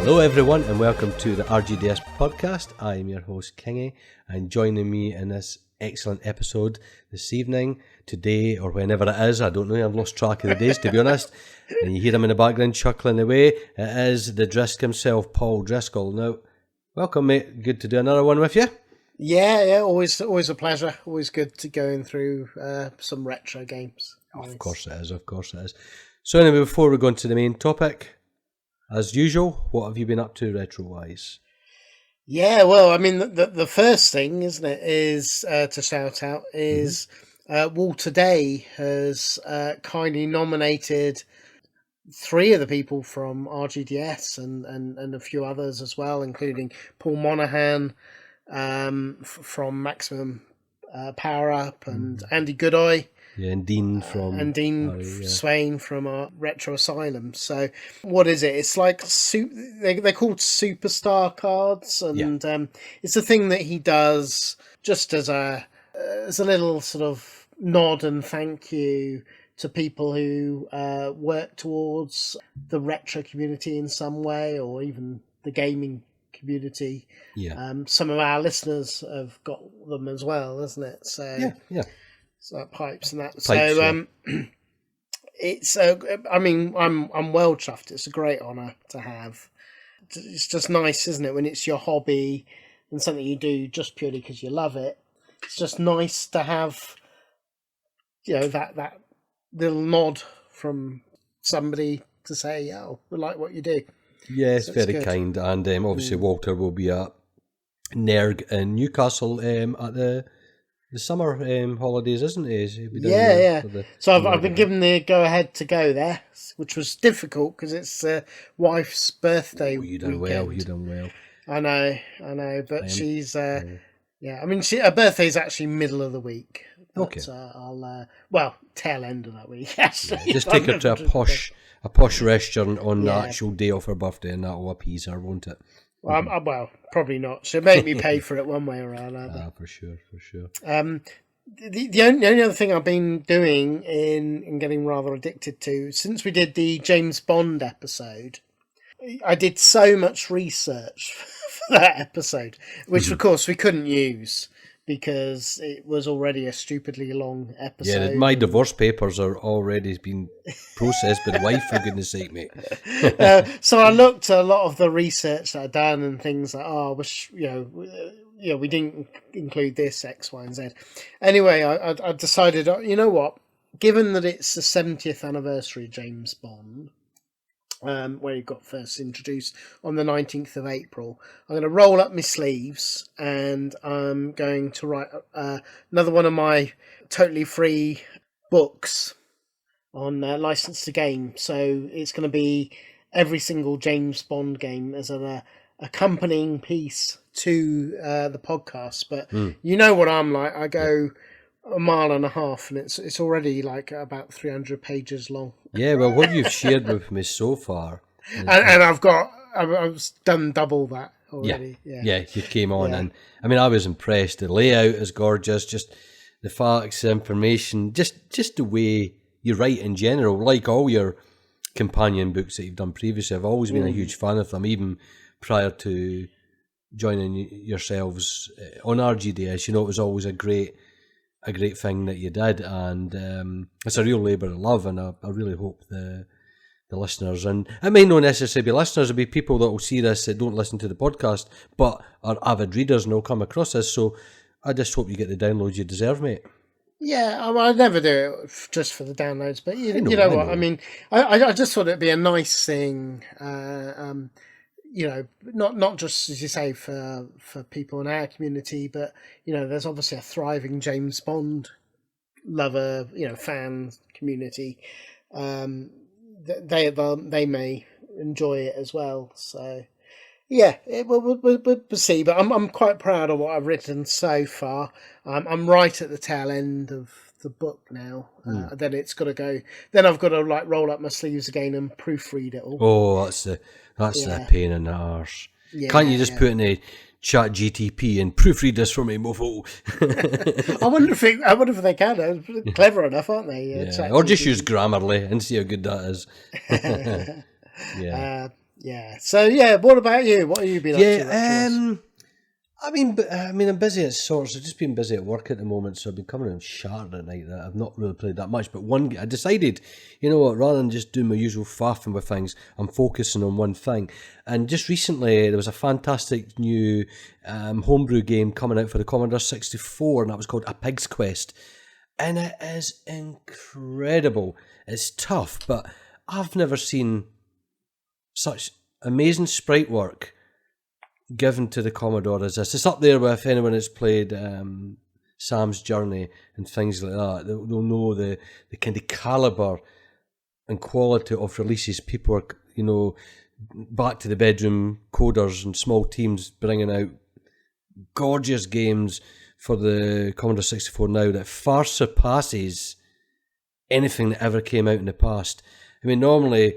Hello everyone and welcome to the RGDS podcast. I am your host Kingy, and joining me in this excellent episode this evening, today or whenever it is, I don't know, I've lost track of the days to be honest, and you hear him in the background chuckling away, it is the Drisk himself, Paul Driscoll. Now, welcome mate, good to do another one with you. Yeah, always a pleasure, always good to going through some retro games. Of course it is. So anyway, before we go into the main topic, as usual, what have you been up to retro-wise? Yeah, well, I mean, the first thing, isn't it, is to shout out is Walter Day has kindly nominated 3 of the people from RGDS and a few others as well, including Paul Monahan from Maximum Power Up and Andy Goodeye. Yeah, and Dean Swain from our Retro Asylum. So, what is it? It's like they're called superstar cards, and it's a thing that he does just as a little sort of nod and thank you to people who work towards the retro community in some way, or even the gaming community. Yeah. Some of our listeners have got them as well, isn't it? So yeah. So pipes and that. It's. I mean, I'm well chuffed. It's a great honour to have. It's just nice, isn't it, when it's your hobby and something you do just purely because you love it. It's just nice to have, that little nod from somebody to say, "Oh, we like what you do." Yeah, it's very kind, and obviously Walter will be at NERG in Newcastle at the summer holidays, isn't he? Yeah. So I've been given the go-ahead to go there, which was difficult because it's wife's birthday weekend. You done well. I know, but she's... I mean, her birthday's actually middle of the week. But, okay. I'll, tail end of that week, actually. Yeah, just take her to a posh restaurant on the actual day of her birthday, and that'll appease her, won't it? Well, probably not. She'll make me pay for it one way or another. For sure. The only other thing I've been doing in getting rather addicted to, since we did the James Bond episode, I did so much research for that episode, which of course we couldn't use because it was already a stupidly long episode. Yeah, my divorce papers are already been processed by the wife, for goodness sake, mate. So I looked at a lot of the research that I'd done and things like, I wish, we didn't include this, X, Y, and Z. Anyway, I decided, you know what? Given that it's the 70th anniversary of James Bond, where he got first introduced on the 19th of April, I'm going to roll up my sleeves and I'm going to write another one of my totally free books on License to Game. So it's going to be every single James Bond game as an accompanying piece to the podcast. But you know what I'm like. I go a mile and a half and it's already like about 300 pages long. Yeah, well, what you've shared with me so far, and I've done double that already. Yeah, you came on, and I mean, I was impressed. The layout is gorgeous, just the facts, the information, just the way you write in general. Like all your companion books that you've done previously, I've always been a huge fan of them, even prior to joining yourselves on RGDS. It was always a great thing that you did, and it's a real labour of love, and I really hope the listeners, and it may not necessarily be listeners, it'll be people that will see this that don't listen to the podcast but are avid readers and will come across this, so I just hope you get the downloads you deserve, mate. Yeah, I'd never do it just for the downloads, but you know what I mean. I just thought it'd be a nice thing, not just, as you say, for people in our community, but there's obviously a thriving James Bond lover, fan community. They may enjoy it as well. So yeah, we'll see. But I'm quite proud of what I've written so far. I'm right at the tail end of the book now. Then it's got to go. Then I've got to roll up my sleeves again and proofread it all. Oh, that's the pain in the arse. Yeah, can't you just put in a chat GTP and proofread this for me, mofo? I wonder if they can. They're clever enough, aren't they? Or just use Grammarly and see how good that is. Yeah. So yeah, what about you? What have you been up to? I'm busy at sorts. I've just been busy at work at the moment, so I've been coming home shattered at night. That I've not really played that much. But I decided, you know what, rather than just doing my usual faffing with things, I'm focusing on one thing. And just recently, there was a fantastic new homebrew game coming out for the Commodore 64, and that was called A Pig's Quest. And it is incredible. It's tough, but I've never seen such amazing sprite work given to the Commodore as this. It's up there with anyone that's played Sam's Journey and things like that. They'll know the kind of calibre and quality of releases. People are, back to the bedroom coders and small teams bringing out gorgeous games for the Commodore 64 now that far surpasses anything that ever came out in the past. I mean, normally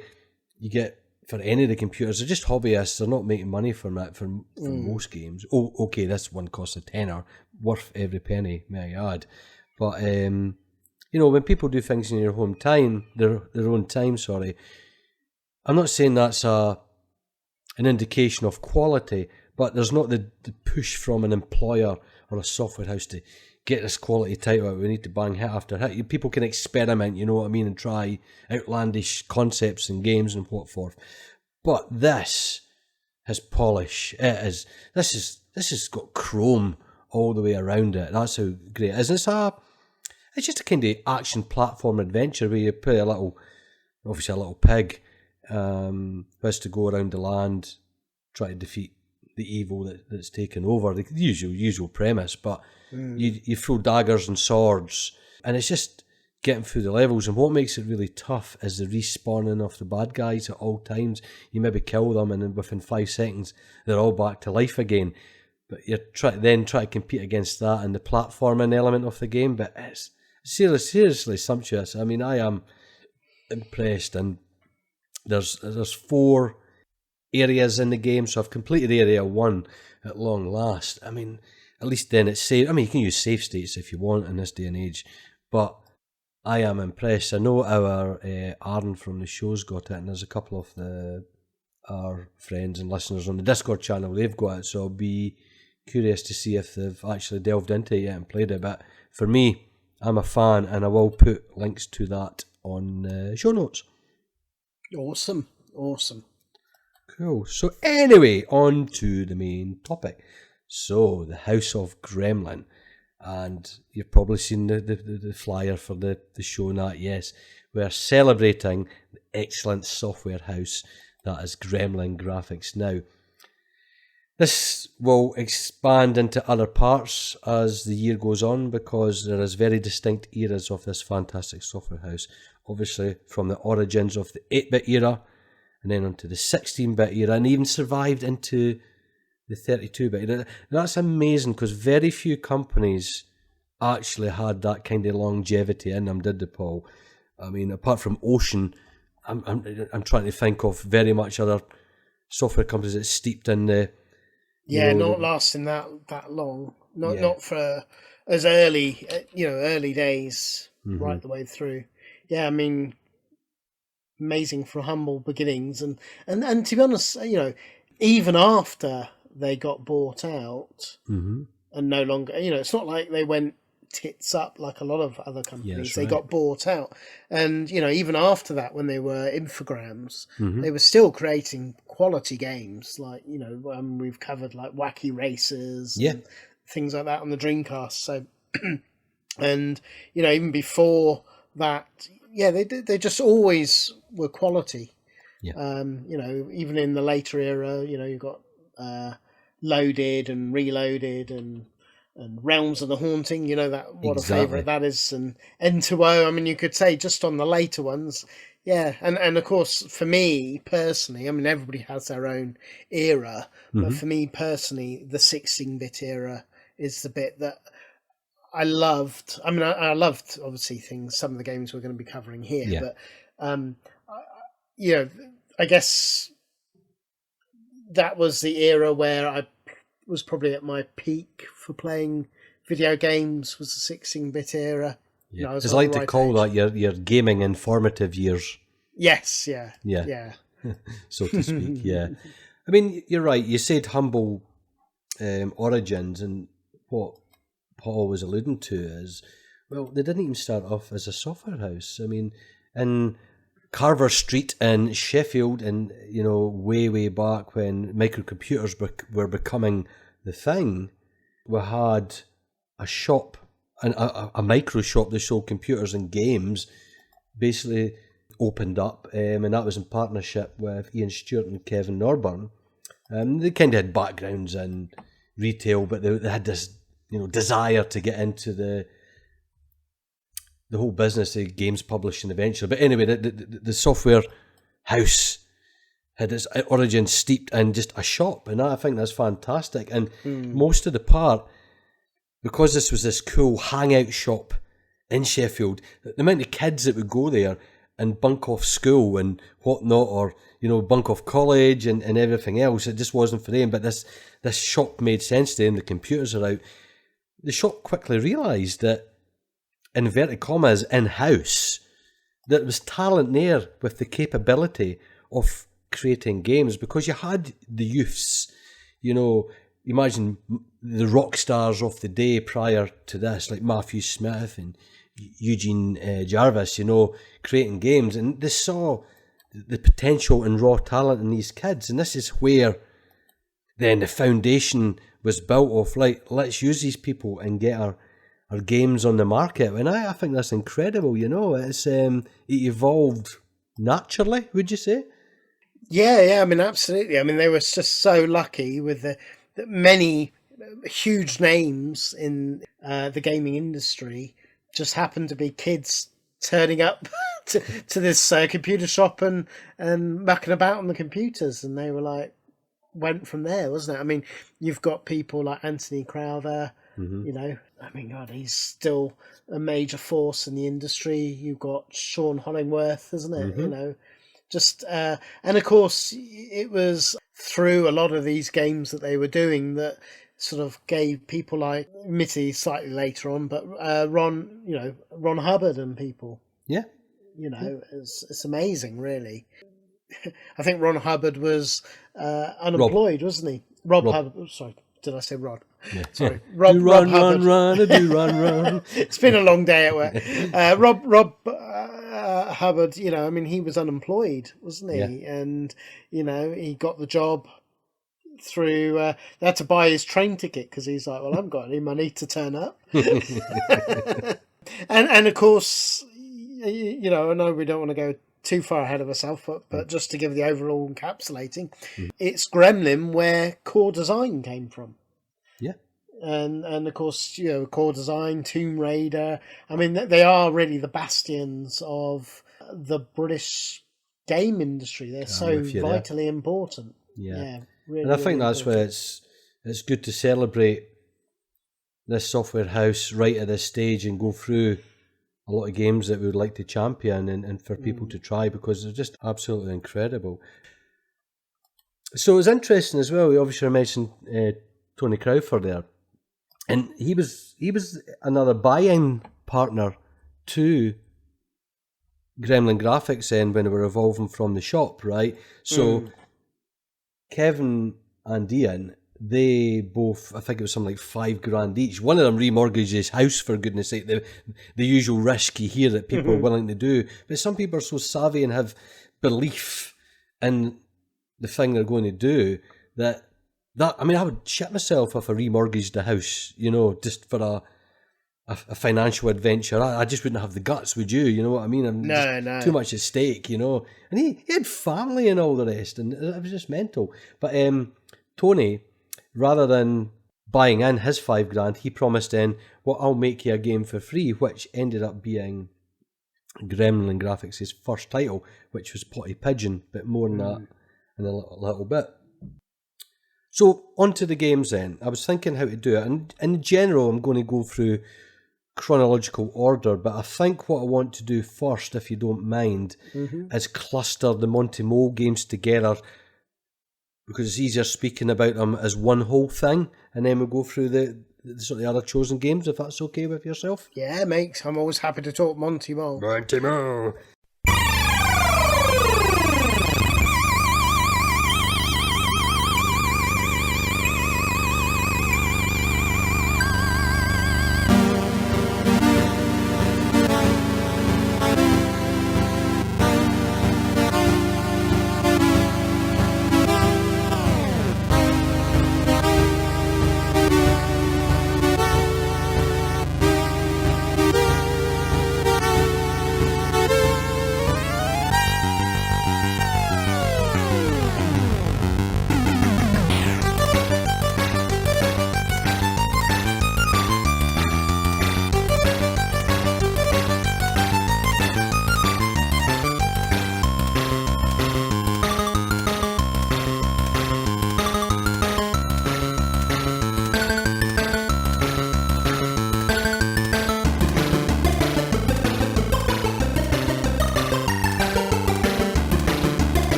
you get, for any of the computers, they're just hobbyists. They're not making money from it for most games. Oh, okay, this one costs £10, worth every penny, may I add. But when people do things in your home time, their own time, I'm not saying that's an indication of quality, but there's not the push from an employer or a software house to get this quality title out. We need to bang hit after hit. People can experiment, you know what I mean, and try outlandish concepts and games and what forth. But this has polish. This has got chrome all the way around it. That's how great it is. It's just a kind of action platform adventure where you play a little pig who has to go around the land, try to defeat the evil that's taken over. The usual premise, but you throw daggers and swords, and it's just getting through the levels. And what makes it really tough is the respawning of the bad guys at all times. You maybe kill them, and then within 5 seconds they're all back to life again. But you're try to compete against that and the platforming element of the game. But it's seriously sumptuous. I mean, I am impressed, and there's 4 areas in the game, so I've completed area 1 at long last. I mean, at least then it's safe. I mean, you can use save states if you want in this day and age, but I am impressed. I know our Aaron from the show's got it, and there's a couple of our friends and listeners on the Discord channel, they've got it, so I'll be curious to see if they've actually delved into it yet and played it. But for me, I'm a fan, and I will put links to that on show notes. Awesome. Cool. So anyway, on to the main topic. So, the House of Gremlin. And you've probably seen the flyer for the show and that. Yes, we're celebrating the excellent software house that is Gremlin Graphics now. This will expand into other parts as the year goes on, because there is very distinct eras of this fantastic software house. Obviously, from the origins of the 8-bit era, and then onto the 16-bit era, and even survived into the 32-bit era. That's amazing, because very few companies actually had that kind of longevity in them, did they, Paul? I mean, apart from Ocean, I'm trying to think of very much other software companies that steeped in the... not lasting that long. Not for as early, early days, right the way through. Yeah, I mean, amazing for humble beginnings, and to be honest, even after they got bought out and no longer, it's not like they went tits up like a lot of other companies. They got bought out, and even after that, when they were Infogrames, they were still creating quality games. Like we've covered like Wacky Racers, and things like that on the Dreamcast. So, and even before that, they just always were quality. Even in the later era, you've got Loaded and Reloaded and Realms of the Haunting, what a favourite that is, and N2O. I mean, you could say just on the later ones, and of course, for me personally, I mean, everybody has their own era, but for me personally, the 16-bit era is the bit that I loved. I mean, I loved obviously some of the games we're going to be covering here, but I guess that was the era where I was probably at my peak for playing video games, was the 16-bit era. It's like to call that your gaming informative years. Yes, yeah. so to speak. Yeah, I mean, you're right. You said humble origins, and what Paul was alluding to is, well, they didn't even start off as a software house. I mean, in Carver Street in Sheffield, and way back when microcomputers were becoming the thing, we had a shop, a micro shop that sold computers and games, basically opened up, and that was in partnership with Ian Stewart and Kevin Norburn. They kind of had backgrounds in retail, but they had this desire to get into the whole business of games publishing eventually. But anyway, the software house had its origin steeped in just a shop, and I think that's fantastic. And most of the part, because this was this cool hangout shop in Sheffield, the amount of kids that would go there and bunk off school and whatnot, or bunk off college and everything else, it just wasn't for them. But this shop made sense to them. The computers are out. The shop quickly realised that, inverted commas, in-house, that there was talent there with the capability of creating games, because you had the youths, imagine the rock stars of the day prior to this, like Matthew Smith and Eugene Jarvis, creating games, and they saw the potential and raw talent in these kids, and this is where then the foundation was built of, like, let's use these people and get our games on the market. And I think that's incredible, it's it evolved naturally, would you say? Yeah, I mean, absolutely. I mean, they were just so lucky with the many huge names in the gaming industry just happened to be kids turning up to this computer shop and mucking about on the computers, and they were like, went from there, wasn't it? I mean, you've got people like Anthony Crowther, I mean, God, he's still a major force in the industry. You've got Sean Hollingworth, isn't it? Just and of course, it was through a lot of these games that they were doing that sort of gave people like, admittedly slightly later on, but Ron Hubbard and people. Yeah. It's amazing, really. I think Ron Hubbard was unemployed, wasn't he? Rob Hubbard. Sorry, did I say Rod? Yeah. Sorry, Rob. Run, Hubbard. run. It's been a long day at work. Rob Hubbard. I mean, he was unemployed, wasn't he? Yeah. And he got the job through. They had to buy his train ticket because he's like, well, I haven't got any money to turn up. and of course, I know we don't want to go too far ahead of ourselves, but just to give the overall encapsulating, it's Gremlin where core design came from. Yeah. And of course, core design, Tomb Raider. I mean, they are really the bastions of the British game industry. They're so vitally important. Yeah. Really, and I think really that's important. where it's good to celebrate this software house right at this stage and go through a lot of games that we would like to champion and for people to try, because they're just absolutely incredible. So it's interesting as well. We obviously mentioned Tony Crowther there, and he was another buy-in partner to Gremlin Graphics then when they were evolving from the shop, right? So Kevin and Ian, they both, I think it was something like $5,000 each. One of them remortgaged his house, for goodness sake, the usual risk you hear that people are willing to do. But some people are so savvy and have belief in the thing they're going to do that I mean, I would shit myself if I remortgaged the house, just for a financial adventure. I just wouldn't have the guts, would you? You know what I mean? No. Too much at stake, And he had family and all the rest, and it was just mental. But Tony, rather than buying in his $5,000, he promised then, well, I'll make you a game for free, which ended up being Gremlin Graphics' first title, which was Potty Pigeon, but more than that in a little bit. So, on to the games then. I was thinking how to do it, and in general, I'm going to go through chronological order, but I think what I want to do first, if you don't mind, is cluster the Monty Mole games together, because it's easier speaking about them as one whole thing, and then we'll go through the sort of the other chosen games, if that's okay with yourself. Yeah, mate. I'm always happy to talk Monty Mole. Monty Mole.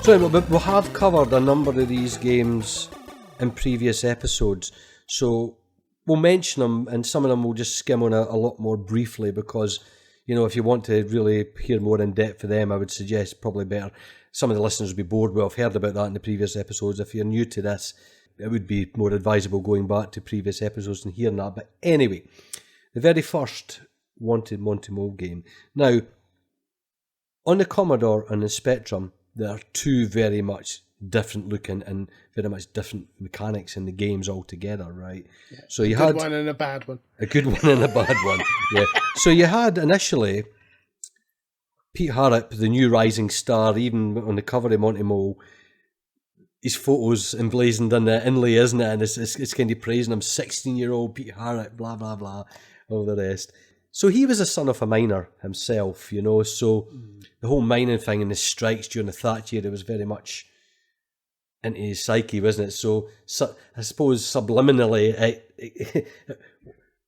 So but we have covered a number of these games in previous episodes, so we'll mention them, and some of them we'll just skim on a lot more briefly, because, you know, if you want to really hear more in depth for them, I would suggest probably better. Some of the listeners would be bored. Well, I've heard about that in the previous episodes. If you're new to this, it would be more advisable going back to previous episodes and hearing that. But anyway, the very first Wanted Monty Mole game. Now, on the Commodore and the Spectrum, there are two very much different looking and very much different mechanics in the games altogether, right? Yeah, so you had a good one and a bad one. A good one and a bad one, yeah. So you had initially Pete Harrop, the new rising star, even on the cover of Monty Mole, his photos emblazoned in the inlay, isn't it? And it's kind of praising him, 16-year-old Pete Harrop, blah, blah, blah, all the rest. So he was a son of a miner himself, you know, so the whole mining thing and the strikes during the Thatcher era was very much into his psyche, wasn't it? So I suppose subliminally,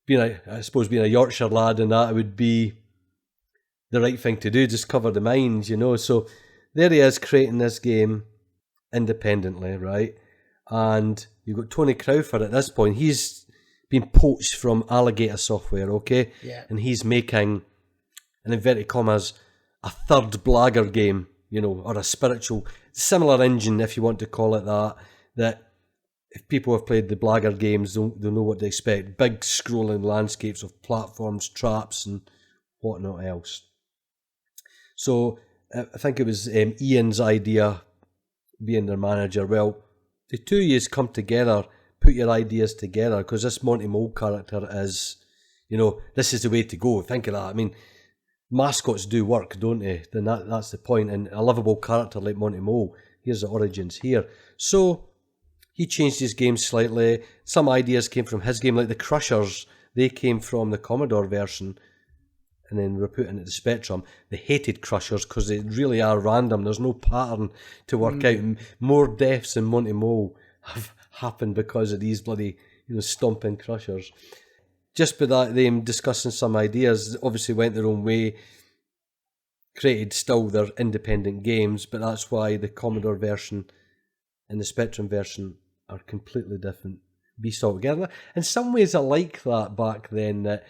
being a Yorkshire lad and that, it would be the right thing to do, just cover the mines, you know. So there he is creating this game independently, right? And you've got Tony Crowther at this point. He's been poached from Alligator Software, okay? Yeah. And he's making, in inverted commas, a third Blagger game, you know, or a spiritual, similar engine, if you want to call it that if people have played the Blagger games, they'll know what to expect. Big scrolling landscapes of platforms, traps, and whatnot else. So I think it was Ian's idea, being their manager. Well, the two of yous come together, put your ideas together, because this Monty Mole character is, you know, this is the way to go. Think of that. I mean, mascots do work, don't they? Then that's the point. And a lovable character like Monty Mole, here's the origins here. So he changed his game slightly. Some ideas came from his game, like the Crushers. They came from the Commodore version, and then were put into the Spectrum. They hated Crushers because they really are random. There's no pattern to work out. More deaths in Monty Mole have happened because of these bloody, you know, stomping Crushers. Just by that, them discussing some ideas, obviously went their own way, created still their independent games, but that's why the Commodore version and the Spectrum version are completely different beasts altogether. In some ways I like that back then, that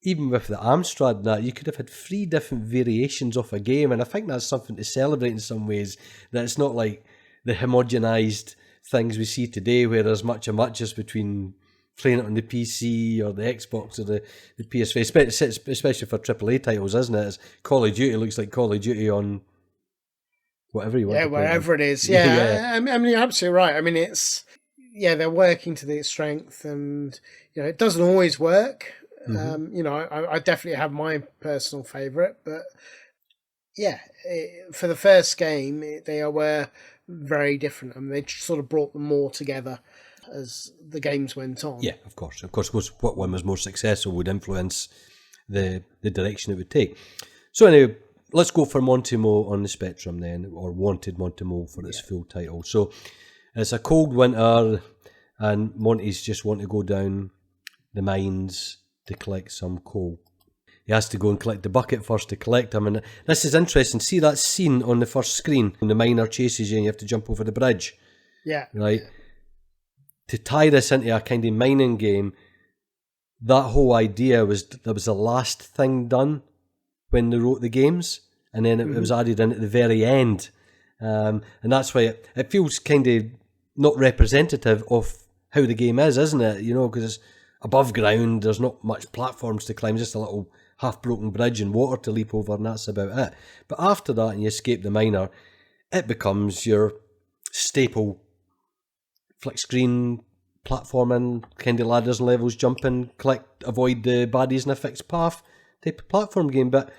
even with the Amstrad and that, you could have had 3 different variations of a game, and I think that's something to celebrate in some ways, that it's not like the homogenised things we see today where there's much of muchness between playing it on the PC or the Xbox or the PS5, especially for AAA titles, isn't it? It's Call of Duty looks like Call of Duty on whatever you want to play wherever it is. Yeah. I mean, you're absolutely right. I mean, it's, they're working to their strength, and, you know, it doesn't always work. You know, I definitely have my personal favourite, but for the first game, they were very different, and they sort of brought them more together as the games went on. Yeah, of course. What one was more successful would influence the direction it would take. So anyway, let's go for Monty Mole on the Spectrum then, or Wanted Monty Mole for its full title. So it's a cold winter, and Monty's just want to go down the mines to collect some coal. He has to go and collect the bucket first to collect them, and this is interesting. See that scene on the first screen when the miner chases you and you have to jump over the bridge? Yeah. Right? To tie this into a kind of mining game, that whole idea was the last thing done when they wrote the games, and then it was added in at the very end. And that's why it feels kind of not representative of how the game is, isn't it? You know, because it's above ground, there's not much platforms to climb, just a little half-broken bridge and water to leap over, and that's about it. But after that, and you escape the miner, it becomes your staple flick screen, platforming, kind of ladders and levels, jumping, avoid the baddies in a fixed path type of platform game, but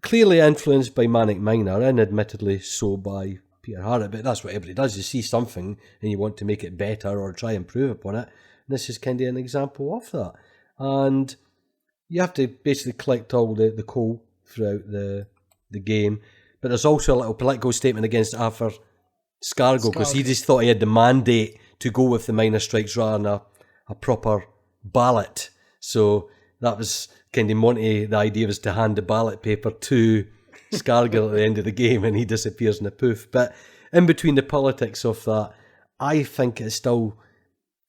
clearly influenced by Manic Miner, and admittedly so by Peter Harrop, but that's what everybody does. You see something and you want to make it better or try and improve upon it. This is kind of an example of that. And you have to basically collect all the coal throughout the game. But there's also a little political statement against Arthur Scargill, because he just thought he had the mandate to go with the miners' strikes rather than a proper ballot. So that was kind of Monty, the idea was to hand the ballot paper to Scargill at the end of the game, and he disappears in a poof. But in between the politics of that, I think it's still,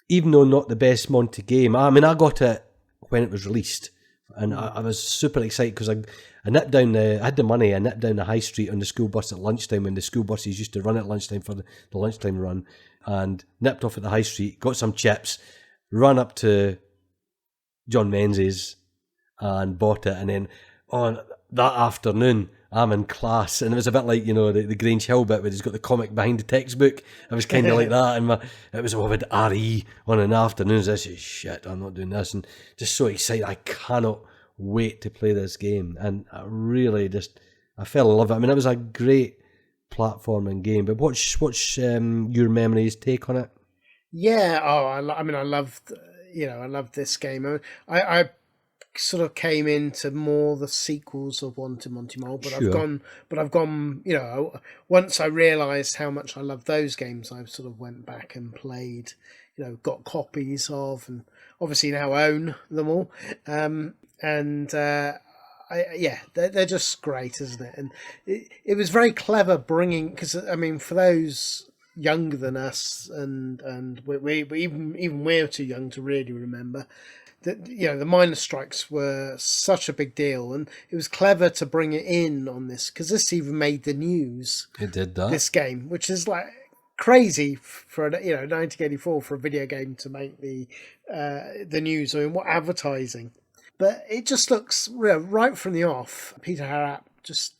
even though not the best Monty game, I mean, I got it when it was released, and I was super excited because I nipped down I had the money, I nipped down the high street on the school bus at lunchtime when the school buses used to run at lunchtime for the lunchtime run, and nipped off at the high street, got some chips, ran up to Hon Mentions and bought it, and then on that afternoon I'm in class, and it was a bit like, you know, the Grange Hill bit where he's got the comic behind the textbook. I was kind of like that, and it was with RE on an afternoons. I said, shit, I'm not doing this, and just so excited. I cannot wait to play this game, and I really I fell in love with it. I mean, it was a great platforming game, but what's your memories take on it? Yeah, I loved, I loved this game. I sort of came into more the sequels of Wanted Monty Mole, but sure. I've gone, once I realised how much I loved those games, I sort of went back and played, got copies of, and obviously now own them all. They're just great, isn't it? And it was very clever bringing, because I mean, for those younger than us, and we even we're too young to really remember that, the miners' strikes were such a big deal, and it was clever to bring it in on this, because this even made the news. It did that. This game, which is like crazy for 1984 for a video game to make the news. I mean, what advertising! But it just looks right from the off. Peter Harrap just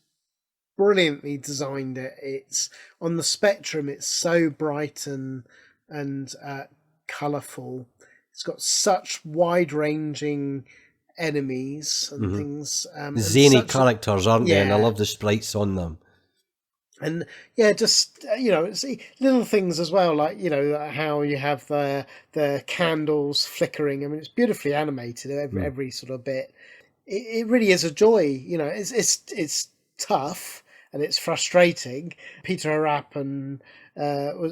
brilliantly designed it. It's on the spectrum. It's so bright and colourful. It's got such wide-ranging enemies and things. Zany characters, aren't they? And I love the sprites on them. And just it's little things as well, like how you have the candles flickering. I mean, it's beautifully animated every sort of bit. It really is a joy. It's tough and it's frustrating. Peter Harrap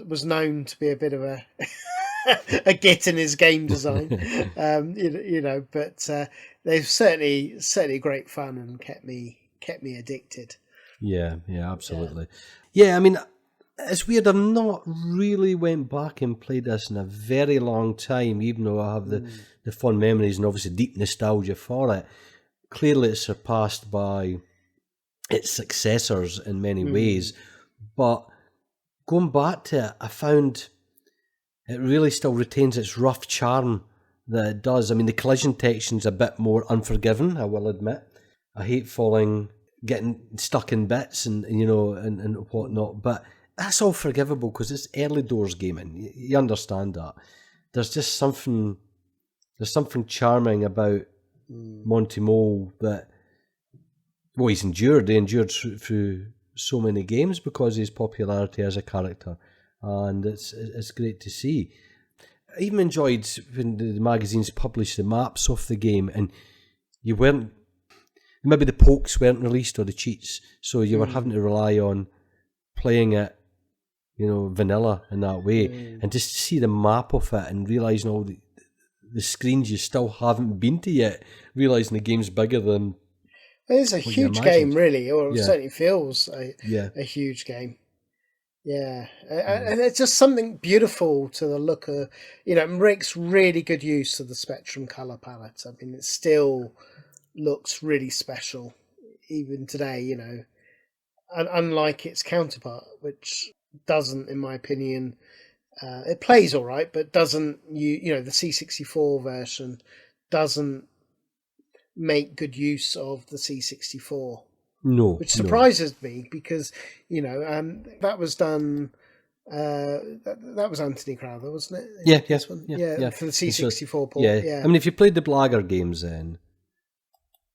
was known to be a bit of a git in his game design, but they've certainly great fun and kept me addicted. Yeah, absolutely. Yeah, I mean, it's weird. I've not really went back and played this in a very long time, even though I have the fond memories and obviously deep nostalgia for it. Clearly, it's surpassed by its successors in many ways, but going back to it, I found it really still retains its rough charm that it does. I mean, the collision texture's a bit more unforgiving, I will admit. I hate getting stuck in bits and whatnot, but that's all forgivable because it's early doors gaming. You understand that. There's just something charming about Monty Mole that, well, he's endured. He endured through so many games because of his popularity as a character, and it's great to see. I even enjoyed when the magazines published the maps of the game, and maybe the pokes weren't released or the cheats, so you were having to rely on playing it, vanilla in that way, and just to see the map of it and realising all the screens you still haven't been to yet, realising the game's bigger than. It's a huge game, really, or it certainly feels a huge game. Yeah, and it's just something beautiful to the look of, Rick's really good use of the Spectrum colour palette. I mean, it still looks really special, even today, unlike its counterpart, which doesn't, in my opinion, it plays all right, but doesn't, the C64 version doesn't make good use of the C64. No, which surprises me because that was done. That was Anthony Crowther, wasn't it? Yeah, for the C64 port. Yeah. I mean, if you played the Blagger games, then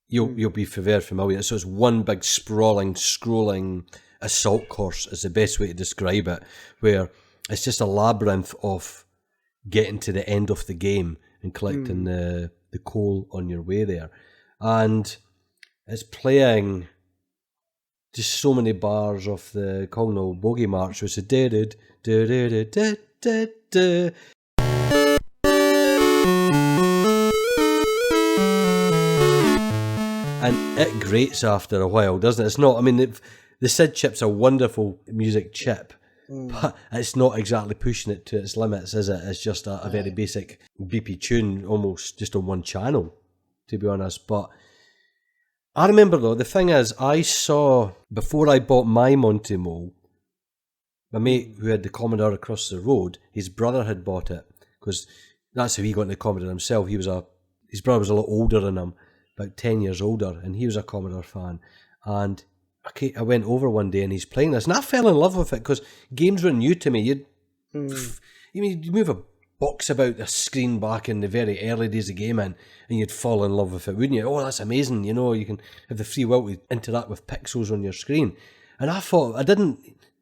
you'll be very familiar. So it's one big sprawling, scrolling assault course is the best way to describe it, where it's just a labyrinth of getting to the end of the game and collecting the coal on your way there, and it's playing just so many bars of the Cognal Bogey March, which is and it grates after a while, doesn't it? It's not. I mean, the SID chip's a wonderful music chip, but it's not exactly pushing it to its limits, is it? It's just a very basic BP tune, almost just on one channel, to be honest. But I remember, though, the thing is, I saw, before I bought my Monty Mole, my mate who had the Commodore across the road, his brother had bought it, because that's how he got into the Commodore himself. His brother was a lot older than him, about 10 years older, and he was a Commodore fan. And I went over one day and he's playing this, and I fell in love with it because games were new to me. You move a box about the screen back in the very early days of gaming, and you'd fall in love with it, wouldn't you? Oh, that's amazing! You know, you can have the free will to interact with pixels on your screen. And I thought,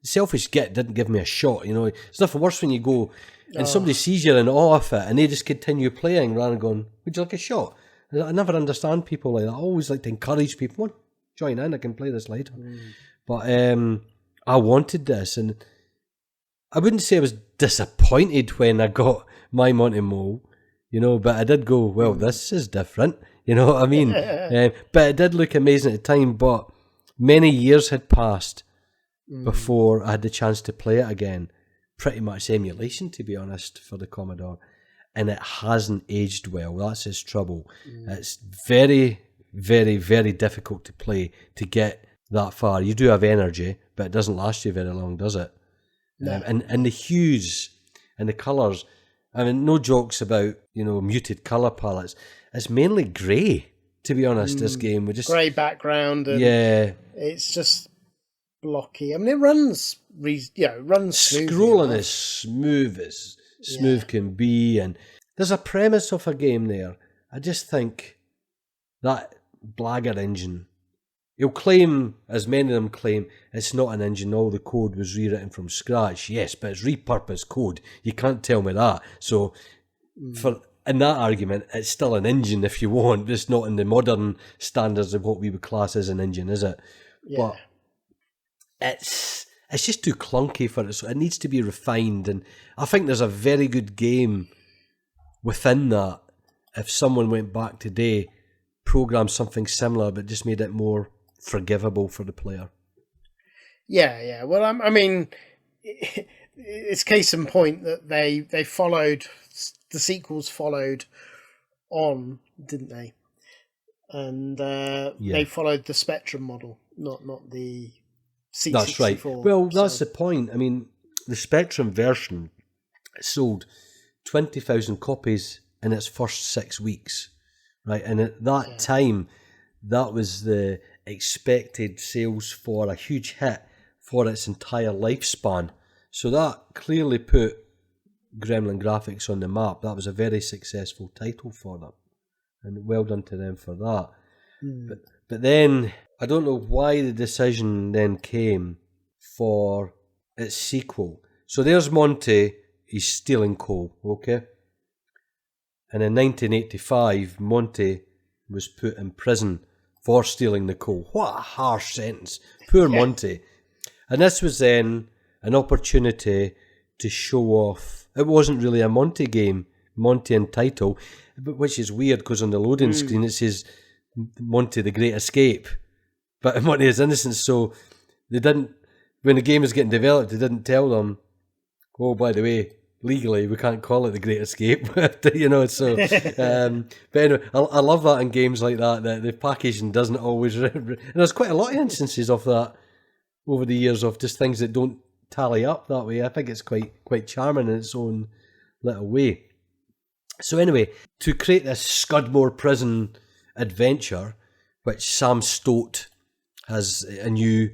selfish git didn't give me a shot. You know, it's nothing worse when you go and somebody sees you're in awe of it, and they just continue playing rather than going, "Would you like a shot?" I never understand people like that. I always like to encourage people. Join in, I can play this later. But I wanted this, and I wouldn't say I was disappointed when I got my Monty Mole, you know, but I did go, well, this is different, you know what I mean? But it did look amazing at the time, but many years had passed before I had the chance to play it again. Pretty much emulation, to be honest, for the Commodore. And it hasn't aged well. That's its trouble. It's very, very, very difficult to play to get that far. You do have energy, but it doesn't last you very long, does it? No. And the hues and the colours, I mean, no jokes about, you know, muted colour palettes. It's mainly grey, to be honest, this game. Grey background, and it's just blocky. I mean, it runs smoothly. Scrolling as smooth as smooth can be, and there's a premise of a game there. I just think that Blagger engine, he'll claim, as many of them claim, it's not an engine, all the code was rewritten from scratch. Yes, but it's repurposed code. You can't tell me that. So in that argument, it's still an engine if you want. It's not in the modern standards of what we would class as an engine, is it? But it's just too clunky for it, so it needs to be refined. And I think there's a very good game within that. If someone went back today, programmed something similar, but just made it more forgivable for the player. Yeah. Well, I mean, it's case in point that they followed, the sequels followed on, didn't they? And they followed the Spectrum model, not the C64. That's right. Well, that's the point. I mean, the Spectrum version sold 20,000 copies in its first 6 weeks, right? And at that time, that was the expected sales for a huge hit for its entire lifespan. So that clearly put Gremlin Graphics on the map. That was a very successful title for them, and well done to them for that. But then, I don't know why the decision then came for its sequel. So there's Monty, he's stealing coal, okay? And in 1985, Monty was put in prison for stealing the coal. What a harsh sentence. Poor Monty. And this was then an opportunity to show off. It wasn't really a Monty game, Monty in title, which is weird because on the loading screen it says Monty the Great Escape. But Monty is innocent, so they didn't, when the game was getting developed, they didn't tell them, oh, by the way, legally, we can't call it the Great Escape, you know, so, but anyway, I love that in games like that the packaging doesn't always, and there's quite a lot of instances of that over the years, of just things that don't tally up that way. I think it's quite charming in its own little way. So anyway, to create this Scudmore prison adventure, which Sam Stoat has a new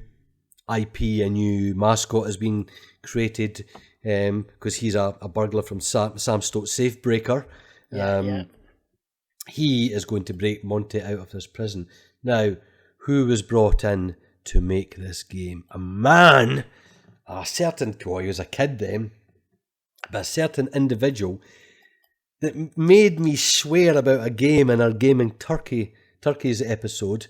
IP, a new mascot has been created, because he's a burglar from Sam Stoat Safebreaker. He is going to break Monty out of this prison. Now, who was brought in to make this game? A man, a certain, well, he was a kid then, but a certain individual that made me swear about a game in our Gaming Turkey's episode,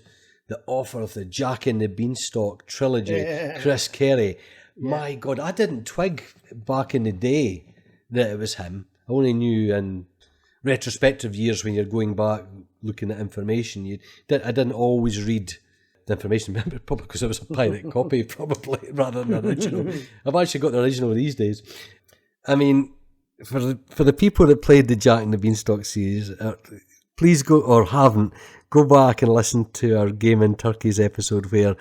the author of the Jack and the Beanstalk trilogy, Chris Carey. My God, I didn't twig back in the day that it was him. I only knew in retrospective years when you're going back looking at information. I didn't always read the information, probably because it was a pirate copy, probably, rather than the original. I've actually got the original these days. I mean, for the people that played the Jack and the Beanstalk series, please go, or haven't, go back and listen to our Game in Turkeys episode where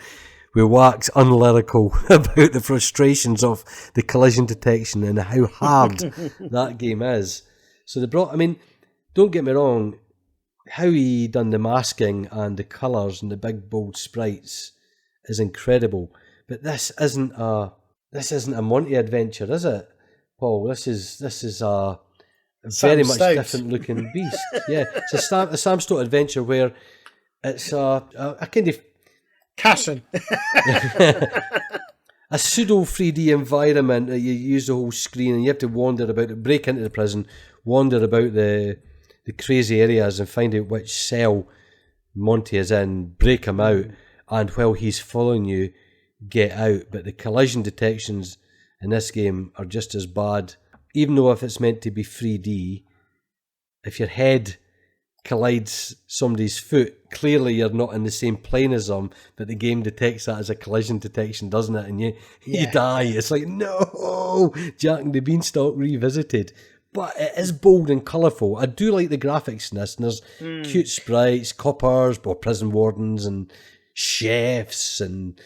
we wax unlyrical about the frustrations of the collision detection and how hard that game is. So don't get me wrong, how he done the masking and the colours and the big bold sprites is incredible. But this isn't a Monty adventure, is it, Paul? This is a very much different looking beast. Yeah, it's a Sam Stout adventure where it's a kind of Casson. a pseudo 3D environment that you use the whole screen and you have to wander about, break into the prison, wander about the crazy areas and find out which cell Monty is in, break him out, and while he's following you, get out. But the collision detections in this game are just as bad. Even though if it's meant to be 3D, if your head collides somebody's foot, clearly you're not in the same plane as them, but the game detects that as a collision detection, doesn't it? And you die. It's like, no, Jack and the Beanstalk revisited. But it is bold and colourful. I do like the graphics in this. And there's cute sprites, coppers, or prison wardens, and chefs, and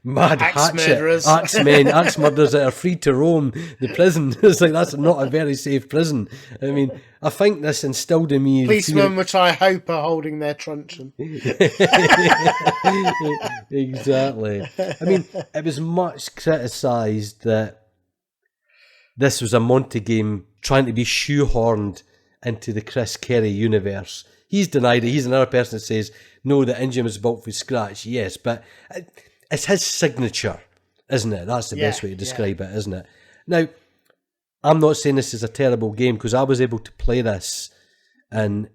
mad axe murderers. axemen, axe murderers that are free to roam the prison. It's like, that's not a very safe prison. I mean, I think this instilled in me... Policemen, which I hope are holding their truncheon. Exactly. I mean, it was much criticised that this was a Monty game trying to be shoehorned into the Chris Carey universe. He's denied it. He's another person that says, no, the engine was built from scratch. Yes, but it's his signature, isn't it? That's the best way to describe it, isn't it? Now, I'm not saying this is a terrible game, because I was able to play this and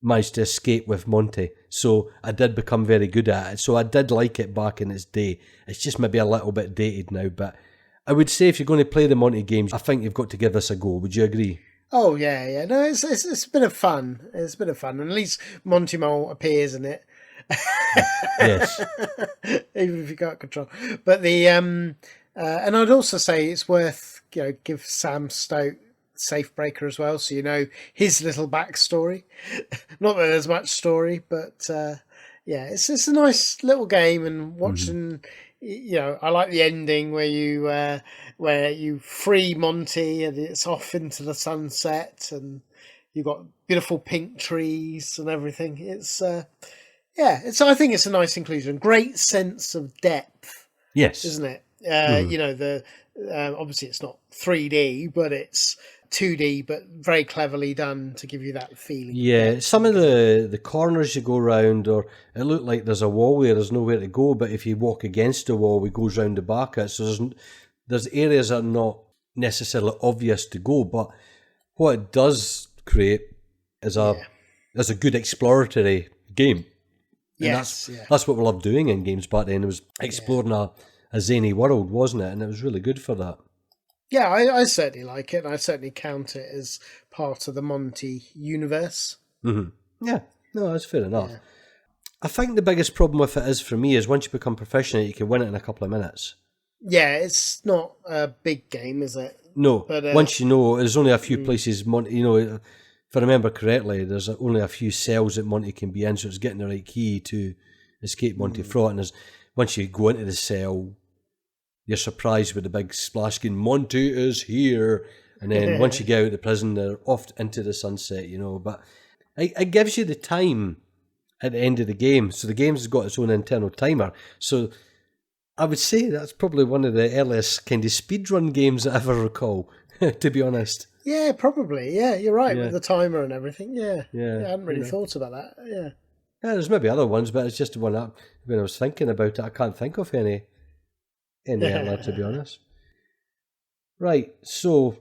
managed to escape with Monty. So I did become very good at it. So I did like it back in its day. It's just maybe a little bit dated now, but I would say if you're going to play the Monty games, I think you've got to give this a go. Would you agree? Oh, yeah. No, it's a bit of fun. It's a bit of fun. And at least Monty Mole appears in it. Yes. Even if you can't control. But and I'd also say it's worth, give Sam Stout Safebreaker as well, so you know his little backstory. Not that there's much story, but it's a nice little game, and watching... I like the ending where you free Monty and it's off into the sunset, and you've got beautiful pink trees and everything. It's I think it's a nice inclusion. Great sense of depth. Yes, isn't it? Obviously it's not 3D, but it's 2D, but very cleverly done to give you that feeling. Yeah, some of the corners you go around, or it looked like there's a wall there's nowhere to go, but if you walk against the wall, it goes round the back of it. So there's areas that are not necessarily obvious to go, but what it does create is a good exploratory game. And that's what we loved doing in games back then. It was exploring a zany world, wasn't it? And it was really good for that. Yeah, I certainly like it, and I certainly count it as part of the Monty universe. Mm-hmm. Yeah, no, that's fair enough. Yeah. I think the biggest problem with it is, for me, is once you become proficient, you can win it in a couple of minutes. Yeah, it's not a big game, is it? No, but once you know, there's only a few places, Monty, if I remember correctly, there's only a few cells that Monty can be in, so it's getting the right key to escape Monty Fraught, and once you go into the cell, you're surprised with the big splash screen, Monty is here. And then once you get out of the prison, they're off into the sunset, But it gives you the time at the end of the game. So the game's got its own internal timer. So I would say that's probably one of the earliest kind of speedrun games I ever recall, to be honest. Yeah, probably. Yeah, you're right, with the timer and everything. Yeah. I hadn't really thought about that. Yeah. Yeah, there's maybe other ones, but it's just the one when I was thinking about it, I can't think of any earlier, to be honest. Right, so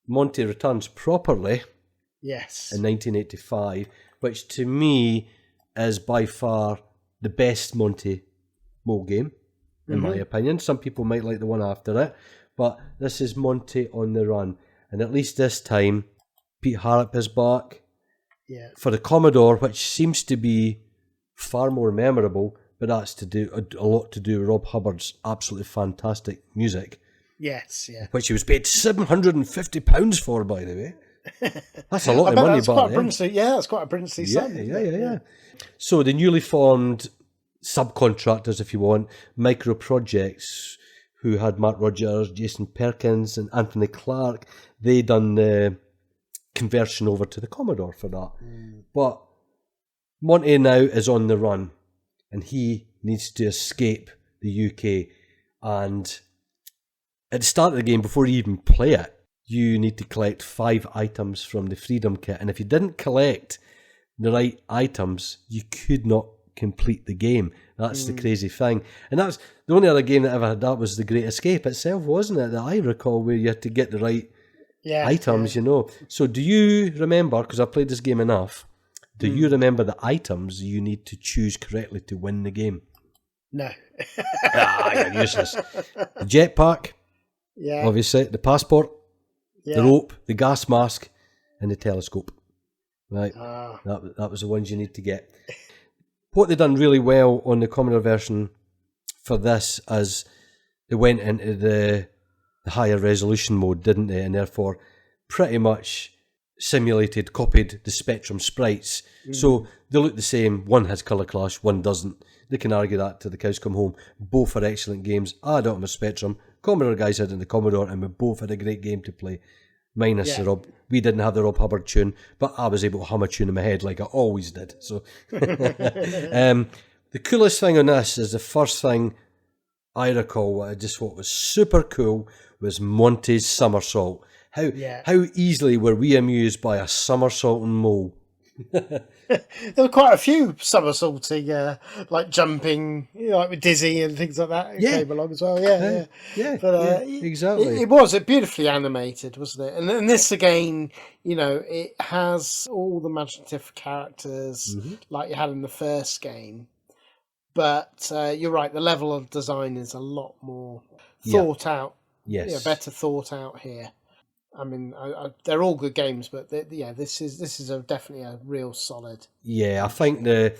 Monty returns properly. Yes. In 1985, which to me is by far the best Monty Mole game, in my opinion. Some people might like the one after it, but this is Monty on the Run. And at least this time, Pete Harrop is back. Yeah. For the Commodore, which seems to be far more memorable, but that's to do a lot to do with Rob Hubbard's absolutely fantastic music. Yes, yeah. Which he was paid £750 for, by the way. That's a lot of money back then. That's quite a princely sum. Yeah. So the newly formed subcontractors, if you want, micro projects, who had Matt Rogers, Jason Perkins, and Anthony Clark, they done the conversion over to the Commodore for that. But Monty now is on the run, and he needs to escape the UK. And at the start of the game, before you even play it, you need to collect 5 items from the Freedom Kit. And if you didn't collect the right items, you could not complete the game. That's the crazy thing. And that's the only other game that ever had that was The Great Escape itself, wasn't it? That I recall, where you had to get the right items, you know. So do you remember, because I've played this game enough, do you remember the items you need to choose correctly to win the game? No. You're useless. The jetpack, obviously, the passport, the rope, the gas mask, and the telescope. Right, that was the ones you need to get. What they done really well on the Commodore version for this is they went into the higher resolution mode, didn't they? And therefore pretty much copied the Spectrum sprites. So they look the same. One has colour clash, one doesn't. They can argue that till the cows come home. Both are excellent games. I had Optimus Spectrum. Commodore guys had it in the Commodore, and we both had a great game to play. Minus the Rob. We didn't have the Rob Hubbard tune, but I was able to hum a tune in my head like I always did. So the coolest thing on this is the first thing I recall, what I just thought was super cool, was Monty's somersault. How easily were we amused by a somersaulting mole? There were quite a few somersaulting, like jumping, like with Dizzy and things like that. Came along as well. But exactly. It was beautifully animated, wasn't it? And this again, it has all the imaginative characters like you had in the first game. But you're right, the level of design is a lot more thought out. Yes, better thought out here. I mean, they're all good games, but this is definitely a real solid. Yeah, I think the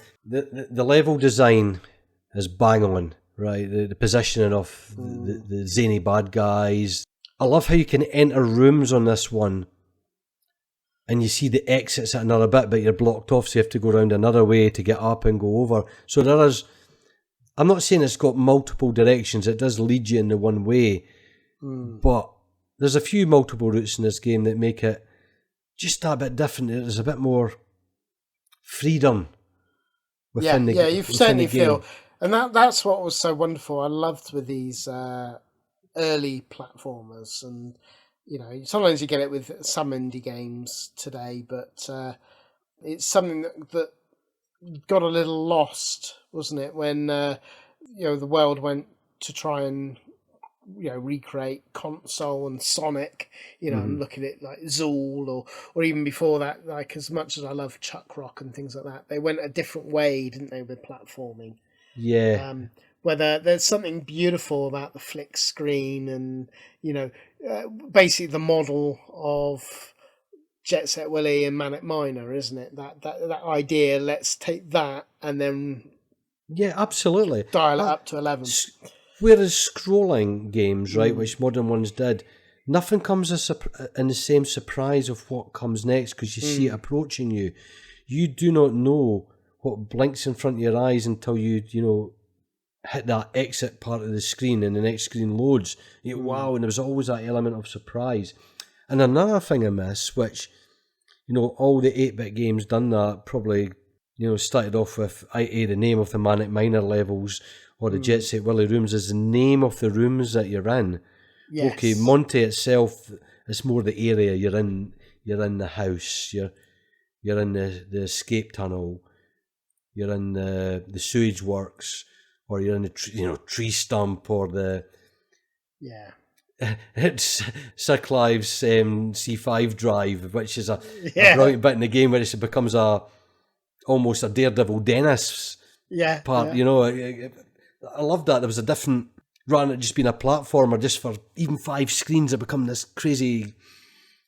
level design is bang on, right? The positioning of the zany bad guys. I love how you can enter rooms on this one, and you see the exits at another bit, but you're blocked off, so you have to go around another way to get up and go over. So there is. I'm not saying it's got multiple directions. It does lead you in the one way, but there's a few multiple routes in this game that make it just a bit different. There's a bit more freedom within the game. You certainly feel. And that's what was so wonderful. I loved with these early platformers. And, sometimes you get it with some indie games today, but it's something that got a little lost, wasn't it? When, the world went to try and recreate Console and Sonic, and look at it like Zool or even before that, like as much as I love Chuck Rock and things like that, they went a different way, didn't they, with platforming? Yeah. Whether there's something beautiful about the flick screen and, basically the model of Jet Set Willy and Manic Miner, isn't it? That idea, let's take that and then absolutely dial it up to 11. Whereas scrolling games, right, which modern ones did, nothing comes in the same surprise of what comes next because you see it approaching you. You do not know what blinks in front of your eyes until you hit that exit part of the screen and the next screen loads. Wow, and there was always that element of surprise. And another thing I miss, which, all the 8-bit games done that, probably, started off with the name of the Manic Miner levels, or the Jet Set Willy rooms is the name of the rooms that you're in. Yes. Okay, Monty itself is more the area you're in. You're in the house. You're in the escape tunnel. You're in the sewage works, or you're in the tree stump, or the it's Sir Clive's C5 drive, which is a brilliant bit in the game where it becomes almost a Daredevil Dennis part. I love that. There was a different, rather than it just being a platformer, just for even 5 screens, it become this crazy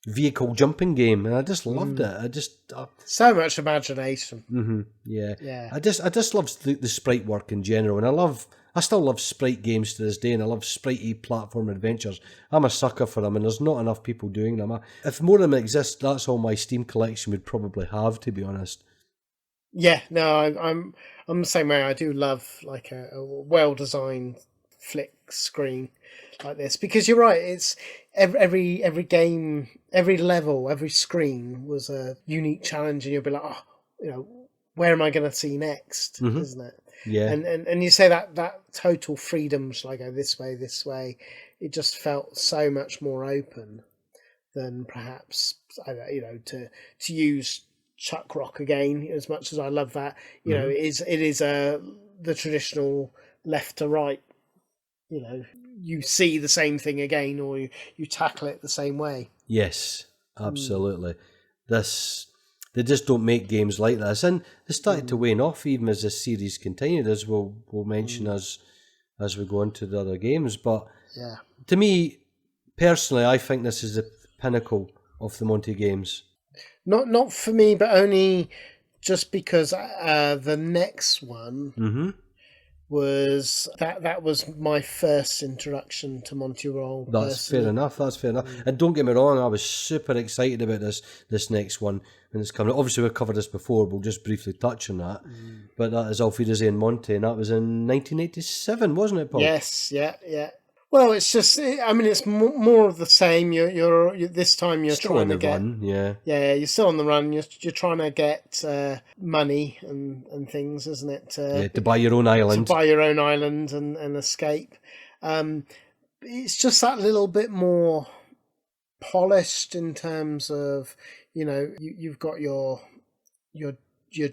vehicle jumping game, and I just loved it. I just so much imagination. Yeah. I just love the sprite work in general, and I still love sprite games to this day, and I love spritey platform adventures. I'm a sucker for them, and there's not enough people doing them. If more of them exist, that's all my Steam collection would probably have, to be honest. Yeah, no, I'm the same way. I do love like a well-designed flick screen like this, because you're right. It's every game, every level, every screen was a unique challenge, and you'll be like, where am I going to see next? Isn't it? Yeah. And you say that total freedom, shall I go this way? It just felt so much more open than perhaps to use Chuck Rock again. As much as I love that, it is the traditional left to right. You see the same thing again, or you tackle it the same way. Yes, absolutely. They just don't make games like this, and they started to wane off even as this series continued, as we'll mention as we go into the other games. But to me, personally, I think this is the pinnacle of the Monty games. Not for me, but only just because the next one was that was my first introduction to Monty Roll. That's fair enough. And don't get me wrong, I was super excited about this next one when it's coming. Obviously, we've covered this before. We'll just briefly touch on that. But that is Auf Wiedersehen Monty, and that was in 1987, wasn't it, Paul? Yes, yeah. Well, it's just, it's more of the same. You're this time you're still trying on the to get run, yeah. Yeah, you're still on the run. You're trying to get money and things, isn't it? To buy your own island. To buy your own island and escape. It's just that little bit more polished in terms of, you've got your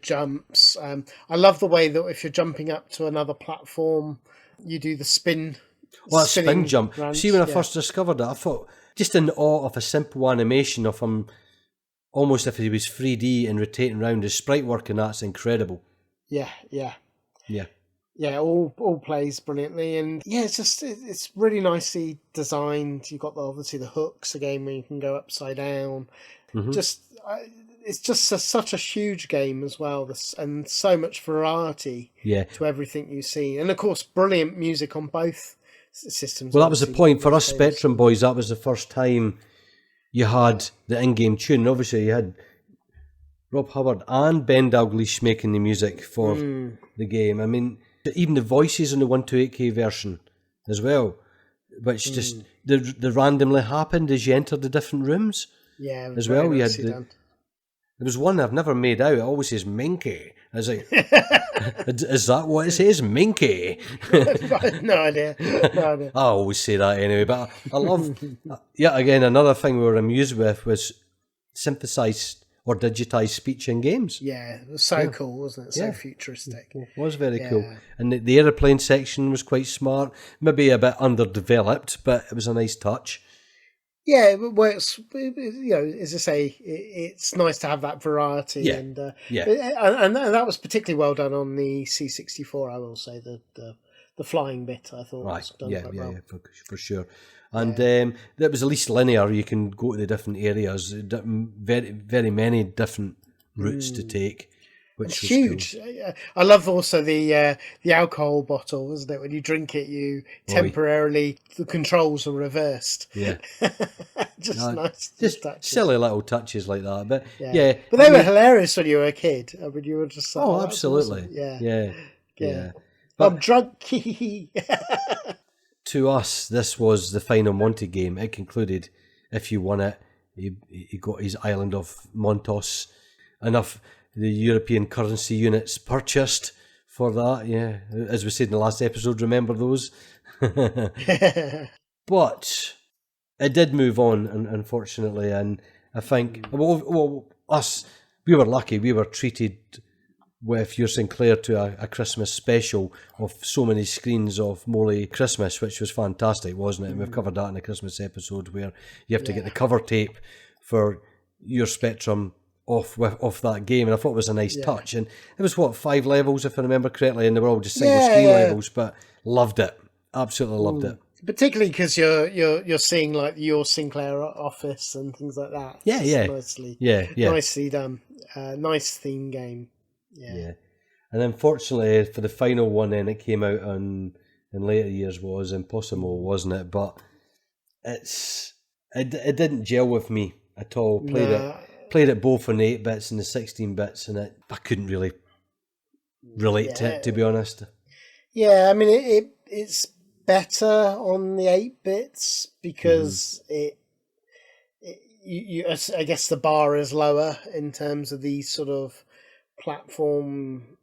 jumps. I love the way that if you're jumping up to another platform, you do the spin. Well, that spin jump. Runs. See, when I first discovered it, I thought, just in awe of a simple animation of him, almost if he was 3D and rotating around, his sprite work, and that's incredible. Yeah. All plays brilliantly, and it's really nicely designed. You've got obviously the hooks again where you can go upside down. It's just such a huge game as well, and so much variety to everything you see, and of course brilliant music on both systems. Well, that was the point for us Spectrum boys. That was the first time you had the in-game tune. Obviously, you had Rob Hubbard and Ben Dalglish making the music for the game. I mean, even the voices on the 128K version as well, which just they randomly happened as you entered the different rooms. Yeah, as well. You had there was one I've never made out. It always says Minky. I was like, is that what it says? Minky? No idea. I always say that anyway. But I love, again, another thing we were amused with was synthesized or digitized speech in games. Yeah, it was so cool, wasn't it? So futuristic. It was very cool. And the aeroplane section was quite smart. Maybe a bit underdeveloped, but it was a nice touch. Yeah, it works. As I say, it's nice to have that variety, and that was particularly well done on the C64. I will say the flying bit, I thought was done quite well. For sure. And it was at least linear. You can go to the different areas, very very many different routes to take. Which was huge. Cool. I love also the alcohol bottle, isn't it? When you drink it, you temporarily the controls are reversed. Yeah, nice. Just silly little touches like that. But but they were hilarious when you were a kid. I mean, you were just like, absolutely. Awesome. Yeah. But I'm drunk. To us, this was the final Monty game. It concluded, if you won it, he got his island of Montos. Enough. The European currency units purchased for that, as we said in the last episode, remember those? But it did move on, unfortunately, and I think, us, we were lucky, we were treated with your Sinclair to a Christmas special of so many screens of Moley Xmas, which was fantastic, wasn't it? And we've covered that in the Christmas episode where you have to get the cover tape for your Spectrum off that game, and I thought it was a nice touch. And it was 5 levels if I remember correctly, and they were all just single screen levels, but loved it, absolutely loved it. Particularly because you're seeing like your Sinclair office and things like that. Yeah, Nicely done. Nice theme game. Yeah. And unfortunately for the final one, then it came out in later years was Impossamole, wasn't it? But it didn't gel with me at all. Played it both on the 8-bits and the 16-bits, and I couldn't really relate to it, to be honest. Yeah, I mean it's better on the 8-bits because I guess the bar is lower in terms of these sort of platform,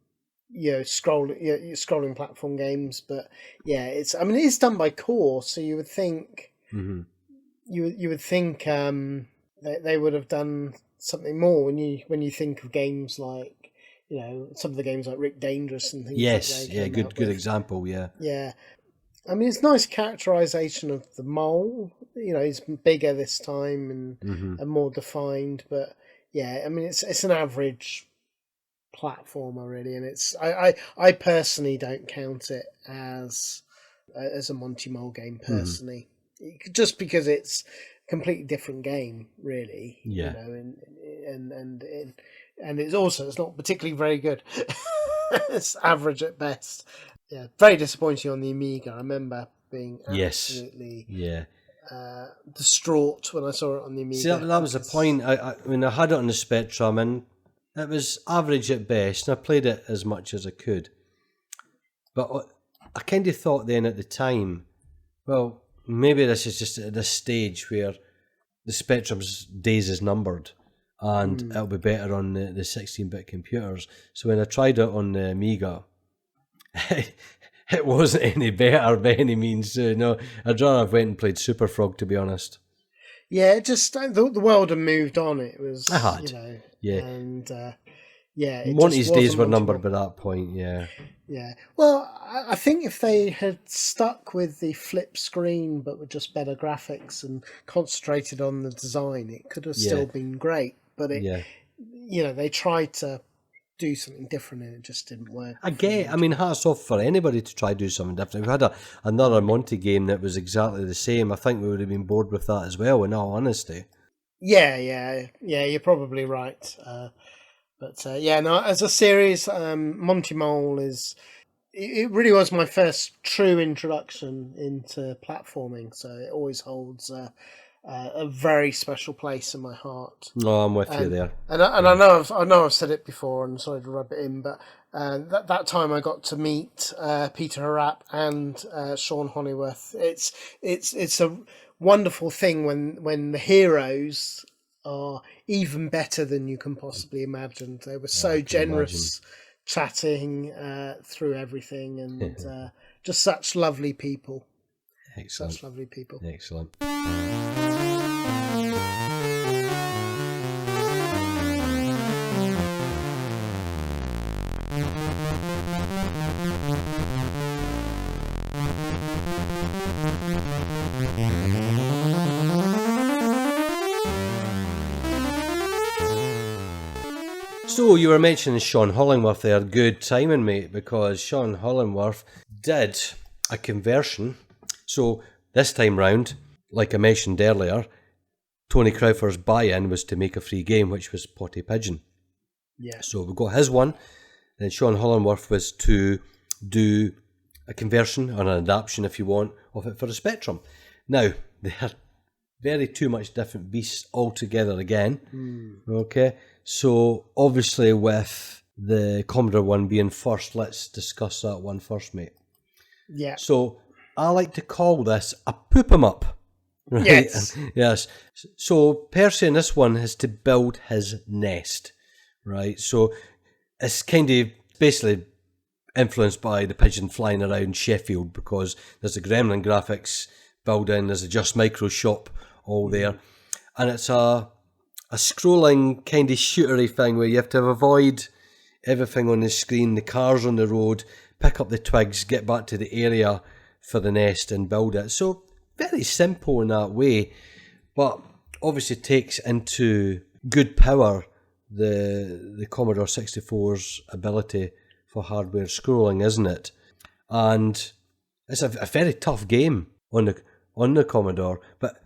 scrolling platform games. But yeah, it's done by Core, so you would think you would think they would have done something more when you think of games like some of the games like Rick Dangerous and things. Yes, good example. Yeah. I mean, it's nice characterization of the mole. He's bigger this time and more defined. But yeah, I mean, it's an average platformer really, and it's I personally don't count it as a Monty Mole game personally, just because it's a completely different game, really. Yeah, and it's not particularly very good. It's average at best. Yeah, very disappointing on the Amiga. I remember being absolutely distraught when I saw it on the Amiga. See, that was the point. I mean, I had it on the Spectrum, and it was average at best, and I played it as much as I could. But I kind of thought then at the time, well, maybe this is just at this stage where the Spectrum's days is numbered, and it'll be better on the 16-bit computers. So when I tried it on the Amiga, it wasn't any better by any means. I'd rather have went and played Super Frog, to be honest. Yeah, it just the world had moved on. It was, and Monty's days were numbered by that point. Yeah. Well, I think if they had stuck with the flip screen but with just better graphics and concentrated on the design, it could have still been great. But they tried to do something different and it just didn't work. I mean, hats off for anybody to try to do something different. We had another Monty game that was exactly the same. I think we would have been bored with that as well, in all honesty. Yeah, you're probably right. As a series, Monty Mole it really was my first true introduction into platforming, so it always holds a very special place in my heart. No, I'm with you there. And I know I've said it before, and sorry to rub it in, but that time I got to meet Peter Harrap and Sean Honeyworth. It's a wonderful thing when the heroes are even better than you can possibly imagine. They were so generous, chatting through everything, and just such lovely people. Excellent. Such lovely people. Excellent. So you were mentioning Sean Hollingworth there. Good timing, mate, because Sean Hollingworth did a conversion. So this time round, like I mentioned earlier, Tony Crowther's buy-in was to make a free game, which was Potty Pigeon. Yeah. So we got his one. Then Sean Hollingworth was to do a conversion or an adaptation, if you want, of it for the Spectrum. Now, they are very too much different beasts altogether again. Okay. So obviously with the Commodore one being first, let's discuss that one first, mate. Yeah. So I like to call this a poop 'em up. Right? Yes. Yes. So Percy in this one has to build his nest, right? So it's kind of basically influenced by the pigeon flying around Sheffield, because there's a Gremlin Graphics building, there's a Just Micro shop all there, and it's a scrolling kind of shootery thing where you have to avoid everything on the screen, the cars on the road, pick up the twigs, get back to the area for the nest and build it. So very simple in that way, but obviously takes into good power the Commodore 64's ability for hardware scrolling, isn't it? And it's a very tough game on the Commodore. But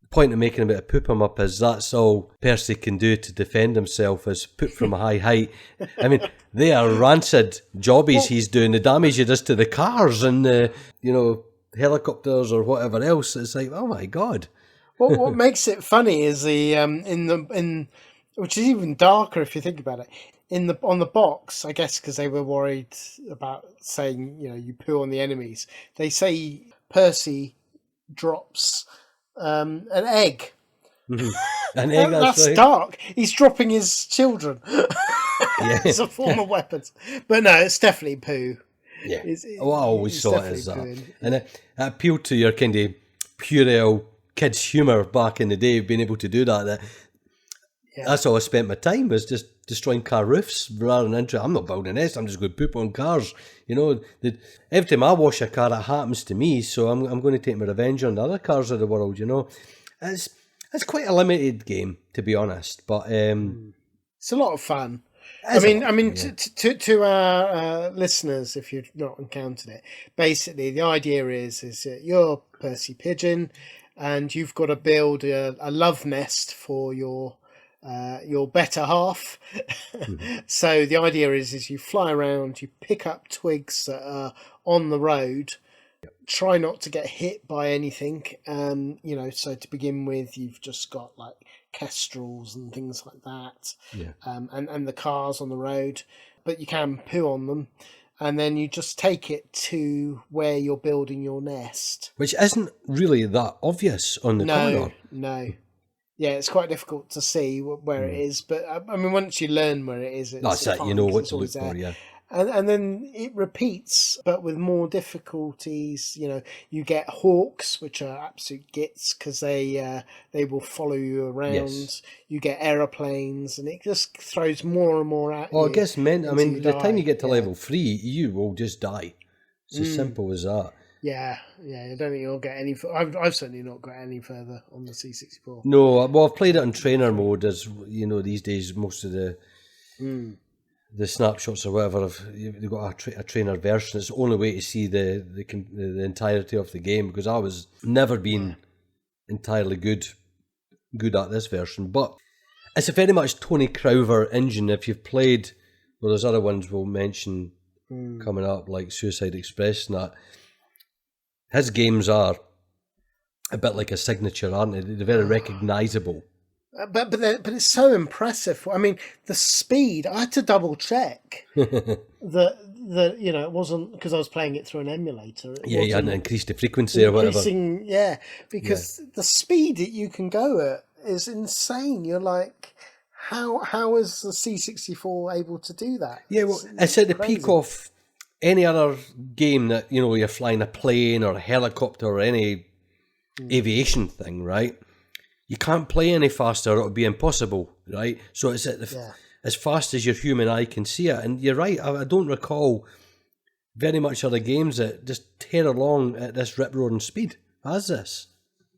the point of making about a poop 'em up is that's all Percy can do to defend himself is poop from a high height. I mean, they are rancid jobbies he's doing. The damage he does to the cars and the, helicopters or whatever else. It's like, oh my God. Well, what makes it funny is the which is even darker if you think about it. On the box, I guess because they were worried about saying, you poo on the enemies. They say Percy drops an egg. Mm-hmm. An egg, that's right. Dark. He's dropping his children as a form of weapons. But no, it's definitely poo. Yeah. I always saw it as that. And it appealed to your kind of puerile kids' humour back in the day, being able to do that. That's how I spent my time, was just destroying car roofs rather than I'm not building this, I'm just going to poop on cars. Every time I wash a car, it happens to me, so I'm going to take my revenge on the other cars of the world, It's quite a limited game, to be honest, but it's a lot of fun. To our listeners, if you've not encountered it, basically the idea is that you're Percy Pigeon, and you've got to build a love nest for your better half. Mm-hmm. So the idea is you fly around, you pick up twigs that are on the road. Try not to get hit by anything. So to begin with, you've just got like kestrels and things like that. Yeah. And the cars on the road, but you can poo on them. And then you just take it to where you're building your nest. Which isn't really that obvious on the Commodore. No. Yeah, it's quite difficult to see where it is. But, once you learn where it is... That's it, you know what to look for, yeah. And then it repeats, but with more difficulties. You get hawks, which are absolute gits because they will follow you around. Yes. You get aeroplanes, and it just throws more and more at you. I guess by the time you get to level 3, you will just die. It's as simple as that. Yeah. I don't think you'll get any. I've certainly not got any further on the C64. No, well, I've played it in trainer mode, as these days most of the. The snapshots or whatever, they've got a trainer version. It's the only way to see the entirety of the game, because I was never been entirely good at this version. But it's a very much Tony Crowther engine. If you've played, there's other ones we'll mention coming up, like Suicide Express and that. His games are a bit like a signature, aren't they? They're very recognisable. But it's so impressive. The speed. I had to double check that it wasn't because I was playing it through an emulator. You hadn't increased the frequency or whatever. Yeah, because the speed that you can go at is insane. You're like, how is the C64 able to do that? Yeah, well, it's at the peak of any other game that you're flying a plane or a helicopter or any aviation thing, right? You can't play any faster, it would be impossible, right? So it's as fast as your human eye can see it. And you're right, I don't recall very much other games that just tear along at this rip-roaring speed as this.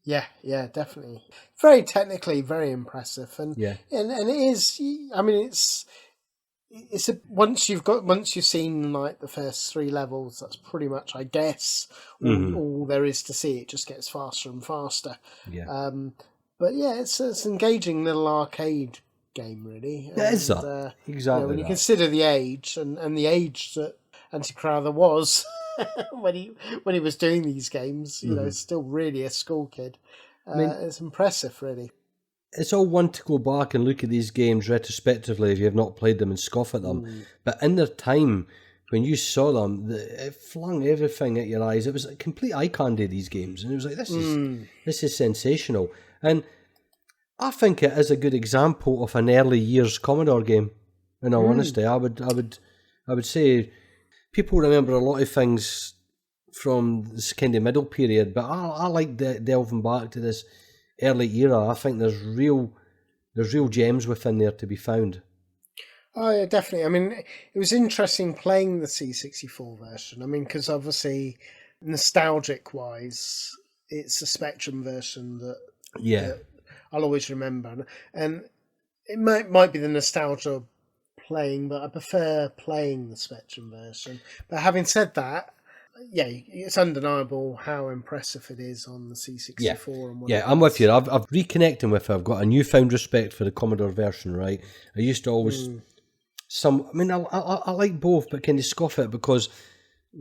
Yeah, definitely. Very technically, very impressive. And it is, once you've seen like the first 3 levels, that's pretty much, I guess, all there is to see. It just gets faster and faster. Yeah. But yeah, it's an engaging little arcade game, really. Yeah, it's that. Exactly. When you consider the age and the age that Andy Crowther was when he was doing these games, still really a school kid. It's impressive, really. It's all one to go back and look at these games retrospectively if you have not played them and scoff at them. But in their time, when you saw them, it flung everything at your eyes. It was a complete eye candy, these games, and it was like, this is sensational. And I think it is a good example of an early years Commodore game. In all honesty, I would say people remember a lot of things from this kind of middle period, but I like delving back to this early era. I think there's real gems within there to be found. Oh yeah, definitely. It was interesting playing the C64 version. Because obviously, nostalgic wise, it's a Spectrum version that I'll always remember, and it might be the nostalgia playing, but I prefer playing the Spectrum version. But having said that, it's undeniable how impressive it is on the C64. And yeah, I'm with you. I've reconnecting with it. I've got a newfound respect for the Commodore version, right? I used to always... I like both, but kind of scoff at it because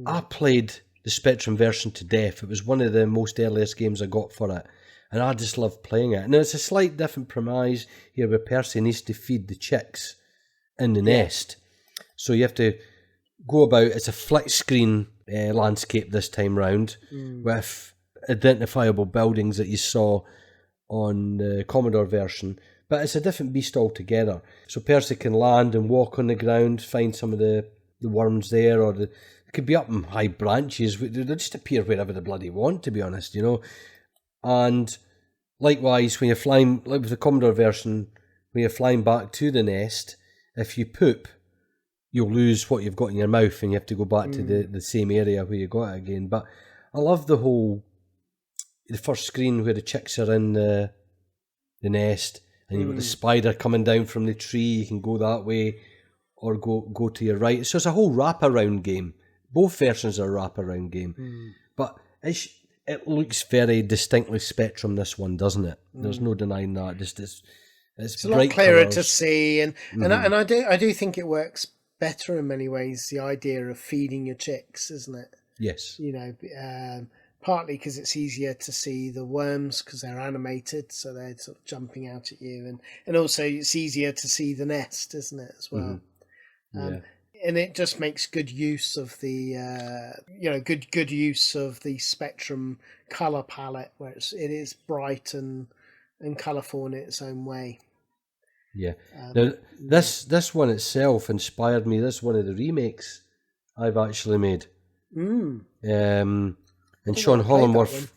I played the Spectrum version to death. It was one of the most earliest games I got for it, and I just loved playing it. Now, it's a slight different premise here where Percy needs to feed the chicks in the nest. So you have to go about, it's a flick screen landscape this time round with identifiable buildings that you saw on the Commodore version. But it's a different beast altogether. So Percy can land and walk on the ground, find some of the worms there, or it could be up in high branches. They just appear wherever they bloody want, to be honest, And likewise, when you're flying, like with the Commodore version, when you're flying back to the nest, if you poop, you'll lose what you've got in your mouth and you have to go back to the same area where you got it again. But I love the first screen where the chicks are in the nest, and you've got the spider coming down from the tree. You can go that way or go to your right. So it's a whole wraparound game. Both versions are a wraparound game. But it looks very distinctly Spectrum, this one, doesn't it? There's no denying that. It's a lot clearer to see. And I do think it works better in many ways, the idea of feeding your chicks, isn't it? Yes. Partly because it's easier to see the worms because they're animated, so they're sort of jumping out at you, and also it's easier to see the nest, isn't it, as well? And it just makes good use of the good use of the Spectrum color palette, where it is bright and colourful in its own way. Yeah. Now this one itself inspired me. This is one of the remakes I've actually made. And Sean Hollingworth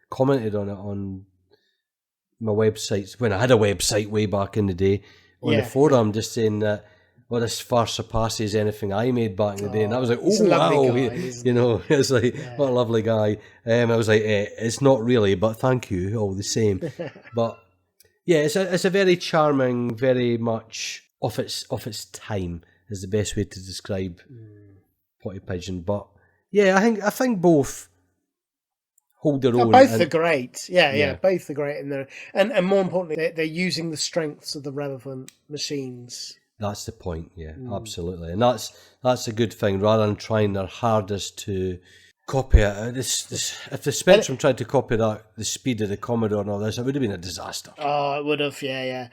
commented on it on my websites, when I had a website way back in the day, on the forum, just saying that, this far surpasses anything I made back in the day. And I was like, oh, wow. It's like, what a lovely guy. I was like, it's not really, but thank you all the same. But yeah, it's a very charming, very much of its time is the best way to describe Potty Pigeon. But yeah, I think both hold their own. Both are great. Yeah, both are great, and more importantly, they're using the strengths of the relevant machines. That's the point. Yeah, absolutely, and that's a good thing. Rather than trying their hardest to copy it, if the Spectrum tried to copy the speed of the Commodore and all this, it would have been a disaster. Oh, it would have. Yeah.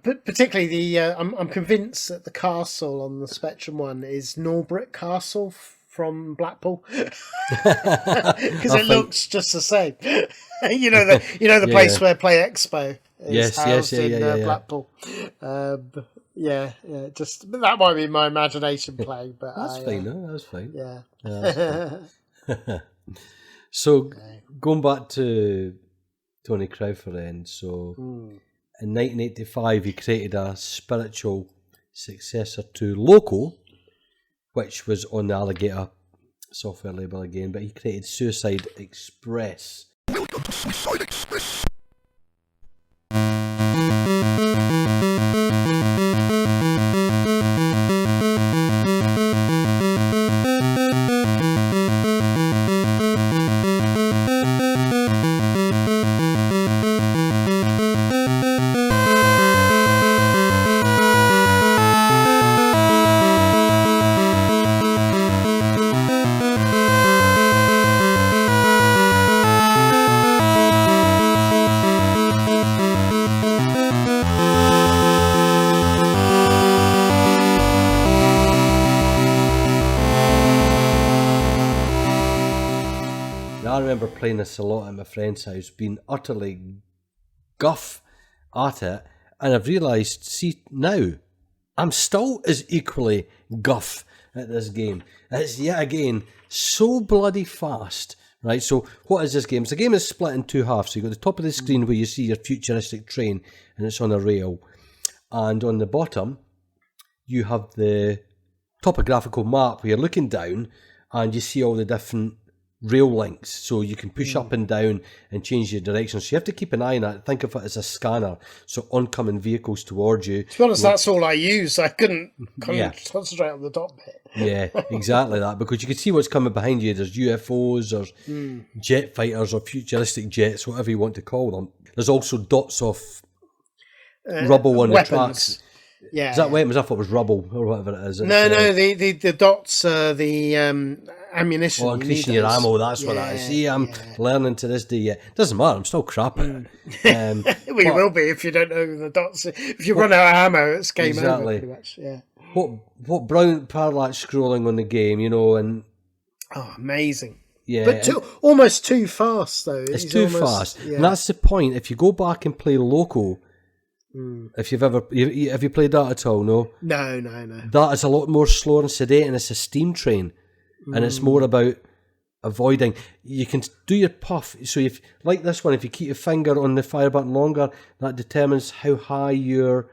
Particularly I'm convinced that the castle on the Spectrum one is Norbrick Castle from Blackpool, because it looks just the same. the place where Play Expo is housed in Blackpool. Just that might be my imagination playing, but that's fine. No, that's fine. Yeah. That's fine. So going back to Tony Crowther, then. So in 1985, he created a spiritual successor to Loco, which was on the Alligator software label again, but he created Suicide Express. Welcome to Suicide Express. Playing this a lot at my friend's house, being utterly guff at it, and I've realised, see, now I'm still as equally guff at this game. It's yet again so bloody fast, right? So what is this game? So the game is split in two halves. So you've got the top of the screen where you see your futuristic train and it's on a rail, and on the bottom you have the topographical map where you're looking down and you see all the different rail links, so you can push up and down and change your direction. So you have to keep an eye on that. Think of it as a scanner. So oncoming vehicles towards you. To be honest, that's all I use. I couldn't concentrate on the dot bit. Yeah, exactly that, because you can see what's coming behind you. There's UFOs or jet fighters or futuristic jets, whatever you want to call them. There's also dots of rubble on weapons. the tracks. Yeah, is that weapons? I thought it was rubble or whatever it is. No, the dots are the ammunition. Oh, increasing your ammo, that's what that is. See, I'm learning to this day. It doesn't matter, I'm still crap at it. Well, you will be if you don't know the dots. If you run out of ammo, it's game over, pretty much. Yeah. What brilliant parallax scrolling on the game, and... Oh, amazing. Yeah. But almost too fast, though. It's too fast. Yeah. And that's the point. If you go back and play local... If you've ever have you played that at all? No. That is a lot more slower and sedate, and it's a steam train, and it's more about avoiding. You can do your puff. So if like this one, if you keep your finger on the fire button longer, that determines how high your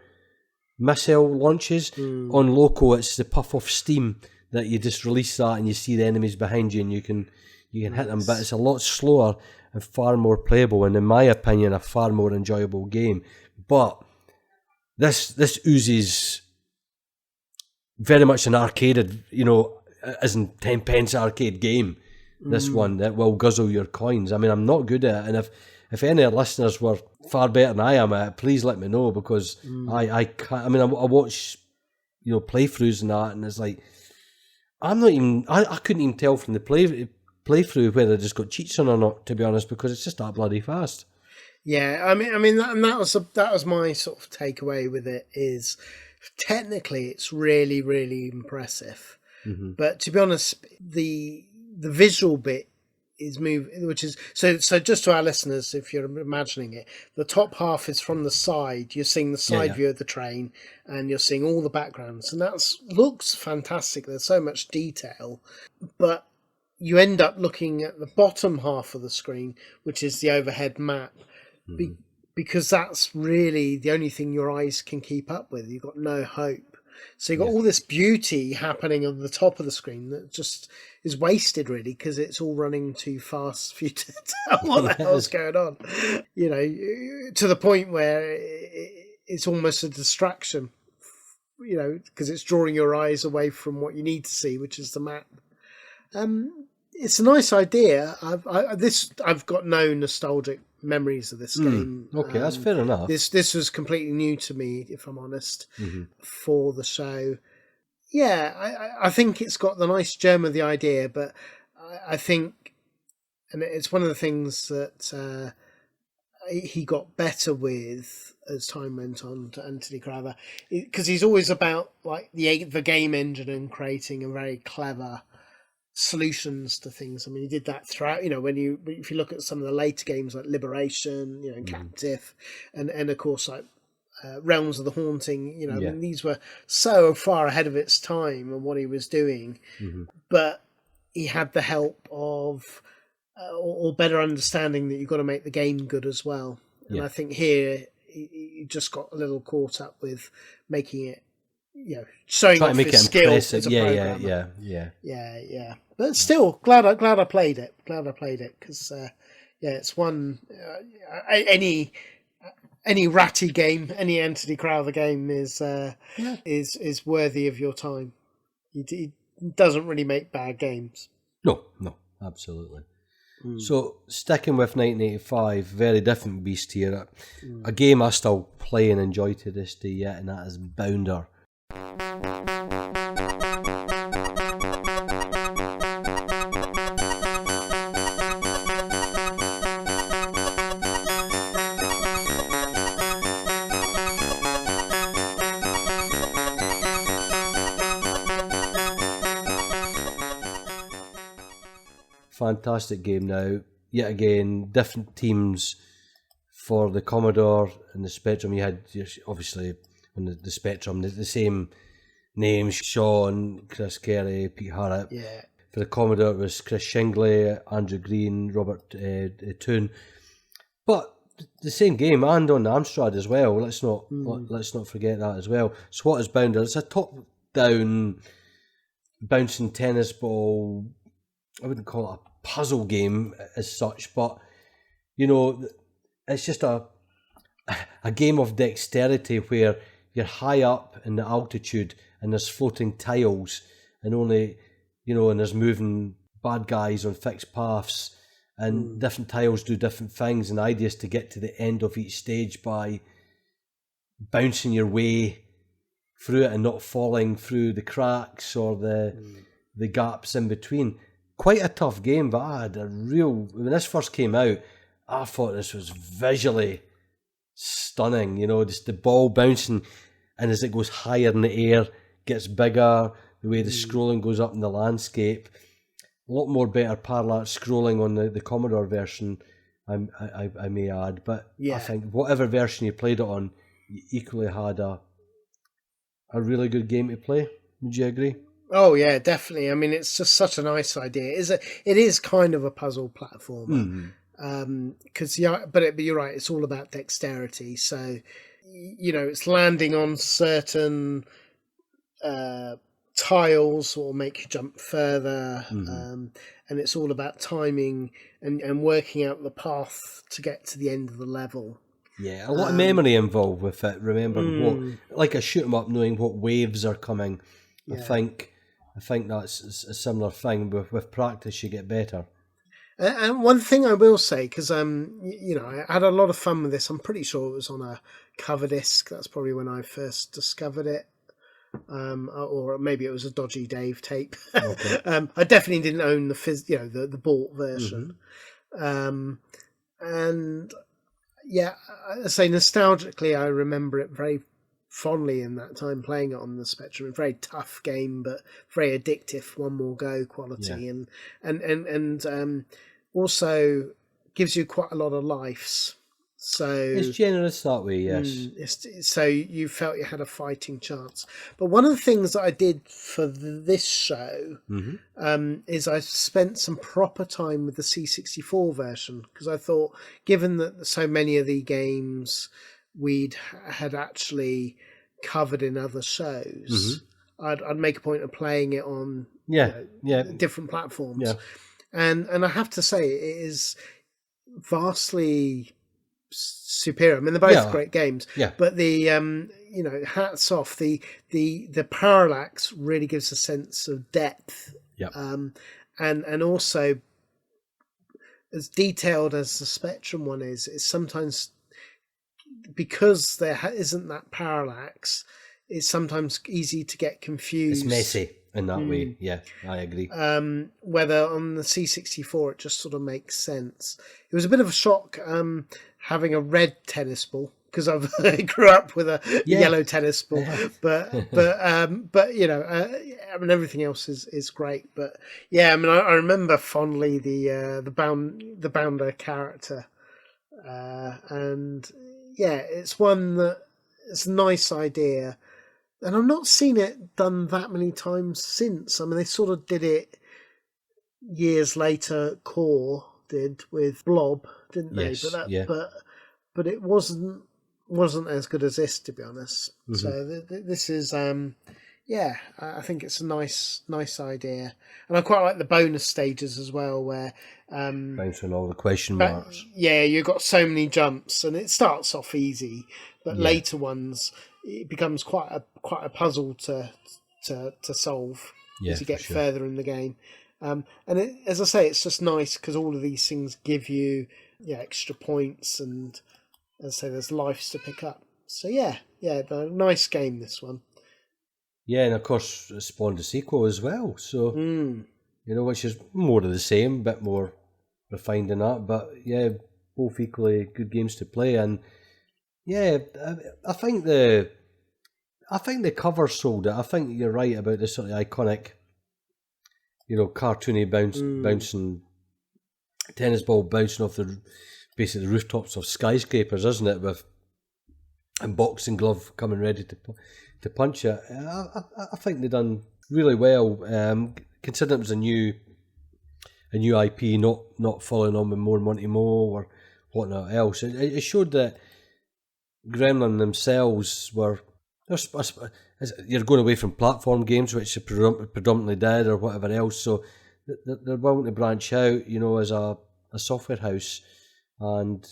missile launches. On local, it's the puff of steam that you just release that, and you see the enemies behind you, and you can hit them. But it's a lot slower and far more playable, and in my opinion, a far more enjoyable game. But This oozes very much an arcaded, as in 10 pence arcade game. This one that will guzzle your coins. I mean, I'm not good at it, and if any of our listeners were far better than I am at it, please let me know, because I can't. I mean, I watch playthroughs and that, and it's like I'm not even. I couldn't even tell from the playthrough whether I just got cheats on or not, to be honest, because it's just that bloody fast. Yeah, I mean, that was my sort of takeaway with it. Is technically it's really, really impressive, but to be honest, the visual bit is which is so. Just to our listeners, if you're imagining it, the top half is from the side. You're seeing the side view of the train, and you're seeing all the backgrounds, and looks fantastic. There's so much detail, but you end up looking at the bottom half of the screen, which is the overhead map. Because that's really the only thing your eyes can keep up with. You've got no hope. So you've got all this beauty happening on the top of the screen that just is wasted, really, because it's all running too fast for you to tell what the hell's going on. To the point where it's almost a distraction, because it's drawing your eyes away from what you need to see, which is the map. It's a nice idea. I've got no nostalgic memories of this game. Okay, that's fair enough. This was completely new to me, if I'm honest, for the show. Yeah, I think it's got the nice germ of the idea, but I think, and it's one of the things that he got better with as time went on, to Anthony Crowther, because he's always about like the game engine and creating a very clever solutions to things. I mean, he did that throughout. If you look at some of the later games like Liberation, Captive, and of course like Realms of the Haunting. I mean, these were so far ahead of its time and what he was doing, but he had the help of or better understanding that you've got to make the game good as well. And I think here he just got a little caught up with making it. Showing off his skills as a programmer. Yeah. But still, glad I played it. Because it's one. Any ratty game, any Anthony Crowther game is worthy of your time. He doesn't really make bad games. No, absolutely. So sticking with 1985, very different beast here. A game I still play and enjoy to this day yet, and that is Bounder. Fantastic game now. Yet again, different teams for the Commodore and the Spectrum. You had obviously on the Spectrum the same names: Sean, Chris Carey, Pete Harrop. Yeah. For the Commodore, it was Chris Shingley, Andrew Green, Robert Toon. But the same game, and on the Amstrad as well. Let's not forget that as well. So what is Bounder? It's a top-down bouncing tennis ball. I wouldn't call it a puzzle game as such, but you know, it's just a game of dexterity where you're high up in the altitude and there's floating tiles and only, you know, and there's moving bad guys on fixed paths and different tiles do different things, and the idea is to get to the end of each stage by bouncing your way through it and not falling through the cracks or the gaps in between. Quite a tough game, but I had when this first came out, I thought this was visually stunning, you know, just the ball bouncing, and as it goes higher in the air, gets bigger, the way the scrolling goes up in the landscape. A lot more better parallax scrolling on the Commodore version, I may add, but I think whatever version you played it on, you equally had a really good game to play. Would you agree? Oh yeah, definitely. I mean, it's just such a nice idea. It is kind of a puzzle platformer. Because but you're right, it's all about dexterity. So, you know, it's landing on certain tiles or make you jump further, and it's all about timing and working out the path to get to the end of the level. Yeah, a lot of memory involved with it. Remember what, like a shoot 'em up, knowing what waves are coming. I think that's a similar thing. With practice, you get better. And one thing I will say, because you know, I had a lot of fun with this. I'm pretty sure it was on a cover disc. That's probably when I first discovered it, or maybe it was a Dodgy Dave tape. Okay. I definitely didn't own the bought version, and yeah, I say nostalgically, I remember it very fondly in that time playing it on the Spectrum. A very tough game, but very addictive. One more go quality, and also gives you quite a lot of lives. So it's generous that way, yes. So you felt you had a fighting chance. But one of the things that I did for this show is I spent some proper time with the C64 version, because I thought, given that so many of the games we'd had actually covered in other shows, I'd make a point of playing it on different platforms. Yeah. And I have to say, it is vastly superior. I mean, they're both great games, but the you know, hats off. The parallax really gives a sense of depth, and also, as detailed as the Spectrum one is, it's sometimes, because there isn't that parallax, it's sometimes easy to get confused. It's messy in that way. Yeah, I agree. Whether on the C64 it just sort of makes sense. It was a bit of a shock having a red tennis ball, because I grew up with a yellow tennis ball, but you know, I mean, everything else is great. But yeah, I mean, I remember fondly the Bounder character, and yeah, it's one that it's a nice idea. And I've not seen it done that many times since. I mean, they sort of did it years later. Core did with Blob, didn't they? But it wasn't as good as this, to be honest. So this is I think it's a nice idea, and I quite like the bonus stages as well, where bouncing all the question marks. You've got so many jumps, and it starts off easy, but later ones, it becomes quite a puzzle to solve as you get further in the game. And as I say, it's just nice because all of these things give you extra points, and as I say, there's lives to pick up. So nice game, this one. Yeah, and of course it spawned a sequel as well. So you know, which is more of the same, a bit more refined than that, but yeah, both equally good games to play. And yeah, I think the cover sold it. I think you're right about the sort of iconic, you know, cartoony bouncing tennis ball bouncing off basically the rooftops of skyscrapers, isn't it? With a boxing glove coming ready to punch it. I think they done really well, considering it was a new IP, not following on with more Monty Mo or whatnot else. It showed that Gremlin themselves were, you're going away from platform games, which they predominantly did, or whatever else. So they're willing to branch out, you know, as a software house. And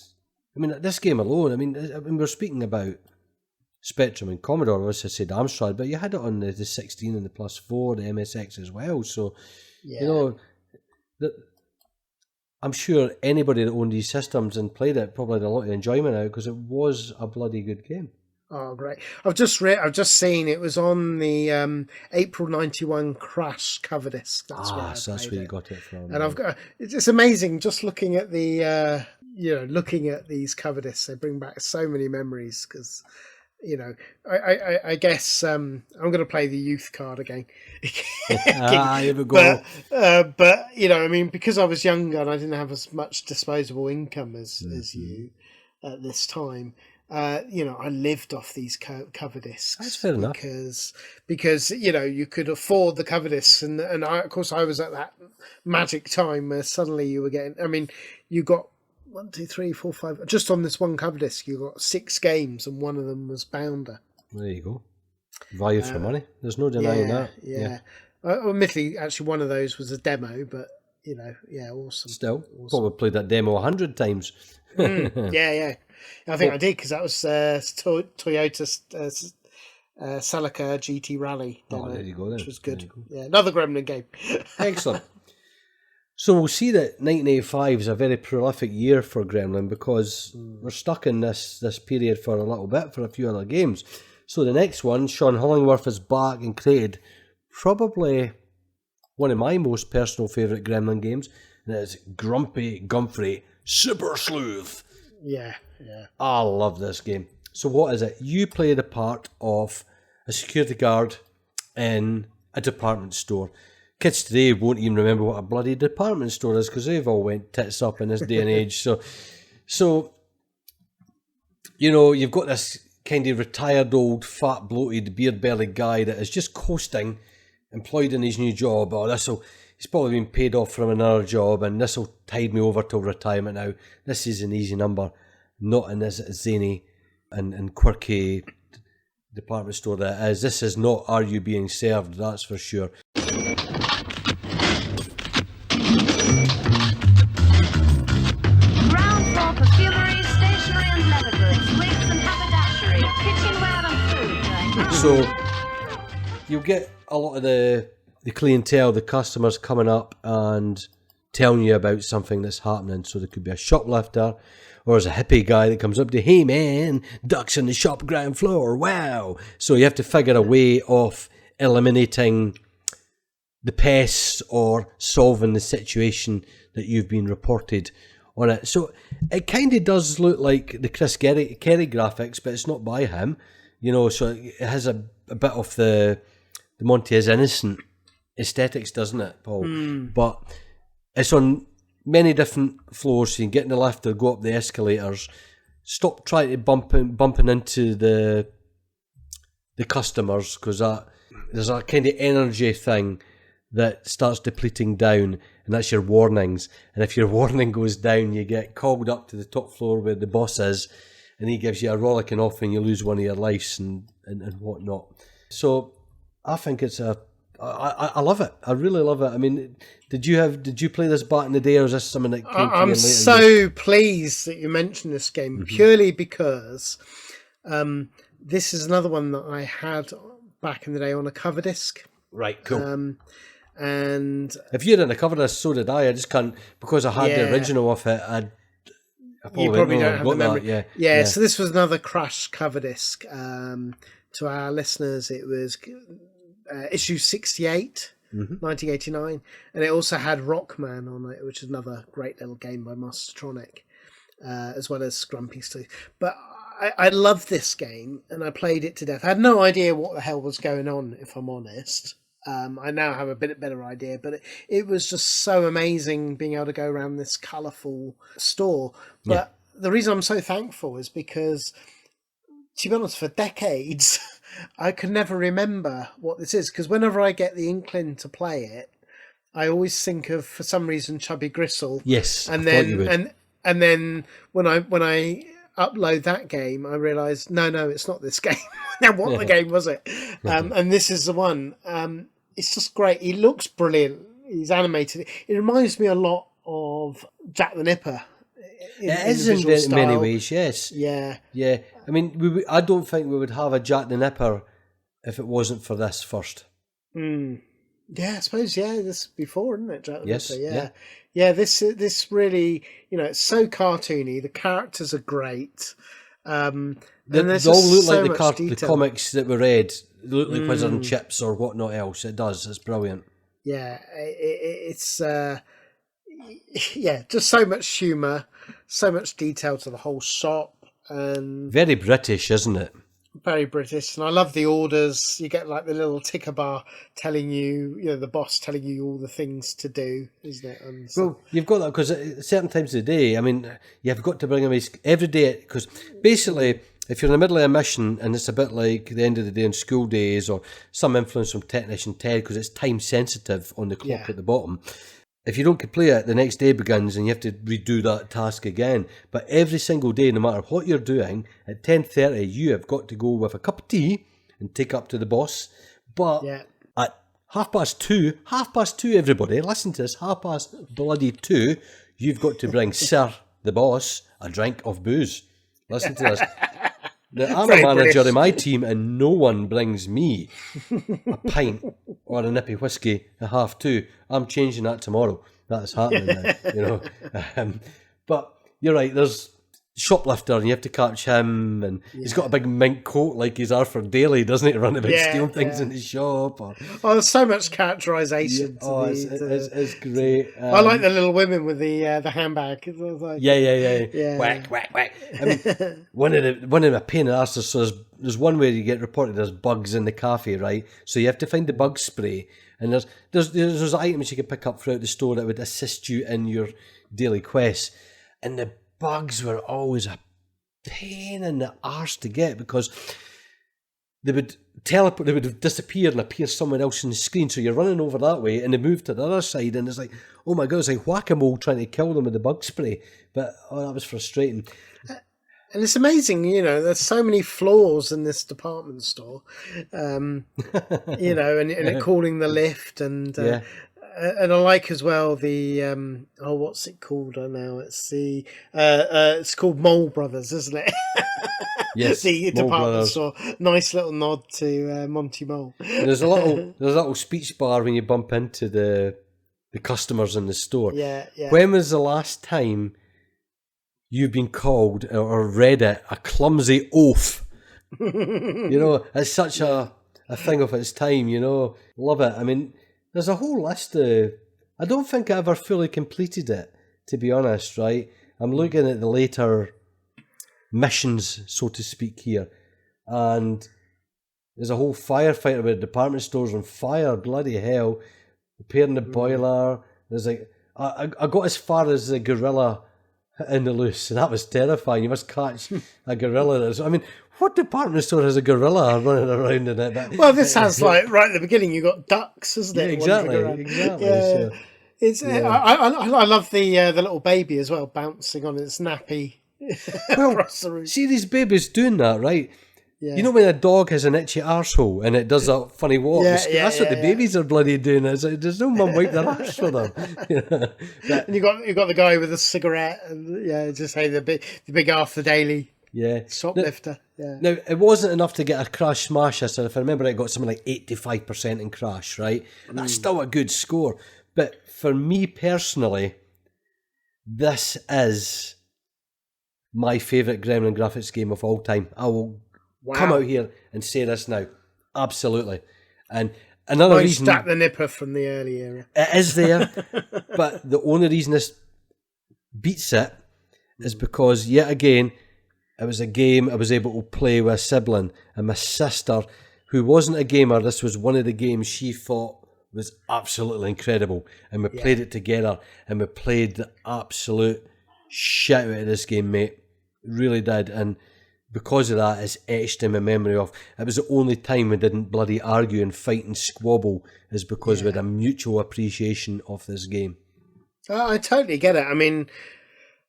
I mean, this game alone, I mean, we're speaking about Spectrum and Commodore, as I said, Amstrad, but you had it on the 16 and the Plus 4, the MSX as well. So, you know, I'm sure anybody that owned these systems and played it probably had a lot of enjoyment out, because it was a bloody good game. Oh, great! I've just seen it was on the April '91 Crash cover disc. That's where you got it from. And I've got it's amazing just looking at the looking at these cover discs. They bring back so many memories, because you know, I guess I'm going to play the youth card again. Here we go. But you know, I mean, because I was younger and I didn't have as much disposable income as you at this time. You know, I lived off these cover discs. That's fair enough. Because you know, you could afford the cover discs, and of course I was at that magic time where suddenly you were getting. I mean, you got 1, 2, 3, 4, 5. Just on this one cover disc, you got 6 games, and one of them was Bounder. There you go. Value for money. There's no denying that. Yeah. Admittedly, actually, one of those was a demo, but you know, awesome. Still, probably played that demo 100 times. Yeah. I think I did, because that was Toyota Celica GT Rally demo, there you go then. Which was good. Yeah, another Gremlin game. Excellent. So we'll see that 1985 is a very prolific year for Gremlin, because we're stuck in this period for a little bit for a few other games. So the next one, Sean Hollingworth is back and created probably one of my most personal favourite Gremlin games, and it is Gumphrey Supersleuth. Yeah. I love this game. So what is it? You play the part of a security guard in a department store. Kids today won't even remember what a bloody department store is, because they've all went tits up in this day and age. So you know, you've got this kind of retired old fat bloated beard-bellied guy that is just coasting, employed in his new job. He's probably been paid off from another job, and this will tide me over till retirement now. This is an easy number, not in this zany and quirky department store that is. This is not Are You Being Served, that's for sure. Ground floor perfumery, stationery and leather goods, wigs and haberdashery, kitchenware and food. So you'll get a lot of the clientele, the customers coming up and telling you about something that's happening. So there could be a shoplifter, or there's a hippie guy that comes up to, hey man, ducks on the shop ground floor, wow. So you have to figure a way of eliminating the pests or solving the situation that you've been reported on it. So it kind of does look like the Chris Kerry graphics, but it's not by him, you know, so it has a bit of the Monty is innocent aesthetics, doesn't it, Paul? But it's on many different floors, so you can get in the lift or go up the escalators. Stop trying to bumping into the customers, because there's a kind of energy thing that starts depleting down, and that's your warnings. And if your warning goes down, you get called up to the top floor where the boss is, and he gives you a rollicking off and you lose one of your lives and whatnot. So I think it's I love it. I really love it. I mean, did you play this back in the day, or is this something that came to you later? I'm so pleased that you mentioned this game, purely because this is another one that I had back in the day on a cover disc. Right, cool. And if you didn't cover this, so did I. I just can't, because I had the original of it. You probably don't have the memory. Yeah. So this was another Crash cover disc. To our listeners, it was issue 68, 1989, and it also had Rockman on it, which is another great little game by Mastertronic, as well as Grumpy Sleuth. But I loved this game, and I played it to death. I had no idea what the hell was going on, if I'm honest. I now have a bit better idea, but it was just so amazing being able to go around this colourful store. But the reason I'm so thankful is because, to be honest, for decades, I could never remember what this is, because whenever I get the inkling to play it, I always think of, for some reason, Chubby Gristle. Yes, and then when I upload that game, I realise no, it's not this game. Now, what game was it? And this is the one. It's just great. He looks brilliant. he's animated. It reminds me a lot of Jack the Nipper. It is in many ways, yes. Yeah. Yeah. I mean, I don't think we would have a Jack the Nipper if it wasn't for this first. Yeah, I suppose, this is before, isn't it, Jack the Yes, Nipper? yeah. Yeah, this really, it's so cartoony. The characters are great. And there's They all just look so like much the detail. comics that we read. They look like Wizard and Chips or whatnot else. It does. It's brilliant. Yeah, it's just so much humour, so much detail to the whole shop, and Very British, isn't it? very British. And I love the orders. You get like the little ticker bar telling you, the boss telling you all the things to do, isn't it? And so, Well, you've got that because at certain times of the day, I mean, you've got to bring them every day because basically, if you're in the middle of a mission and it's a bit like the end of the day in school days or some influence from Technician Ted because it's time sensitive on the clock at the bottom, if you don't complete it, the next day begins and you have to redo that task again. But every single day, no matter what you're doing, at 10:30, you have got to go with a cup of tea and take up to the boss. But at 2:30, everybody, listen to this, 2:30, you've got to bring Sir, the boss, a drink of booze. Listen to this. Now, I'm a manager in my team and no one brings me a pint or a nippy whiskey at 2:30. I'm changing that tomorrow. That's happening now, But you're right, there's shoplifter and you have to catch him and he's got a big mink coat like he's Arthur Daly, doesn't he? Running about stealing things in the shop. Or... Oh, there's so much characterisation. It's great. I like the little women with the handbag. It was like, yeah. Whack, whack, whack. I mean, one of the pain in the arse. So there's one where you get reported there's bugs in the cafe, right? So you have to find the bug spray, and there's items you can pick up throughout the store that would assist you in your daily quests, and the bugs were always a pain in the arse to get because they would teleport, they would disappear and appear somewhere else on the screen. So you're running over that way and they move to the other side and it's like, oh my God, it's like whack-a-mole trying to kill them with the bug spray. But that was frustrating. And it's amazing, there's so many flaws in this department store, and it calling the lift and I like as well the what's it called now? It's called Mole Brothers, isn't it? Yes, the Mole department Brothers. store. Nice little nod to Monty Mole. There's a little speech bar when you bump into the customers in the store. Yeah. When was the last time you've been called or read it a clumsy oaf? It's such a thing of its time. Love it. I mean. There's a whole list of... I don't think I ever fully completed it, to be honest, right? I'm looking at the later missions, so to speak, here. And there's a whole firefighter with department stores on fire, bloody hell. Repairing the boiler. There's like... I got as far as the gorilla in the loose, and that was terrifying. You must catch a gorilla. I mean... What department store has a gorilla running around in it? Well, this sounds like right at the beginning. You got ducks, isn't it? Exactly. Yeah. So, it's. I love the little baby as well, bouncing on its nappy across the room. See these babies doing that, right? Yeah. You know when a dog has an itchy arsehole and it does that funny walk? That's what the babies are bloody doing. It's like, there's no mum wipe their arse for them. And you got the guy with a cigarette, and just say the big Arthur Daly. Yeah. Shoplifter. Now, it wasn't enough to get a Crash Smasher, so if I remember it got something like 85% in Crash, right? That's still a good score. But for me personally, this is my favourite Gremlin Graphics game of all time. I will come out here and say this now. Absolutely. And another reason... Jack the Nipper from the early era. It is there, but the only reason this beats it is because, yet again... It was a game I was able to play with a sibling, and my sister, who wasn't a gamer, this was one of the games she thought was absolutely incredible. And we played it together, and we played the absolute shit out of this game, mate. Really did. And because of that, it's etched in my memory of, it was the only time we didn't bloody argue and fight and squabble, is because we had a mutual appreciation of this game. I totally get it. I mean...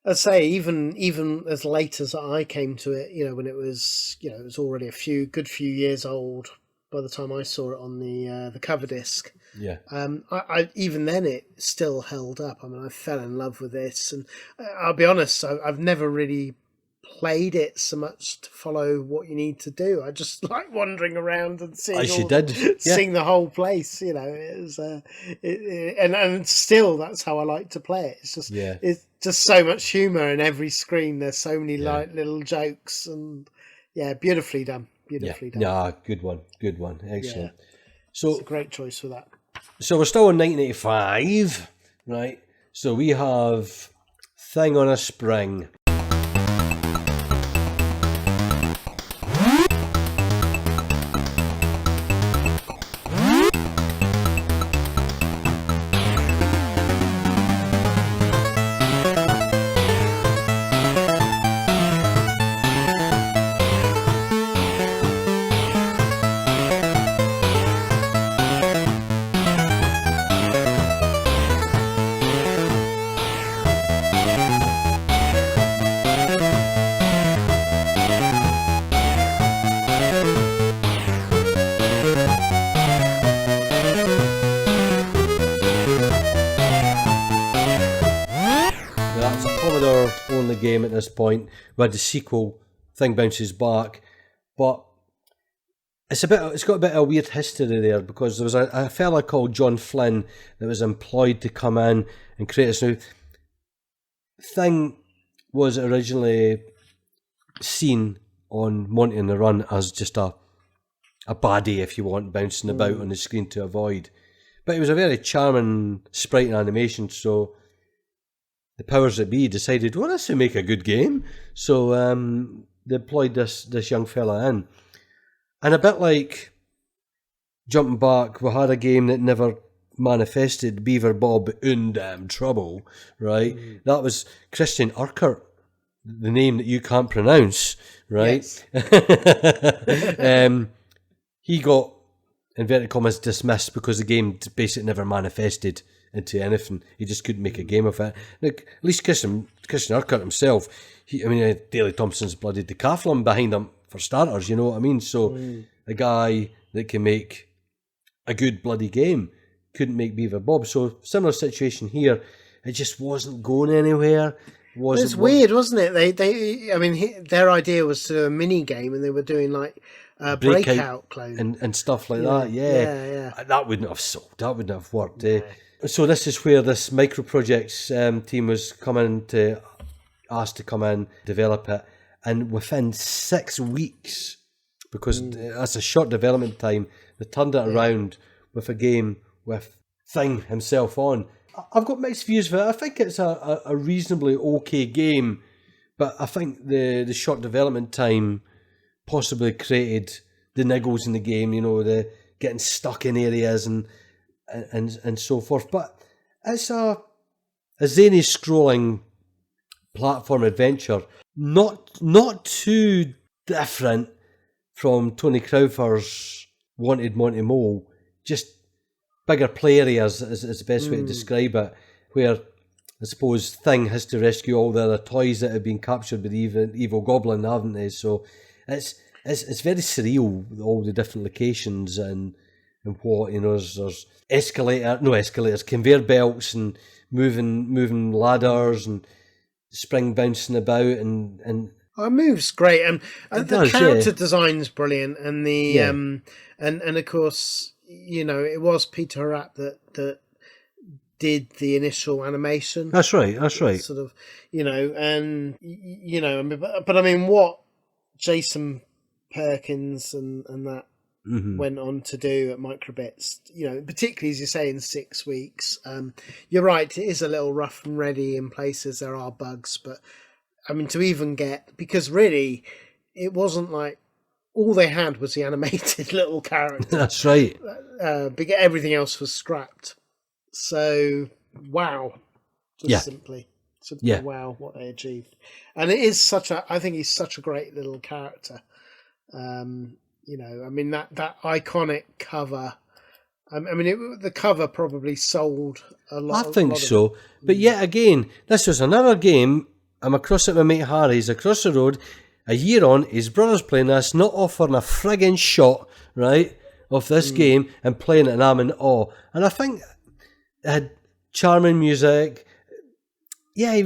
I'd say even as late as I came to it, when it was, it was already a good few years old. by the time I saw it on the cover disc. Yeah. I even then it still held up. I mean, I fell in love with this, and I'll be honest, I've never really played it so much to follow what you need to do. I just like wandering around and seeing seeing the whole place. You know, it was and still that's how I like to play it. It's just it's just so much humour in every screen. There's so many light little jokes, and beautifully done. Beautifully done. Yeah, good one, excellent. Yeah. So it's a great choice for that. So we're still in 1985, right? So we have Thing on a Spring. Game at this point. We had the sequel, Thing Bounces Back, but it's got a bit of a weird history there, because there was a fella called John Flynn that was employed to come in and create this new Thing. Was originally seen on Monty on the Run as just a baddie, if you want, bouncing about on the screen to avoid, but it was a very charming sprite and animation, so the powers that be decided, well, this would make a good game. So they employed this young fella in. And a bit like jumping back, we had a game that never manifested, Beaver Bob in Damn Trouble, right? That was Christian Urquhart, the name that you can't pronounce, right? Yes. He got, inverted commas, dismissed because the game basically never manifested into anything. He just couldn't make a game of it. Look, at least Christian Urquhart himself, Daley Thompson's bloody decathlon behind him for starters, you know what I mean? So a guy that can make a good bloody game couldn't make Beaver Bob. So similar situation here. It just wasn't going anywhere. It's weird, wasn't it? Their idea was to do a mini game, and they were doing like breakout clones and stuff like that. Yeah. That wouldn't have sold. That wouldn't have worked. So this is where this micro projects team was asked to come in, develop it, and within 6 weeks, because that's a short development time, they turned it around with a game with Thing himself on. I've got mixed views of it. I think it's a reasonably okay game, but I think the short development time possibly created the niggles in the game, you know, the getting stuck in areas and so forth. But it's a zany scrolling platform adventure, not too different from Tony Crowther's Wanted Monty Mole, just bigger play areas is the best way to describe it, where I suppose Thing has to rescue all the other toys that have been captured by the evil goblin, haven't they? So it's very surreal, all the different locations and what, you know, there's conveyor belts and moving ladders and spring bouncing about and it moves great, and the character design's brilliant, and the and of course, you know, it was Peter Rapp that did the initial animation. That's right. Sort of, you know, and you know, but I mean, what Jason Perkins and that went on to do at Microbits, you know, particularly as you say, in 6 weeks. You're right, it is a little rough and ready in places. There are bugs, but I mean, to even get, because really, it wasn't like all they had was the animated little character. That's right. Everything else was scrapped. So, wow. Simply, wow, what they achieved. And it is I think he's such a great little character. You know, I mean, that iconic cover. I mean, the cover probably sold a lot. I think so. But yet again, this was another game. I'm across at my mate Harry's across the road. A year on, his brother's playing this, not offering a friggin' shot, right? of this game and playing it, and I'm in awe. And I think it had charming music. Yeah,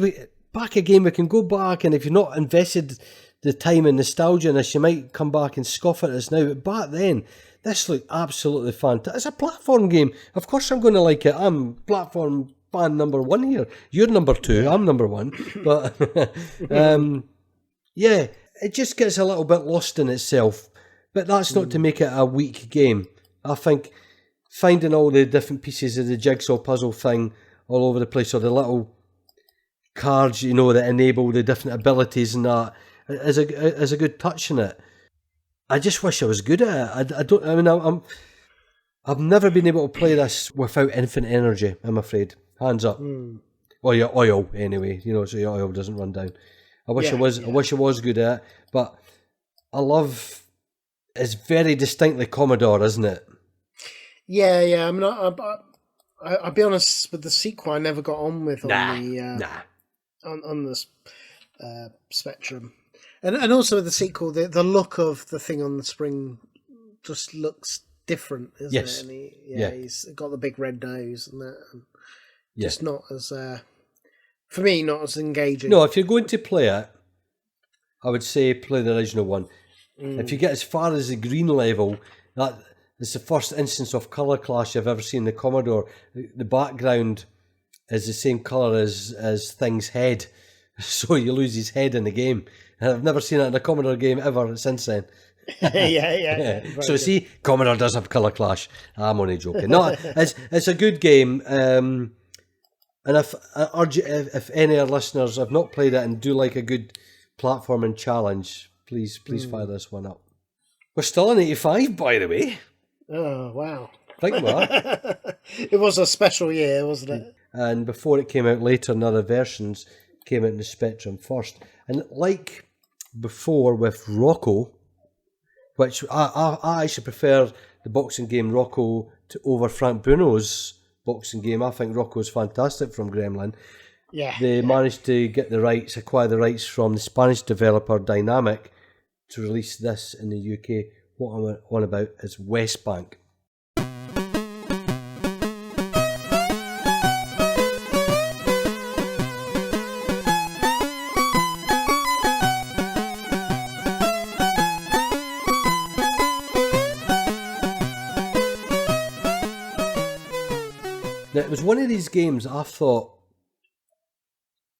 back again, we can go back, and if you're not invested the time and nostalgia in this, you might come back and scoff at us now. But back then, this looked absolutely fantastic. It's a platform game. Of course I'm going to like it. I'm platform fan number 1 here. You're number 2. I'm number 1. But, yeah, it just gets a little bit lost in itself. But that's not to make it a weak game. I think finding all the different pieces of the jigsaw puzzle thing all over the place, or the little cards, you know, that enable the different abilities and that, is a good touch in it. I just wish I was good at it. I've never been able to play this without infinite energy, I'm afraid. Hands up. Or your oil, anyway, you know, so your oil doesn't run down. I wish I was good at it, but I love... It's very distinctly Commodore, isn't it? Yeah. I mean, I'll be honest, with the sequel, I never got on with on the Spectrum, and also with the sequel, the look of the thing on the spring just looks different, isn't it? And he's got the big red nose and that, and just not as for me, not as engaging. No, if you're going to play it, I would say play the original one. If you get as far as the green level, that is the first instance of colour clash I've ever seen in the Commodore. The background is the same colour as Thing's head, so you lose his head in the game. And I've never seen it in a Commodore game ever since then. Yeah. So see, Commodore does have colour clash. I'm only joking. No, it's a good game. And if any of our listeners have not played it and do like a good platforming challenge, please fire this one up. We're still in 85, by the way. Oh, wow. Think about it. It was a special year, wasn't it? And before it came out later in other versions, came out in the Spectrum first. And like before with Rocco, which I actually prefer the boxing game Rocco over Frank Bruno's boxing game. I think Rocco's fantastic from Gremlin. Yeah. They managed to acquire the rights from the Spanish developer Dynamic to release this in the UK. What I'm on about is Westbank. Now, it was one of these games I thought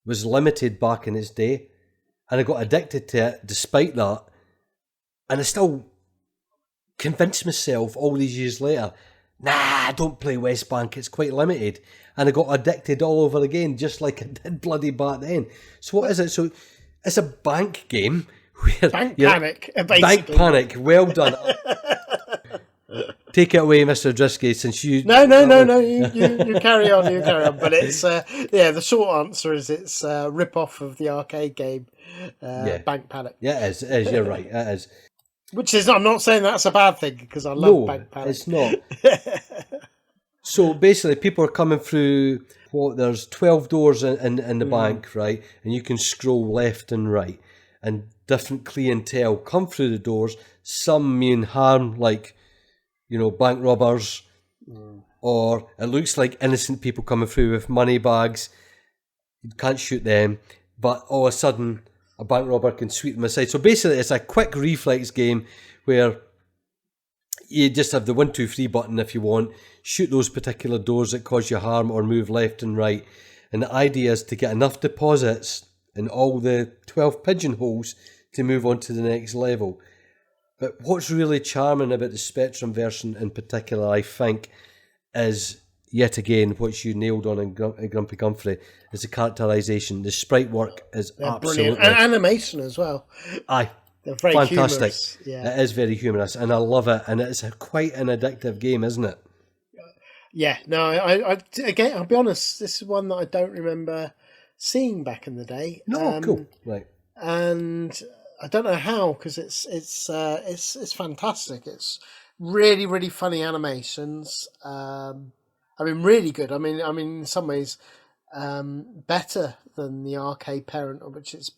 was limited back in its day, and I got addicted to it despite that, and I still convinced myself all these years later, nah, don't play Westbank, it's quite limited, and I got addicted all over again, just like I did bloody back then. So what is it? So it's a bank game. Bank Panic, basically. Bank Panic, well done. Take it away, Mr. Drisky, since you... No, you carry on. But it's, the short answer is it's a rip-off of the arcade game, Bank Panic. Yeah, it is, you're right, it is. Which is, I'm not saying that's a bad thing, because I love Bank Panic. It's not. So basically, people are coming through, there's 12 doors in the bank, right? And you can scroll left and right, and different clientele come through the doors. Some mean harm, like, you know, bank robbers, or it looks like innocent people coming through with money bags. You can't shoot them, but all of a sudden a bank robber can sweep them aside. So basically it's a quick reflex game where you just have the 1, 2, 3 button if you want, shoot those particular doors that cause you harm, or move left and right. And the idea is to get enough deposits in all the 12 pigeonholes to move on to the next level. But what's really charming about the Spectrum version in particular, I think, is, yet again, what you nailed on in Grumpy Gumphrey, is the characterisation. The sprite work is absolutely... brilliant. And animation as well. Aye. They're very fantastic. Humorous. Yeah. It is very humorous, and I love it, and it's quite an addictive game, isn't it? Yeah, no, I again, I'll be honest, this is one that I don't remember seeing back in the day. No, cool. Right. And... I don't know how, because it's fantastic. It's really, really funny animations. I mean, really good. I mean, in some ways, better than the arcade parent, which it's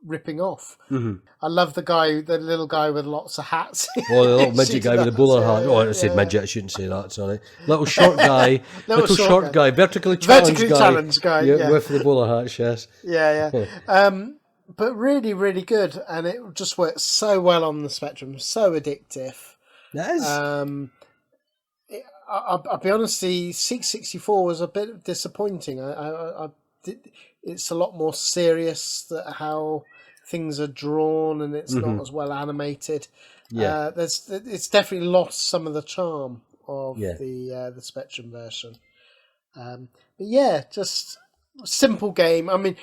ripping off. I love the little guy with lots of hats. Oh, the little midget guy with the bowler hat. Oh, I said midget. I shouldn't say that. Sorry. Little short guy. little short guy. Vertically challenged guy. Yeah. With the bowler hats. Yes. Yeah. But really, really good, and it just works so well on the Spectrum. So addictive. That is. I'll be honest. The 664 was a bit disappointing. It's a lot more serious how things are drawn, and it's not as well animated. Yeah, it's definitely lost some of the charm of the Spectrum version. But yeah, just simple game. I mean,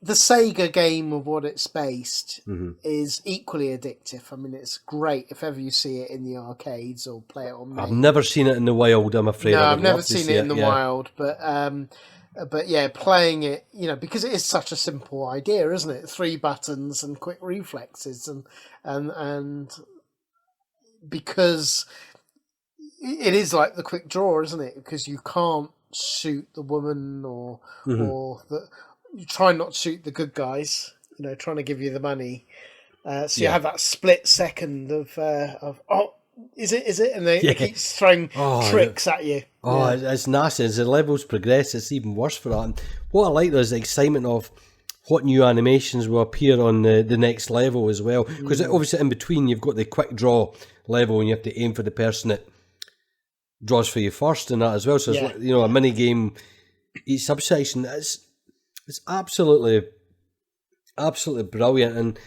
the Sega game of what it's based is equally addictive. I mean, it's great if ever you see it in the arcades or play it on. I've never seen it in the wild. I'm afraid. No, I've never seen it in the wild, but yeah, playing it, because it is such a simple idea, isn't it? 3 buttons and quick reflexes, and because it is like the quick draw, isn't it? Because you can't shoot the woman or you try not to shoot the good guys, trying to give you the money. So you have that split second of is it? And it keeps throwing tricks at you. Oh, it's nasty. As the levels progress, it's even worse for that. And what I like though is the excitement of what new animations will appear on the next level as well. Because obviously in between you've got the quick draw level and you have to aim for the person that draws for you first and that as well. So it's like, a mini game each subsection. It's absolutely brilliant, and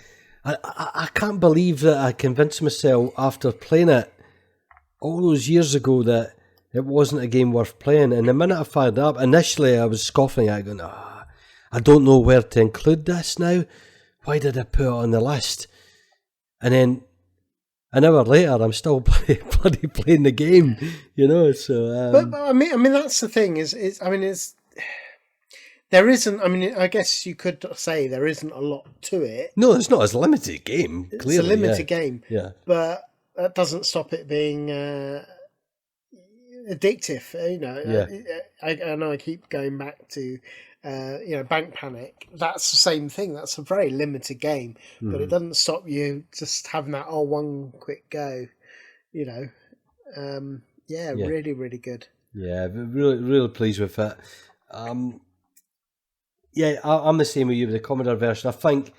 I can't believe that I convinced myself after playing it all those years ago that it wasn't a game worth playing. And the minute I fired it up, initially I was scoffing at it, going, I don't know where to include this now. Why did I put it on the list? And then an hour later, I'm still bloody playing the game, So, but I mean, that's the thing. There isn't. I mean, I guess you could say there isn't a lot to it. No, it's not. It's a limited game. Clearly, it's a limited game. Yeah, but that doesn't stop it being addictive. I know I keep going back to Bank Panic. That's the same thing. That's a very limited game, but it doesn't stop you just having that one quick go. Really, really good. Yeah, really, really pleased with it. Yeah, I'm the same with you with the Commodore version. I think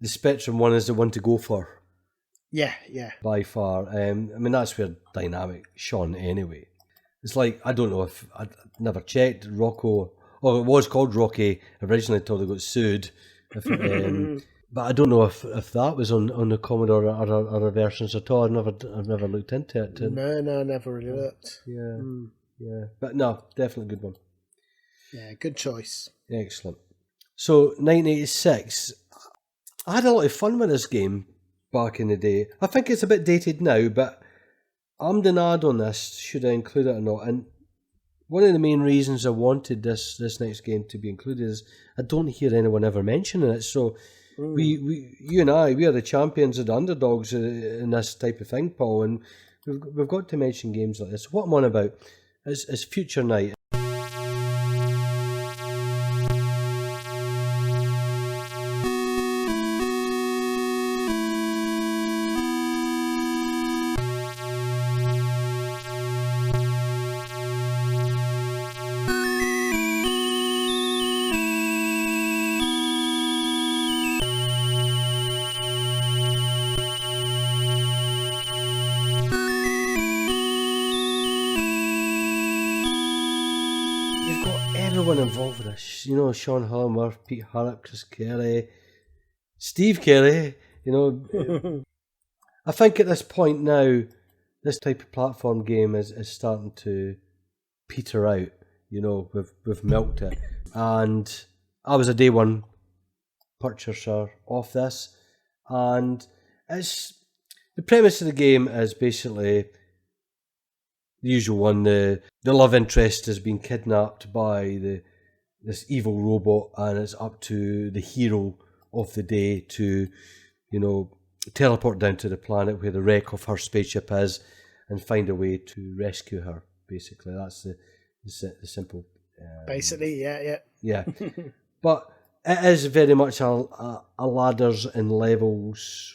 the Spectrum one is the one to go for. Yeah. By far. I mean, that's where dynamic shone anyway. It's like, I don't know if, I'd never checked, Rocco, it was called Rocky originally until they got sued. But I don't know if that was on the Commodore or other versions at all. I've never looked into it. No, I never really looked. Yeah. But no, definitely a good one. Yeah, good choice. Excellent. So, 1986. I had a lot of fun with this game back in the day. I think it's a bit dated now, but I'm denied on this, should I include it or not. And one of the main reasons I wanted this next game to be included is I don't hear anyone ever mentioning it. So, you and I, we are the champions of the underdogs in this type of thing, Paul, and we've got to mention games like this. What I'm on about is Future Night. Involved with this, Sean Hallamworth, Pete Harrop, Chris Carey, Steve Carey, I think at this point now, this type of platform game is starting to peter out, we've milked it. And I was a day one purchaser of this, and the premise of the game is basically the usual one. The love interest has been kidnapped by this evil robot, and it's up to the hero of the day to, teleport down to the planet where the wreck of her spaceship is and find a way to rescue her. Basically, that's the simple. Basically, yeah. Yeah, but It is very much a ladders and levels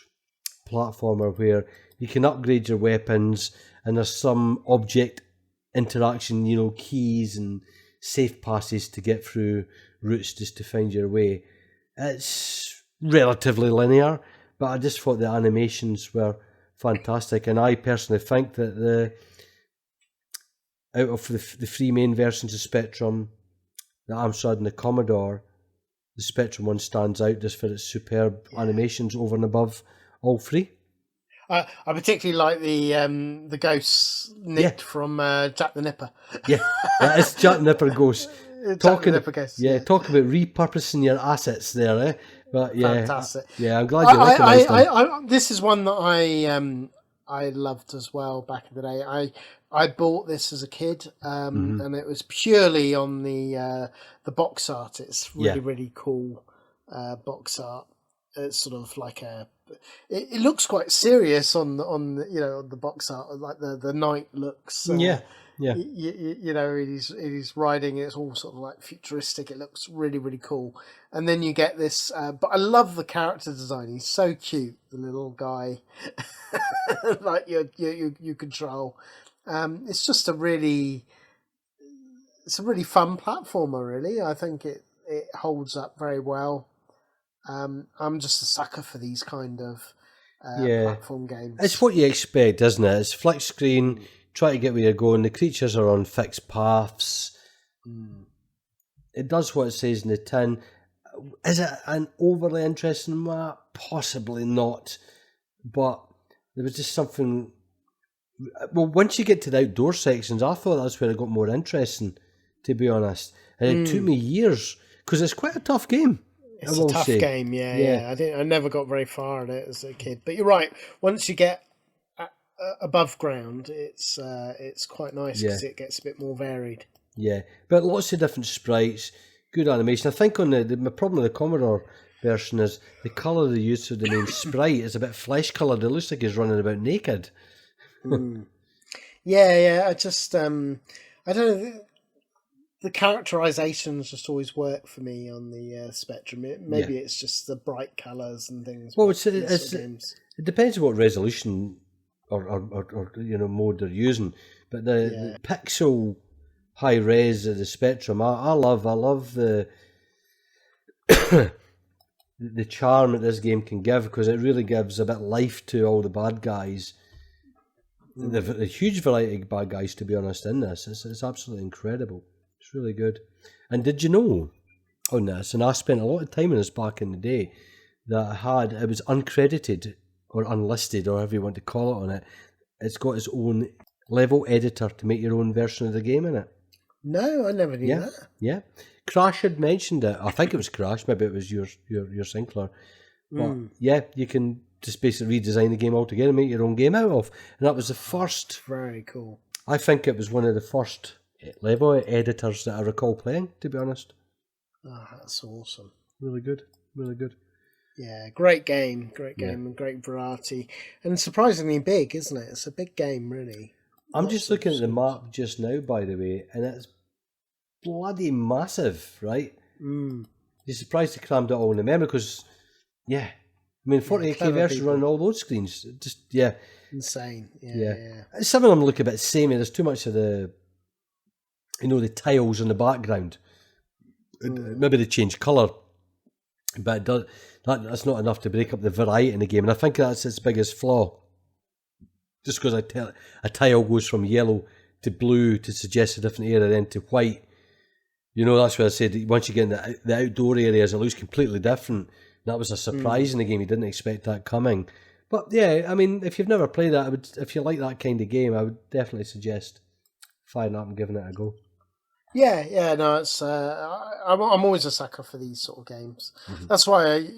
platformer where you can upgrade your weapons and there's some object interaction, keys and safe passes to get through routes just to find your way. It's relatively linear, but I just thought the animations were fantastic, and I personally think that out of the three main versions of Spectrum, the Amstrad and the Commodore, the Spectrum one stands out just for its superb animations over and above all three. I particularly like the ghosts nicked from Jack the Nipper. Yeah, that is Jack the Nipper ghost. Talking about repurposing your assets there, eh? But yeah, fantastic. I'm glad you recognised them. This is one that I loved as well back in the day. I bought this as a kid, and it was purely on the box art. It's really cool box art. It's sort of like it looks quite serious on the box art, like the knight looks. He's riding. It's all sort of like futuristic. It looks really cool. And then you get this. But I love the character design. He's so cute, the little guy, like you control. It's just a really fun platformer. Really, I think it holds up very well. I'm just a sucker for these kind of platform games. It's what you expect, isn't it? It's flick screen. Try to get where you're going. The creatures are on fixed paths. It does what it says in the tin. Is it an overly interesting map? Possibly not. But there was just something... Well, once you get to the outdoor sections, I thought that's where it got more interesting, to be honest. And it took me years, because it's quite a tough game. It's a tough game, yeah. I never got very far in it as a kid. But you're right. Once you get above ground, it's quite nice because it gets a bit more varied. Yeah, but lots of different sprites, good animation. I think on the problem with the Commodore version is the colour they use for the main sprite is a bit flesh coloured. It looks like he's running about naked. Yeah. I just I don't know. The characterizations just always work for me on the Spectrum. Maybe it's just the bright colours and things. Well, it depends on what resolution or mode they're using. But the pixel high res of the Spectrum, I love the the charm that this game can give, because it really gives a bit of life to all the bad guys. The huge variety of bad guys, to be honest, in this. It's absolutely incredible. It's really good. And did you know on this, and I spent a lot of time on this back in the day, that it was uncredited or unlisted, or however you want to call it on it. It's got its own level editor to make your own version of the game in it. No, I never knew that. Yeah. Crash had mentioned it. I think it was Crash, maybe it was your Sinclair. But you can just basically redesign the game altogether and make your own game out of. And that was the first. Very cool. I think it was one of the first level editors that I recall playing, to be honest. Oh, that's awesome. Really good. Yeah, great game, and great variety. And surprisingly big, isn't it? It's a big game, really. I'm just looking at the map just now, by the way, and it's bloody massive, right? You're surprised they crammed it all in the memory, because, 48K version running all those screens. Just, insane. Yeah. Some of them look a bit samey. There's too much of the tiles in the background. Maybe they change colour, but that's not enough to break up the variety in the game. And I think that's its biggest flaw. Just because a tile goes from yellow to blue to suggest a different area, then to white. That's where I said once you get in the outdoor areas, it looks completely different. That was a surprise in the game. You didn't expect that coming. But if you've never played that, if you like that kind of game, I would definitely suggest firing up and giving it a go. Yeah, no, it's I'm always a sucker for these sort of games. That's why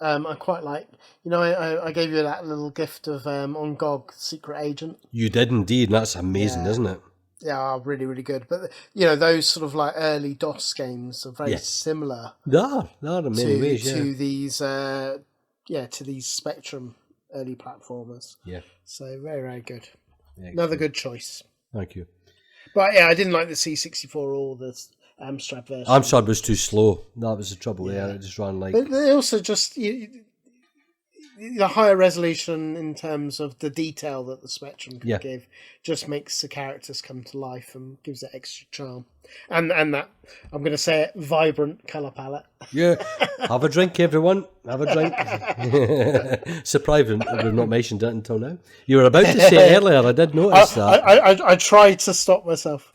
I quite like. I gave you that little gift of on GOG Secret Agent. You did indeed, and that's amazing, isn't it? Yeah, really, really good. But those sort of like early DOS games are very similar. They are in many ways. To these, to these Spectrum early platformers. Yeah. So very, very good. Excellent. Another good choice. Thank you. But I didn't like the C64 or the Amstrad version. Amstrad was too slow. That was the trouble there. It just ran like... But they also just... the higher resolution in terms of the detail that the Spectrum can give just makes the characters come to life and gives it extra charm. And that, I'm going to say it, vibrant colour palette. Yeah. Have a drink, everyone. Have a drink. Surprised we've not mentioned it until now. You were about to say it earlier. I did notice that. I tried to stop myself.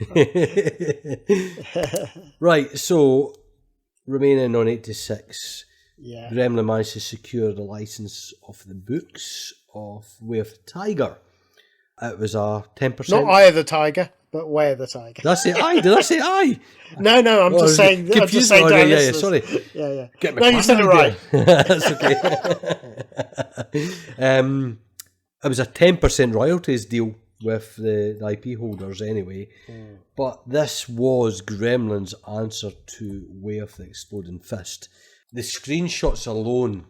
Right, so remaining on 86... Yeah. Gremlin managed to secure the license of the books of Way of the Tiger. It was a 10%. Not Eye of the Tiger, but Way of the Tiger. Did I say aye? Did I say aye? No, I'm just saying. I'm just saying. Yeah, sorry. Yeah. Get me No, you said it right. That's okay. It was a 10% royalties deal with the IP holders anyway. But this was Gremlin's answer to Way of the Exploding Fist. The screenshots alone,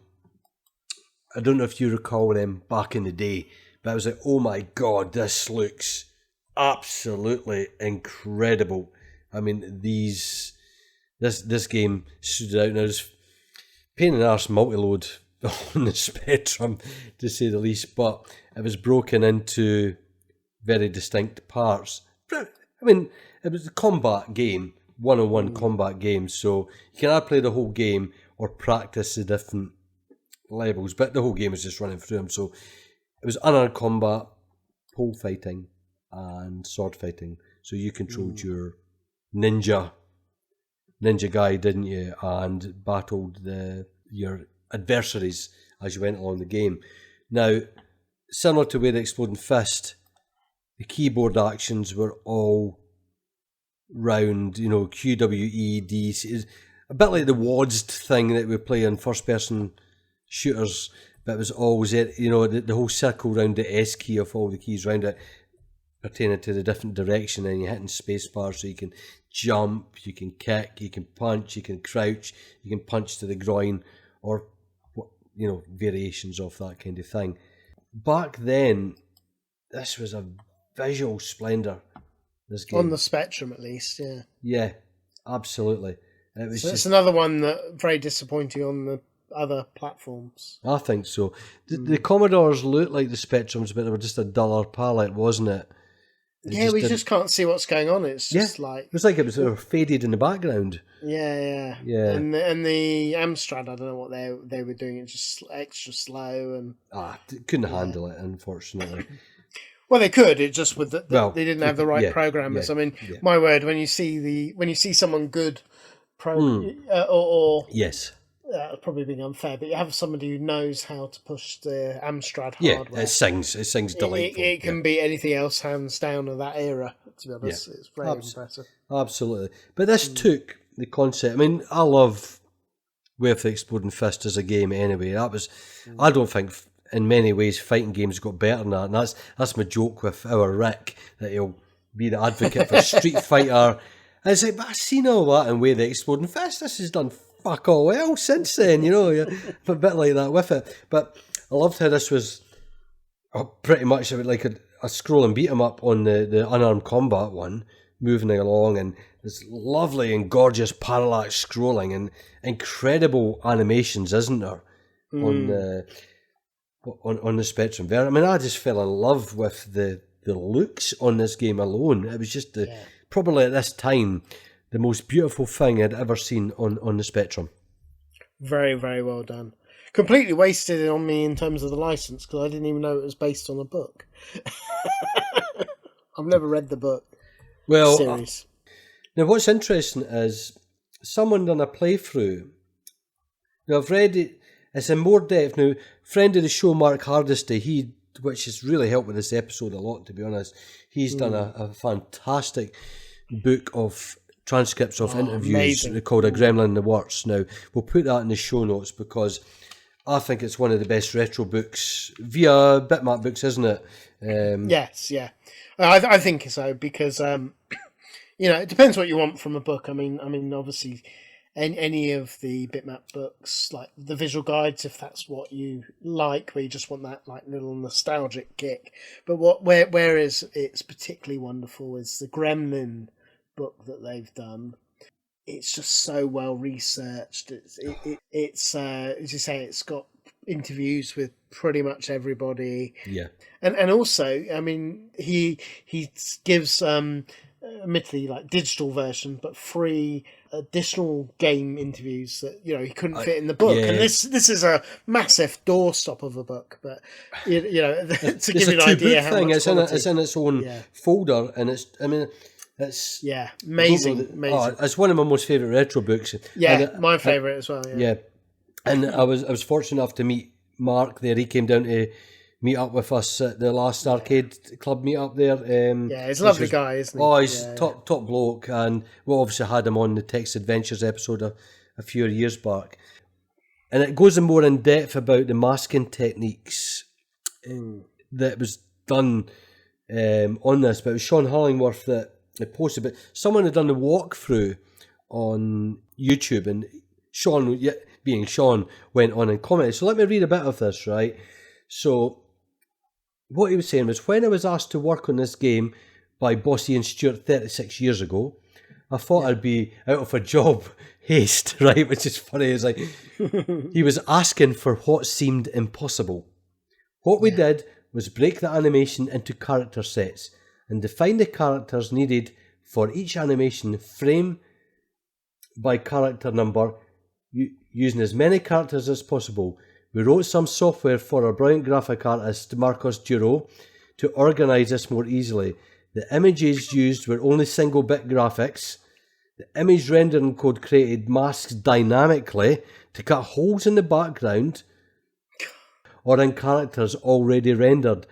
I don't know if you recall them back in the day, but I was like, oh my god, this looks absolutely incredible. I mean, this game stood out. Now, there's pain in the arse multi-load on the Spectrum, to say the least, but it was broken into very distinct parts. I mean, it was a combat game, one-on-one combat game, so you can either play the whole game or practice the different levels, but the whole game is just running through them. So it was unarmed combat, pole fighting, and sword fighting. So you controlled your ninja guy, didn't you? And battled your adversaries as you went along the game. Now, similar to Way of the Exploding Fist, the keyboard actions were all round, Q, W, E, D, C. A bit like the WASD thing that we play in first-person shooters, but it was always the whole circle around the S key of all the keys around it, pertaining to the different direction, and you're hitting spacebar so you can jump, you can kick, you can punch, you can crouch, you can punch to the groin, or variations of that kind of thing. Back then, this was a visual splendour. This game on the Spectrum, at least, yeah. Yeah, absolutely. It was it's another one that very disappointing on the other platforms. I think so. The Commodores looked like the Spectrums, but they were just a duller palette, wasn't it? We just can't see what's going on. It's just like... It was like it was faded in the background. Yeah. And the Amstrad, I don't know what they were doing. It's just extra slow and... couldn't handle it, unfortunately. Well, they could. It just they didn't have the right programmers. I mean, my word, when you see someone good... yes, probably being unfair, but you have somebody who knows how to push the Amstrad hardware. Yeah, it sings delightful. It can beat anything else hands down of that era. To be honest, it's very impressive. Absolutely, but this took the concept. I mean, I love Way of the Exploding Fist as a game anyway. That was, I don't think in many ways fighting games got better than that. And that's my joke with our Rick, that he'll be the advocate for Street Fighter. And it's like, but I've seen all that in Way of the Exploding Fist. This has done fuck all well since then, a bit like that with it. But I loved how this was pretty much like a scrolling beat 'em up on the unarmed combat one, moving along, and this lovely and gorgeous parallax scrolling and incredible animations, isn't there, on the Spectrum? I mean, I just fell in love with the looks on this game alone. It was just probably at this time the most beautiful thing I'd ever seen on the Spectrum. Very, very well done. Completely wasted it on me in terms of the license, because I didn't even know it was based on a book. I've never read the book series. Now, what's interesting is someone done a playthrough. Now, I've read it. It's in more depth. Now, friend of the show, Mark Hardesty, which has really helped with this episode a lot, to be honest. He's done a fantastic book of transcripts of interviews called A Gremlin in the Works. Now, we'll put that in the show notes because I think it's one of the best retro books via Bitmap Books, isn't it? Yes, yeah. I think so because, it depends what you want from a book. I mean, obviously, any of the Bitmap books, like the visual guides, if that's what you like, where you just want that like little nostalgic kick. But whereas it's particularly wonderful is the Gremlin book that they've done. it's just so well researched. It's as you say, it's got interviews with pretty much everybody. Yeah. And also, I mean, he gives admittedly like digital version, but free additional game interviews that he couldn't fit in the book. Yeah. And this is a massive doorstop of a book, but to give you an a idea how thing. much It's in its own folder, and it's amazing. it's one of my most favourite retro books. Yeah, my favourite as well. Yeah, and I was fortunate enough to meet Mark there. He came down to meet up with us at the last arcade club meet up there. He's a lovely guy, isn't he? Oh, he's top bloke, and we obviously had him on the Text Adventures episode a few years back, and it goes in more in depth about the masking techniques that was done on this. But it was Sean Hollingworth that posted, but someone had done the walkthrough on YouTube, and Sean, being Sean, went on and commented. So let me read a bit of this, right? So what he was saying was, when I was asked to work on this game by Bossy and Stewart 36 years ago, I thought I'd be out of a job haste, right? Which is funny. It's like he was asking for what seemed impossible. What we did was break the animation into character sets and define the characters needed for each animation, frame by character number, using as many characters as possible. We wrote some software for our brilliant graphic artist Marcos Duro to organise this more easily. The images used were only single-bit graphics. The image rendering code created masks dynamically to cut holes in the background or in characters already rendered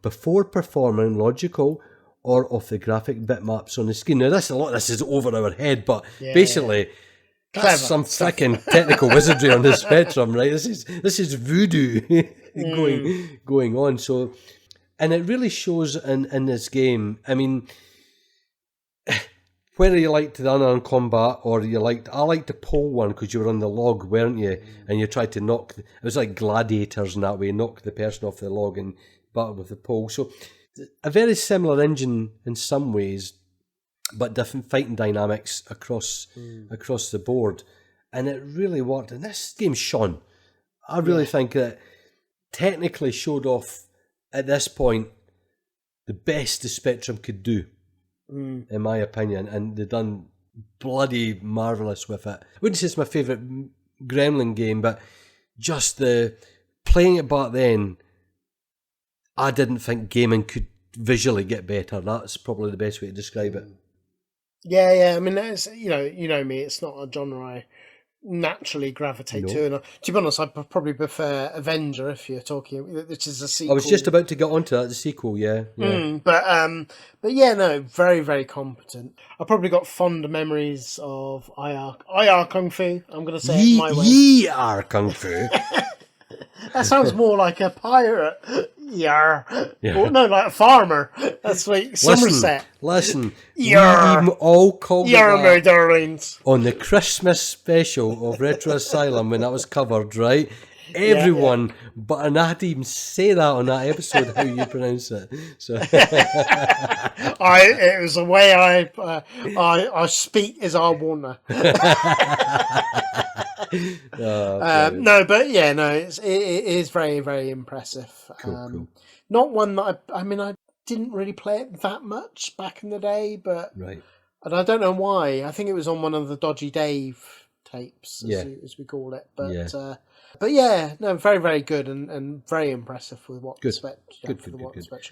before performing logical or off the graphic bitmaps on the screen. Now, a lot of this is over our head, but basically... Yeah. That's some freaking technical wizardry on the spectrum, right? This is voodoo going on. So, and it really shows in this game. I mean, whether you liked the unarmed combat or I liked the pole one because you were on the log, weren't you? And you tried to knock. It was like gladiators in that way, knock the person off the log and battle with the pole. So, a very similar engine in some ways, but different fighting dynamics across the board, and it really worked. And this game shone. I really think that technically showed off at this point the best the Spectrum could do, in my opinion, and they've done bloody marvellous with it. I wouldn't say it's my favourite Gremlin game, but just the playing it back then, I didn't think gaming could visually get better. That's probably the best way to describe it. Yeah. I mean, that's, you know me. It's not a genre I naturally gravitate to. And to be honest, I probably prefer Avenger if you're talking, which is a sequel. I was just about to get onto that, the sequel. Yeah. But yeah, no, very, very competent. I probably got fond memories of IR Kung Fu. I'm going to say it my way. Ye are Kung Fu. That sounds more like a pirate. Yar. Or, no, like a farmer. That's like Somerset. Listen. Yar. We all called Yar, my darlings. On the Christmas special of Retro Asylum when that was covered, right? Everyone, but and I had to even say that on that episode how you pronounce it. So it was the way I speak as I wanna. No, but yeah, no, it is very, very impressive. Cool. Not one that I didn't really play it that much back in the day, but right. And I don't know why. I think it was on one of the Dodgy Dave tapes, as we call it. But yeah, no, very, very good and very impressive with what the Spectrum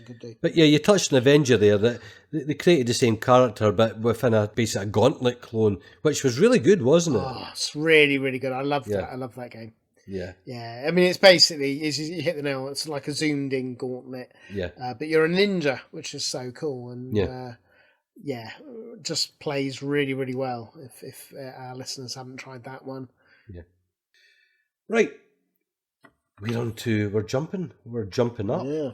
could do. But yeah, you touched on Avenger there, that they created the same character but within a basic Gauntlet clone, which was really good, wasn't it? Oh, it's really, really good. I love that. I love that game. Yeah. Yeah. I mean, it's basically, you hit the nail, it's like a zoomed in Gauntlet. Yeah. But you're a ninja, which is so cool. And just plays really, really well if our listeners haven't tried that one. Yeah. Right. We're jumping up. Yeah.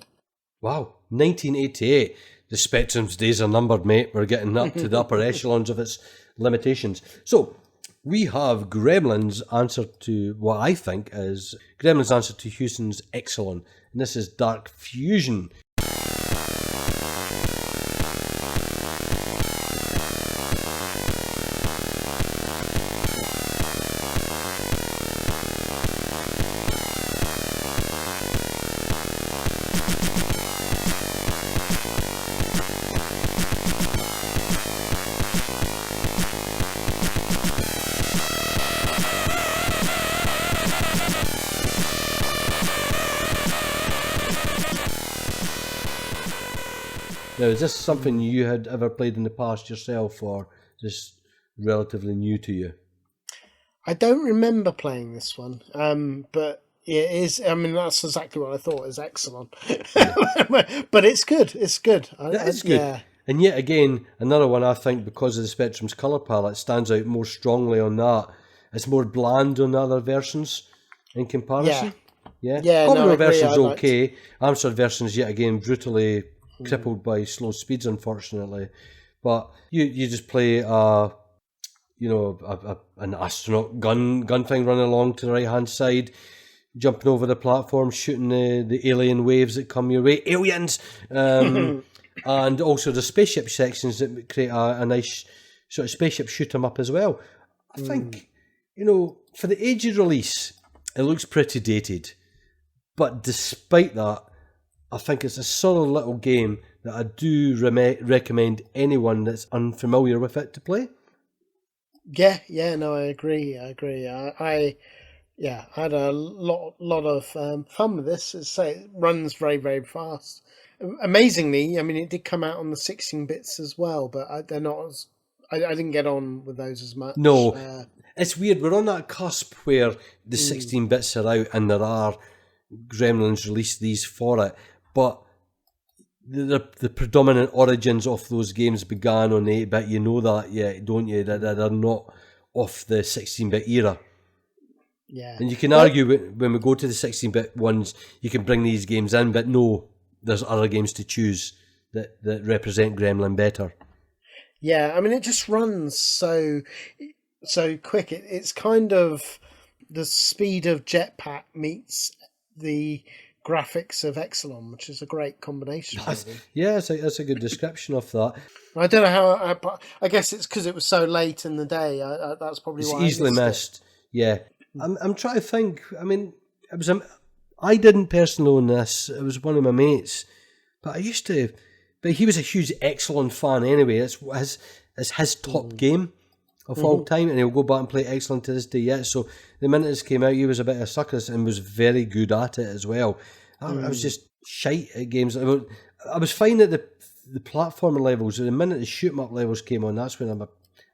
Wow. 1988. The Spectrum's days are numbered, mate. We're getting up to the upper echelons of its limitations. So, we have Gremlin's answer to what I think is Gremlin's answer to Houston's Exelon. And this is Dark Fusion. Now, is this something you had ever played in the past yourself, or just relatively new to you? I don't remember playing this one, but it is. I mean, that's exactly what I thought is Exelon. But it's good. It's good. That is good. Yeah. And yet again, another one I think because of the Spectrum's colour palette stands out more strongly on that. It's more bland on the other versions in comparison. Yeah. Commodore version's okay. Amstrad version's yet again brutally crippled by slow speeds, unfortunately. But you just play an astronaut gun thing running along to the right hand side, jumping over the platform, shooting the alien waves that come your way. Aliens! And also the spaceship sections that create a nice sort of spaceship shoot 'em up as well. I think, for the age of release, it looks pretty dated. But despite that, I think it's a solid little game that I do recommend anyone that's unfamiliar with it to play. Yeah, no, I agree. I had a lot of fun with this. As I say, it runs very, very fast. Amazingly, I mean, it did come out on the 16 bits as well, but they're not as. I didn't get on with those as much. No, it's weird. We're on that cusp where the 16 bits are out, and there are Gremlins released these for it, but the predominant origins of those games began on the 8-bit. You know that, yeah, don't you? That they're not off the 16-bit era. Yeah, and you can argue when we go to the 16-bit ones, you can bring these games in, but no. There's other games to choose that represent Gremlin better. Yeah, I mean, it just runs so quick. It's kind of the speed of Jetpack meets the graphics of Exelon, which is a great combination. Yeah, that's a good description of that. I don't know how. I guess it's because it was so late in the day. That's probably why it's easily I missed. Yeah, I'm trying to think. I mean, it was. I didn't personally own this. It was one of my mates, but I used to. But he was a huge Exelon fan anyway. It's his top game of all time, and he'll go back and play Exelon to this day yet. So the minute this came out, he was a bit of a sucker and was very good at it as well. I was just shite at games. I was fine at the platforming levels. The minute the shoot 'em up levels came on, that's when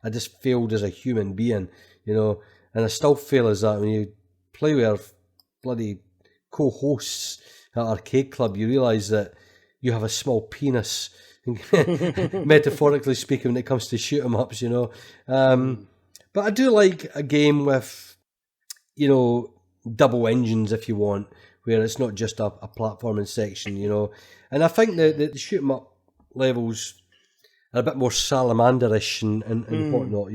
I just failed as a human being, And I still fail as that when you play with bloody co-hosts at Arcade Club. You realise that you have a small penis, metaphorically speaking, when it comes to shoot 'em ups, But I do like a game with, double engines, if you want, where it's not just a platforming section, And I think the shoot 'em up levels are a bit more salamanderish and whatnot,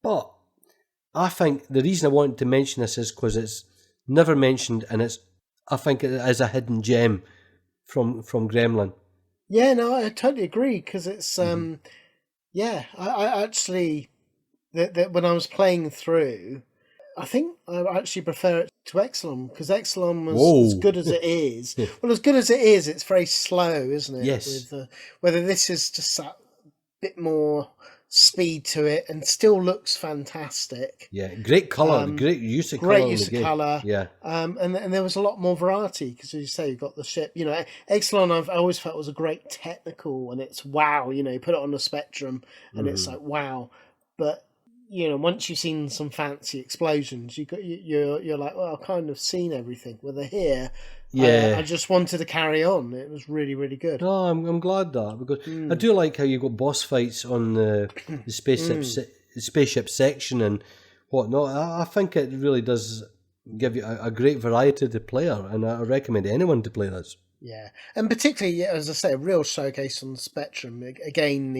But I think the reason I wanted to mention this is because it's never mentioned, and I think it is a hidden gem from Gremlin. Yeah, no, I totally agree, because it's I actually when I was playing through, I think I actually prefer it to Exelon, because Exelon was as good as it is. Well, as good as it is, it's very slow, isn't it? Yes. With whether this is just that bit more speed to it and still looks fantastic. Yeah, great colour, great use of colour. Great use of colour. Yeah. And there was a lot more variety, because as you say, you've got the ship. Exelon I always felt was a great technical, and it's wow, you put it on the Spectrum and it's like wow. But once you've seen some fancy explosions, you're like, well, I've kind of seen everything. Whether here, I just wanted to carry on. It was really, really good. No, I'm glad that, because I do like how you got boss fights on the spaceship section and whatnot. I think it really does give you a great variety to player, and I recommend anyone to play this. Yeah, and particularly, as I say, a real showcase on the Spectrum. Again,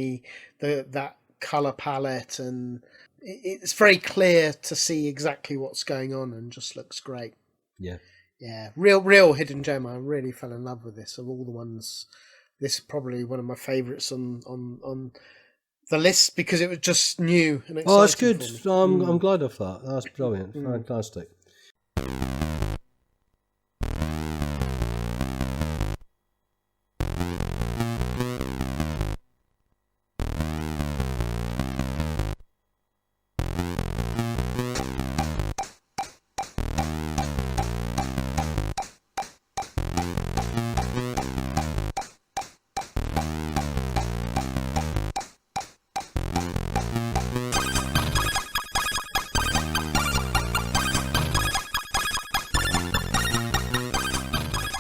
that colour palette, and it's very clear to see exactly what's going on, and just looks great. Yeah. Yeah, real hidden gem. I really fell in love with this. Of all the ones, this is probably one of my favourites on the list, because it was just new and exciting. Oh, that's good. I'm glad of that. That's brilliant. Fantastic.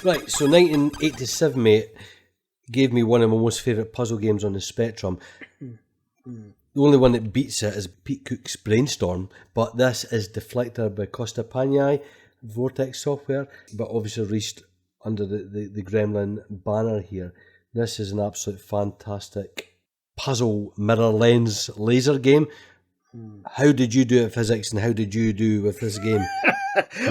Right, so 1987, mate, gave me one of my most favourite puzzle games on the Spectrum. The only one that beats it is Pete Cook's Brainstorm, but this is Deflektor by Costa Pagni, Vortex Software, but obviously released under the Gremlin banner here. This is an absolute fantastic puzzle mirror lens laser game. How did you do at physics, and how did you do with this game?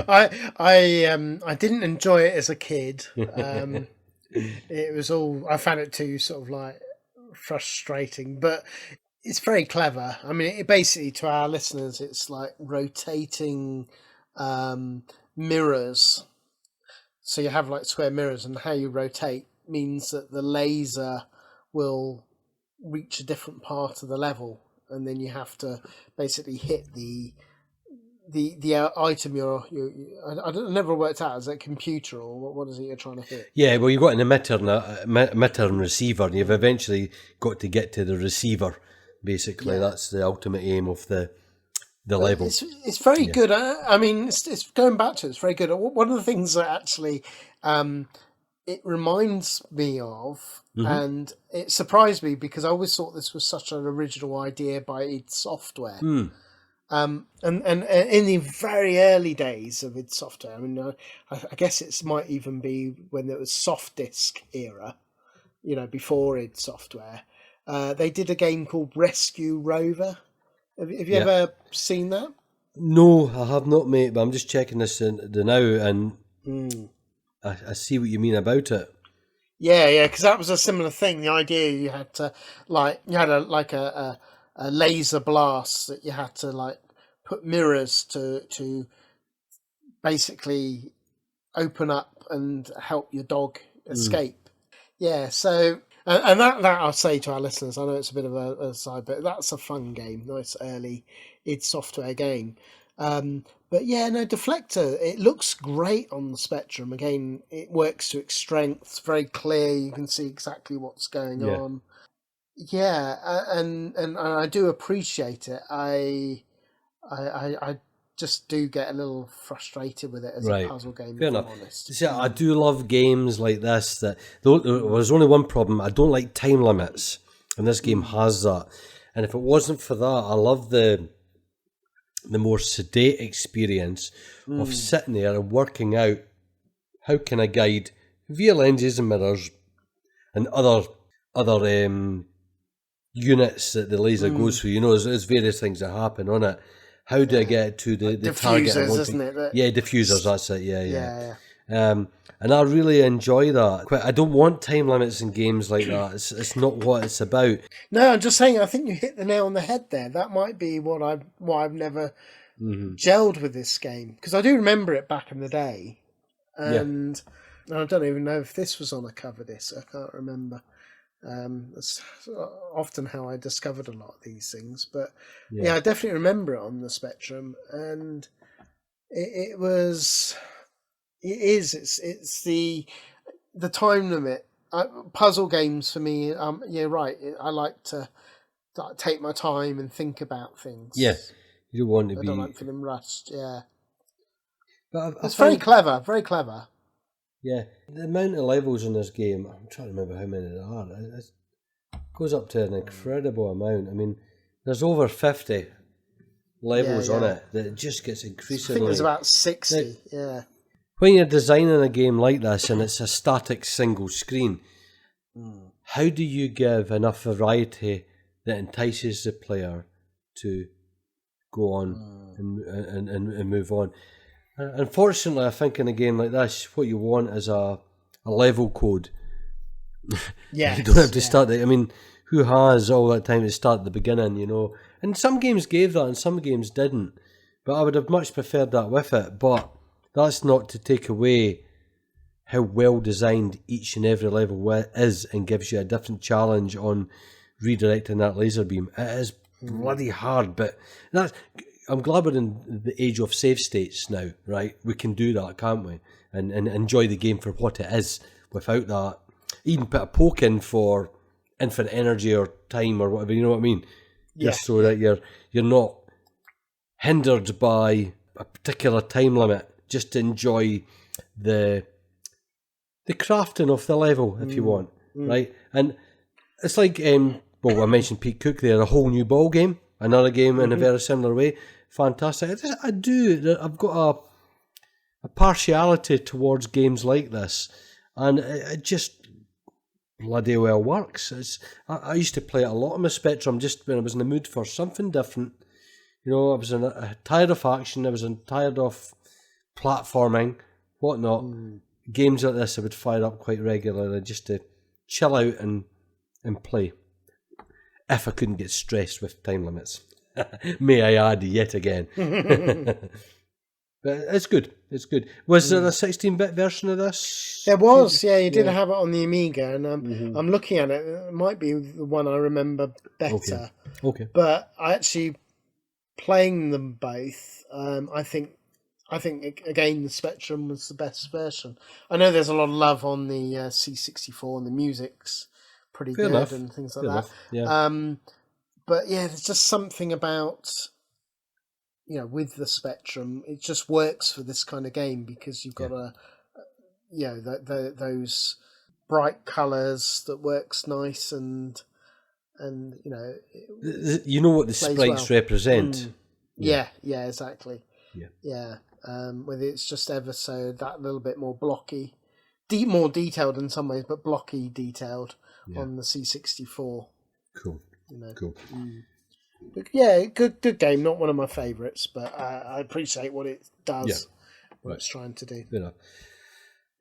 I didn't enjoy it as a kid. It was all, I found it too sort of like frustrating, but it's very clever. I mean, it basically, to our listeners, it's like rotating mirrors. So you have like square mirrors, and how you rotate means that the laser will reach a different part of the level, and then you have to basically hit the item I never worked out, is it computer or what is it you're trying to hit? Yeah, well, you've got an emitter and receiver, and you've eventually got to get to the receiver. Basically, that's the ultimate aim of the level. It's very good. I mean, it's going back to it, it's very good. One of the things that actually it reminds me of, and it surprised me because I always thought this was such an original idea by id Software. And in the very early days of id Software, I mean, I guess it might even be when it was soft disk era, before id Software. They did a game called Rescue Rover. Have you ever seen that? No, I have not, mate, but I'm just checking this now, and I see what you mean about it. Yeah, because that was a similar thing. The idea you had to, a laser blast that you had to, put mirrors to basically open up and help your dog escape. Yeah, so... And that I'll say to our listeners, I know it's a bit of a side, but that's a fun game, nice early id Software game. But yeah, no, Deflektor, it looks great on the Spectrum. Again, it works to its strength. It's very clear. You can see exactly what's going on. Yeah, and I do appreciate it. I just do get a little frustrated with it as a puzzle game, if I'm honest. See, I do love games like this. There was only one problem. I don't like time limits, and this game has that. And if it wasn't for that, I love the more sedate experience of sitting there and working out how can I guide via lenses and mirrors and other units that the laser goes through. There's various things that happen on it. How do I get to the target? Diffusers, isn't it? Diffusers, that's it, yeah. And I really enjoy that. I don't want time limits in games like that. It's not what it's about. No, I'm just saying, I think you hit the nail on the head there. That might be why I've never gelled with this game. Because I do remember it back in the day. And I don't even know if this was on a cover disc. I can't remember. That's often how I discovered a lot of these things, but I definitely remember it on the Spectrum, and it's the time limit. Puzzle games for me, I like to take my time and think about things. Yes, you want to be. I don't like for them rushed. Yeah, but it's very clever, very clever. Yeah, the amount of levels in this game, I'm trying to remember how many there are. It goes up to an incredible amount. I mean, there's over 50 levels on it that it just gets increasingly... I think there's about 60, When you're designing a game like this and it's a static single screen, how do you give enough variety that entices the player to go on and move on? Unfortunately, I think in a game like this, what you want is a level code. Yeah, you don't have to start it. I mean, who has all that time to start at the beginning, And some games gave that and some games didn't. But I would have much preferred that with it. But that's not to take away how well designed each and every level is and gives you a different challenge on redirecting that laser beam. It is bloody hard, but I'm glad we're in the age of save states now, right? We can do that, can't we? And enjoy the game for what it is without that. Even put a poke in for infinite energy or time or whatever, you know what I mean? Just so that you're not hindered by a particular time limit, just to enjoy the the crafting of the level, if you want, right? And it's like, I mentioned Pete Cook there, A Whole New Ball Game, another game in a very similar way. Fantastic. I've got a partiality towards games like this, and it just bloody well works. I used to play it a lot on my Spectrum just when I was in the mood for something different. I was tired of action, I was tired of platforming, whatnot. Games like this I would fire up quite regularly just to chill out and play. If I couldn't get stressed with time limits. May I add yet again. But it's good. It's good. Was there a 16-bit version of this? There was, yeah. You did have it on the Amiga, and I'm looking at it. It might be the one I remember better. Okay. But I actually playing them both. I think again the Spectrum was the best version. I know there's a lot of love on the C64, and the music's pretty good enough. and things like Fair that. enough, yeah. But yeah, there's just something about, with the Spectrum, it just works for this kind of game because you've got those bright colours that works nice and you know what the sprites represent. Yeah, exactly. Yeah. Whether it's just ever so that little bit more blocky, more detailed in some ways, but blocky detailed on the C64. Cool. Cool. But yeah, good game. Not one of my favourites, but I appreciate what it does. What it's trying to do.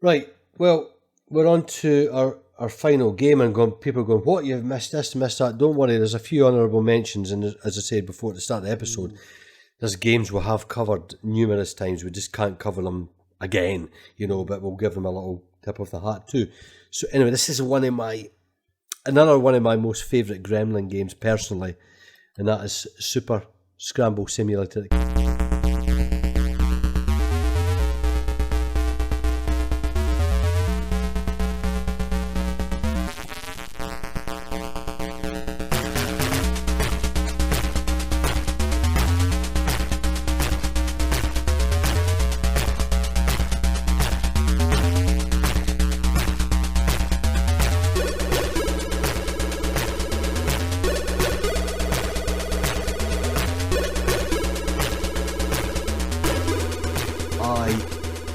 Right. Well, we're on to our final game, and people are going, what, you've missed this, missed that. Don't worry, there's a few honourable mentions, and as I said before at the start of the episode, there's games we'll have covered numerous times. We just can't cover them again, but we'll give them a little tip of the hat too. So anyway, this is another one of my most favourite Gremlin games personally, and that is Super Scramble Simulator.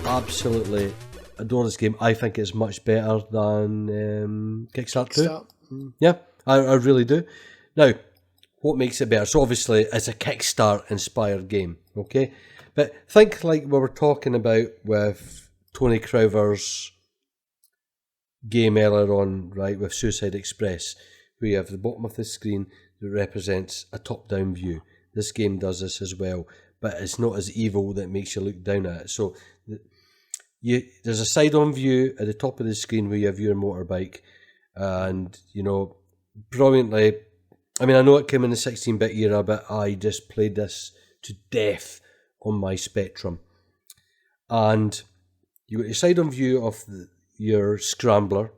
Absolutely adore this game. I think it's much better than Kickstart 2. Yeah, I really do. Now, what makes it better? So obviously it's a Kickstart inspired game, okay? But think like we were talking about with Tony Crowther's game earlier on, right, with Suicide Express, where you have the bottom of the screen that represents a top-down view. This game does this as well, but it's not as evil that makes you look down at it. So there's a side-on view at the top of the screen where you have your motorbike, and brilliantly. I mean, I know it came in the 16-bit era, but I just played this to death on my Spectrum. And you got your side-on view of your Scrambler,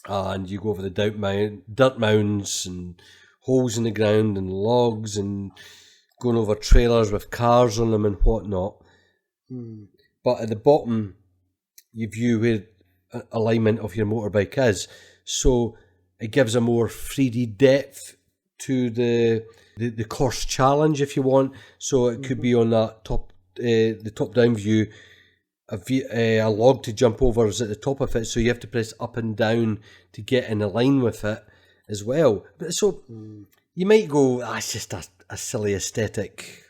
and you go over the dirt mounds and holes in the ground and logs and going over trailers with cars on them and whatnot. But at the bottom, you view where alignment of your motorbike is. So it gives a more 3D depth to the course challenge, if you want. So it could be on that the top-down view. A log to jump over is at the top of it, so you have to press up and down to get in a line with it as well. But so you might go, it's just a silly aesthetic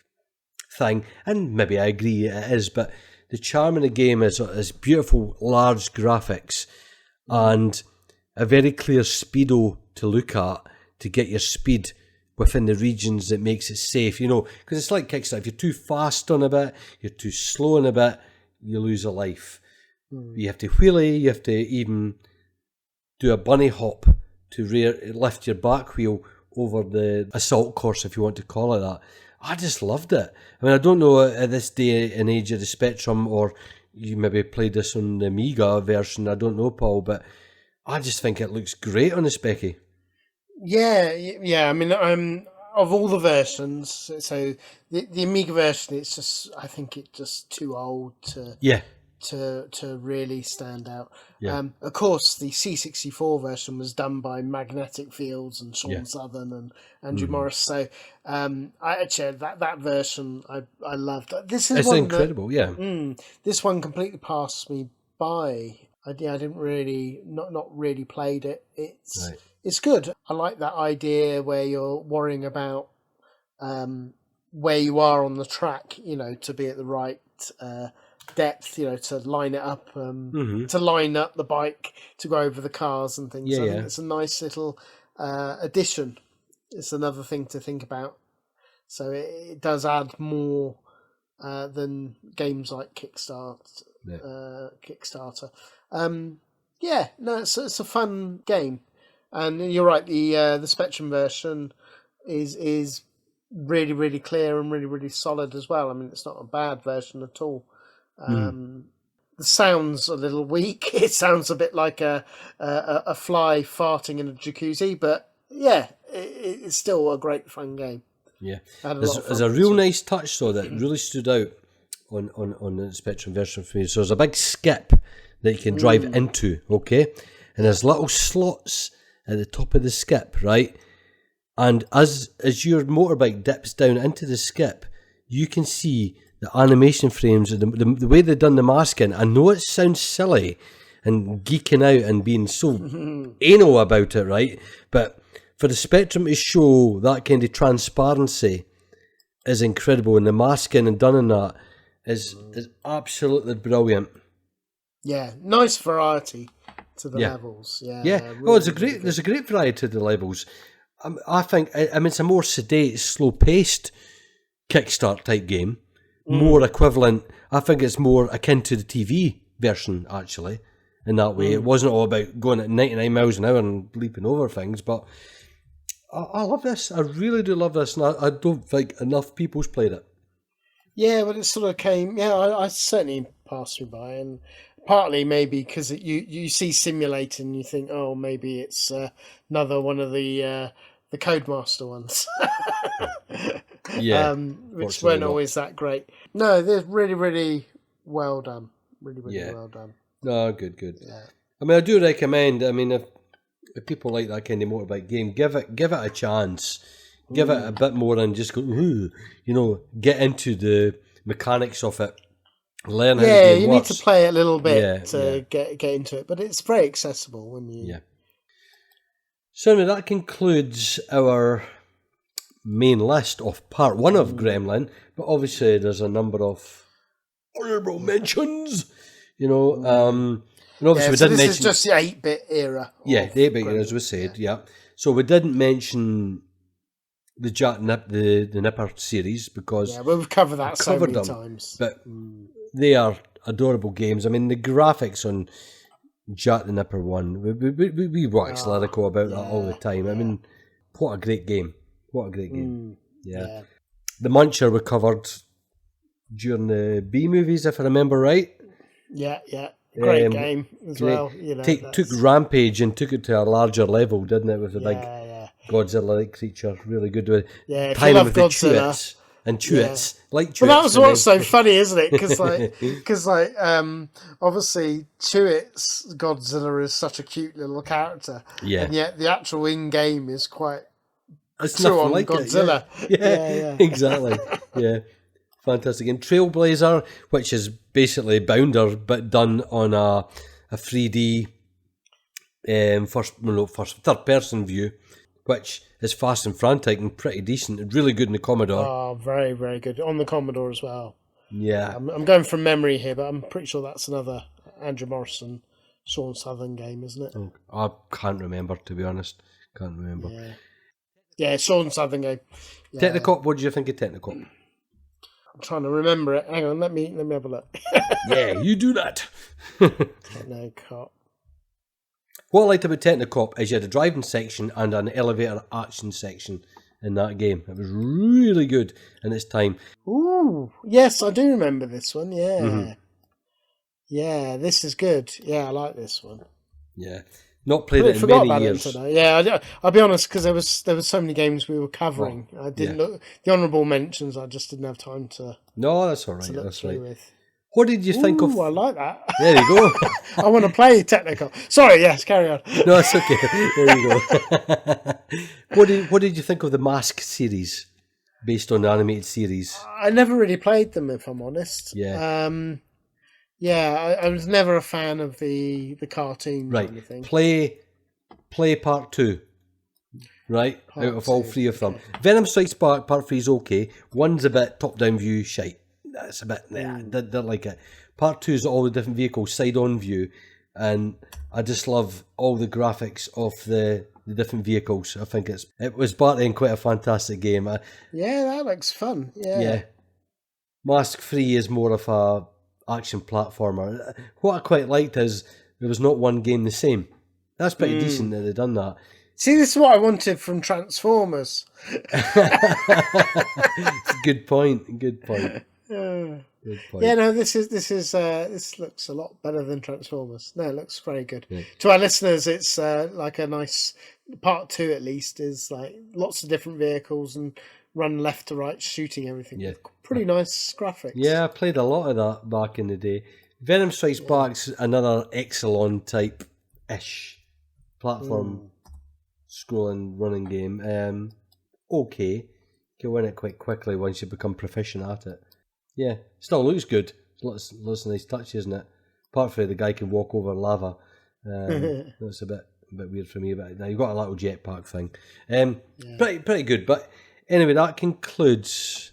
thing, and maybe I agree it is, but the charm in the game is beautiful, large graphics and a very clear speedo to look at to get your speed within the regions that makes it safe, because it's like Kickstart. If you're too fast on a bit, you're too slow on a bit, you lose a life. You have to wheelie, you have to even do a bunny hop to lift your back wheel over the assault course, if you want to call it that. I just loved it. I mean, I don't know at this day and age of the Spectrum, or you maybe played this on the Amiga version, I don't know, Paul, but I just think it looks great on the Specky. Yeah. I mean, of all the versions, so the Amiga version, I think it's just too old to to really stand out. Yeah. Of course, the C64 version was done by Magnetic Fields and Sean Southern and Andrew Morris. So I actually that version I loved. It's incredible. This one completely passed me by. I didn't really not really played it. It's good. I like that idea where you're worrying about where you are on the track, to be at the right depth, to line it up, to line up the bike to go over the cars and things. I think it's a nice little addition. It's another thing to think about. So it does add more than games like Kickstarter. It's a fun game, and you're right. The Spectrum version is really, really clear and really, really solid as well. I mean, it's not a bad version at all. The sound's a little weak. It sounds a bit like a fly farting in a jacuzzi, but it's still a great fun game. Yeah, there's a real nice touch though that really stood out on the Spectrum version for me. So there's a big skip that you can drive into, okay, and there's little slots at the top of the skip, right? And as your motorbike dips down into the skip, you can see the animation frames, the way they've done the masking. I know it sounds silly and geeking out and being so anal about it, right? But for the Spectrum to show that kind of transparency is incredible, and the masking and done in that is absolutely brilliant. Yeah, nice variety to the levels. Really, there's a great variety to the levels. I think it's a more sedate, slow-paced Kickstart type game, more equivalent. I think it's more akin to the TV version, actually, in that way. It wasn't all about going at 99 miles an hour and leaping over things, but I love this. I really do love this, and I don't think enough people's played it. Yeah, but it sort of came. I certainly passed me by, and partly maybe because you see Simulate and you think, oh, maybe it's another one of the Codemaster ones. Which weren't always that great. No, they're really, really well done. Really, really well done. No, good. Yeah. I mean, I do recommend. I mean, if people like that kind of motorbike game, give it a chance. Give it a bit more and just go, get into the mechanics of it. Learn how the game works. Need to play it a little bit to get into it, but it's very accessible when you. Yeah. So anyway, that concludes our main list of part 1 of Gremlin, but obviously there's a number of honourable mentions, and obviously we didn't mention... This is just the 8-bit era. Yeah, the 8-bit era, as we said, So we didn't mention the Jack the Nipper series because... Yeah, we've covered that so many times. But they are adorable games. I mean, the graphics on Jack the Nipper 1, we wax lyrical about that all the time. I mean, what a great game. What a great game. Yeah. The Muncher we covered during the B movies, if I remember right. Yeah. Great game as well. Took Rampage and took it to a larger level, didn't it, with the big Godzilla-like creature. Really good with timing with Godzilla. The Chewits. And Chewits, like Chewits. Well, that was what's so funny, isn't it? Because obviously Chewits Godzilla is such a cute little character, and yet the actual in-game is quite true on like Godzilla. Yeah, exactly. Yeah, fantastic. And Trailblazer, which is basically Bounder but done on a 3D third person view, which is fast and frantic and pretty decent. Really good in the Commodore. Oh, very, very good. On the Commodore as well. Yeah. I'm going from memory here, but I'm pretty sure that's another Andrew Morrison, Sean Southern game, isn't it? Oh, I can't remember, to be honest. Can't remember. Yeah, Sean Southern game. Yeah. Technicop, what did you think of Technicop? I'm trying to remember it. Hang on, let me have a look. Yeah, you do that. Technicop. What I liked about Technicop is you had a driving section and an elevator action section in that game. It was really good in its time. Ooh, yes, I do remember this one, yeah. Yeah, this is good. Yeah, I like this one. Yeah. Not played it in many years. Yeah, I'll be honest, because there was so many games we were covering. I didn't look... The honourable mentions, I just didn't have time to... No, that's all right. That's right. With. What did you think of? I like that. There you go. I want to play technical. Sorry, yes, carry on. No, it's okay. There you go. What did you think of the Mask series, based on the animated series? I never really played them, if I'm honest. Yeah. I was never a fan of the cartoon kind of thing. Play part 2. Right? Part out of all 2, 3 of them. okay. Venom Strikes Back, part 3 is okay. 1's a bit top-down view shite. That's a bit, they're like it. Part 2 is all the different vehicles, side-on view. And I just love all the graphics of the different vehicles. I think it was partly in quite a fantastic game. Yeah, that looks fun. Yeah. Mask 3 is more of a action platformer. What I quite liked is there was not one game the same. That's pretty decent that they've done that. See, this is what I wanted from Transformers. Good point. Good point. Yeah, no, this looks a lot better than Transformers. No, it looks very good. Yeah. To our listeners, it's like a nice part 2 at least is like lots of different vehicles and run left to right, shooting everything. Yeah, pretty nice graphics. Yeah, I played a lot of that back in the day. Venom Strikes Back's another Exelon type ish platform scrolling running game. Okay, you can win it quite quickly once you become proficient at it. Yeah, still looks good. Lots of nice touches in it. Apart from the guy can walk over lava. That's a bit weird for me. But now you've got a little jetpack thing. Pretty good. But anyway, that concludes,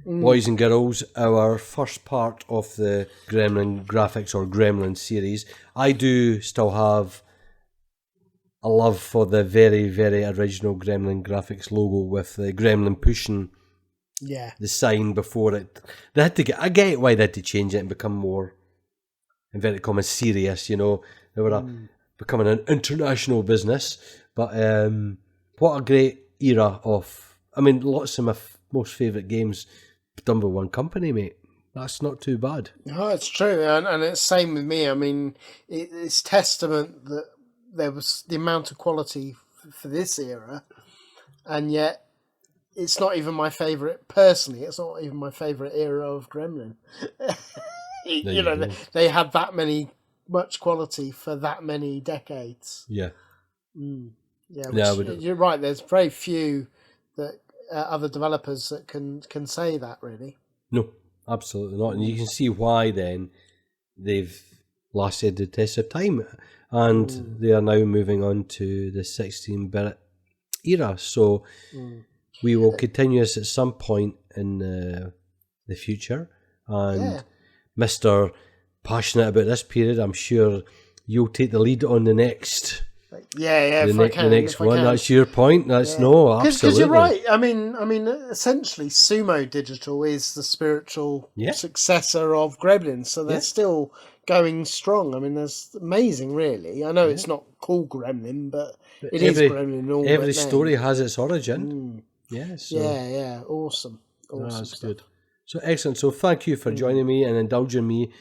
boys and girls, our first part of the Gremlin Graphics or Gremlin series. I do still have a love for the very, very original Gremlin Graphics logo with the Gremlin pushing the sign before it. They had to I get why they had to change it and become more, inverted commas, serious, you know. They were becoming an international business. But what a great era of, I mean, lots of my most favourite games done by one company, mate. That's not too bad. No, it's true. And it's same with me. I mean, it's testament that there was the amount of quality for this era, and yet it's not even my favourite, personally, it's not even my favourite era of Gremlin. They had that much quality for that many decades. Yeah. You're right, there's very few that other developers that can say that, really. No, absolutely not. And you can see why then they've lasted the test of time. And they are now moving on to the 16-bit era. So we will continue this at some point in the future. And Mr. Passionate about this period, I'm sure you'll take the lead on the next. The next one. That's your point. That's no, absolutely. Because you're right. I mean, essentially, Sumo Digital is the spiritual successor of Gremlin, so they're still going strong. I mean, that's amazing, really. I know it's not called Gremlin, but it is Gremlin. Every story has its origin. Awesome. That's stuff. Good. So excellent. So thank you for joining me and indulging me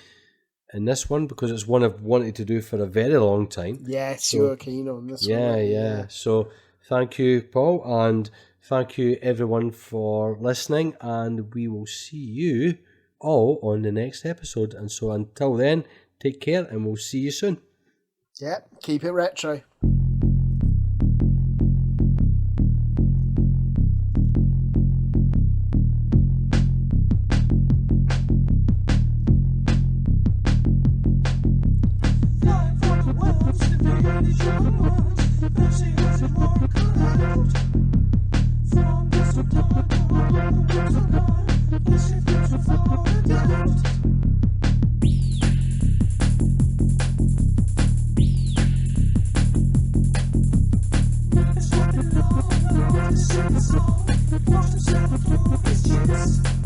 in this one, because it's one I've wanted to do for a very long time. Yes, you were keen on this one. Yeah. So thank you, Paul, and thank you everyone for listening, and we will see you all on the next episode. And so until then, take care and we'll see you soon. Yeah, keep it retro. Watch yourself, it's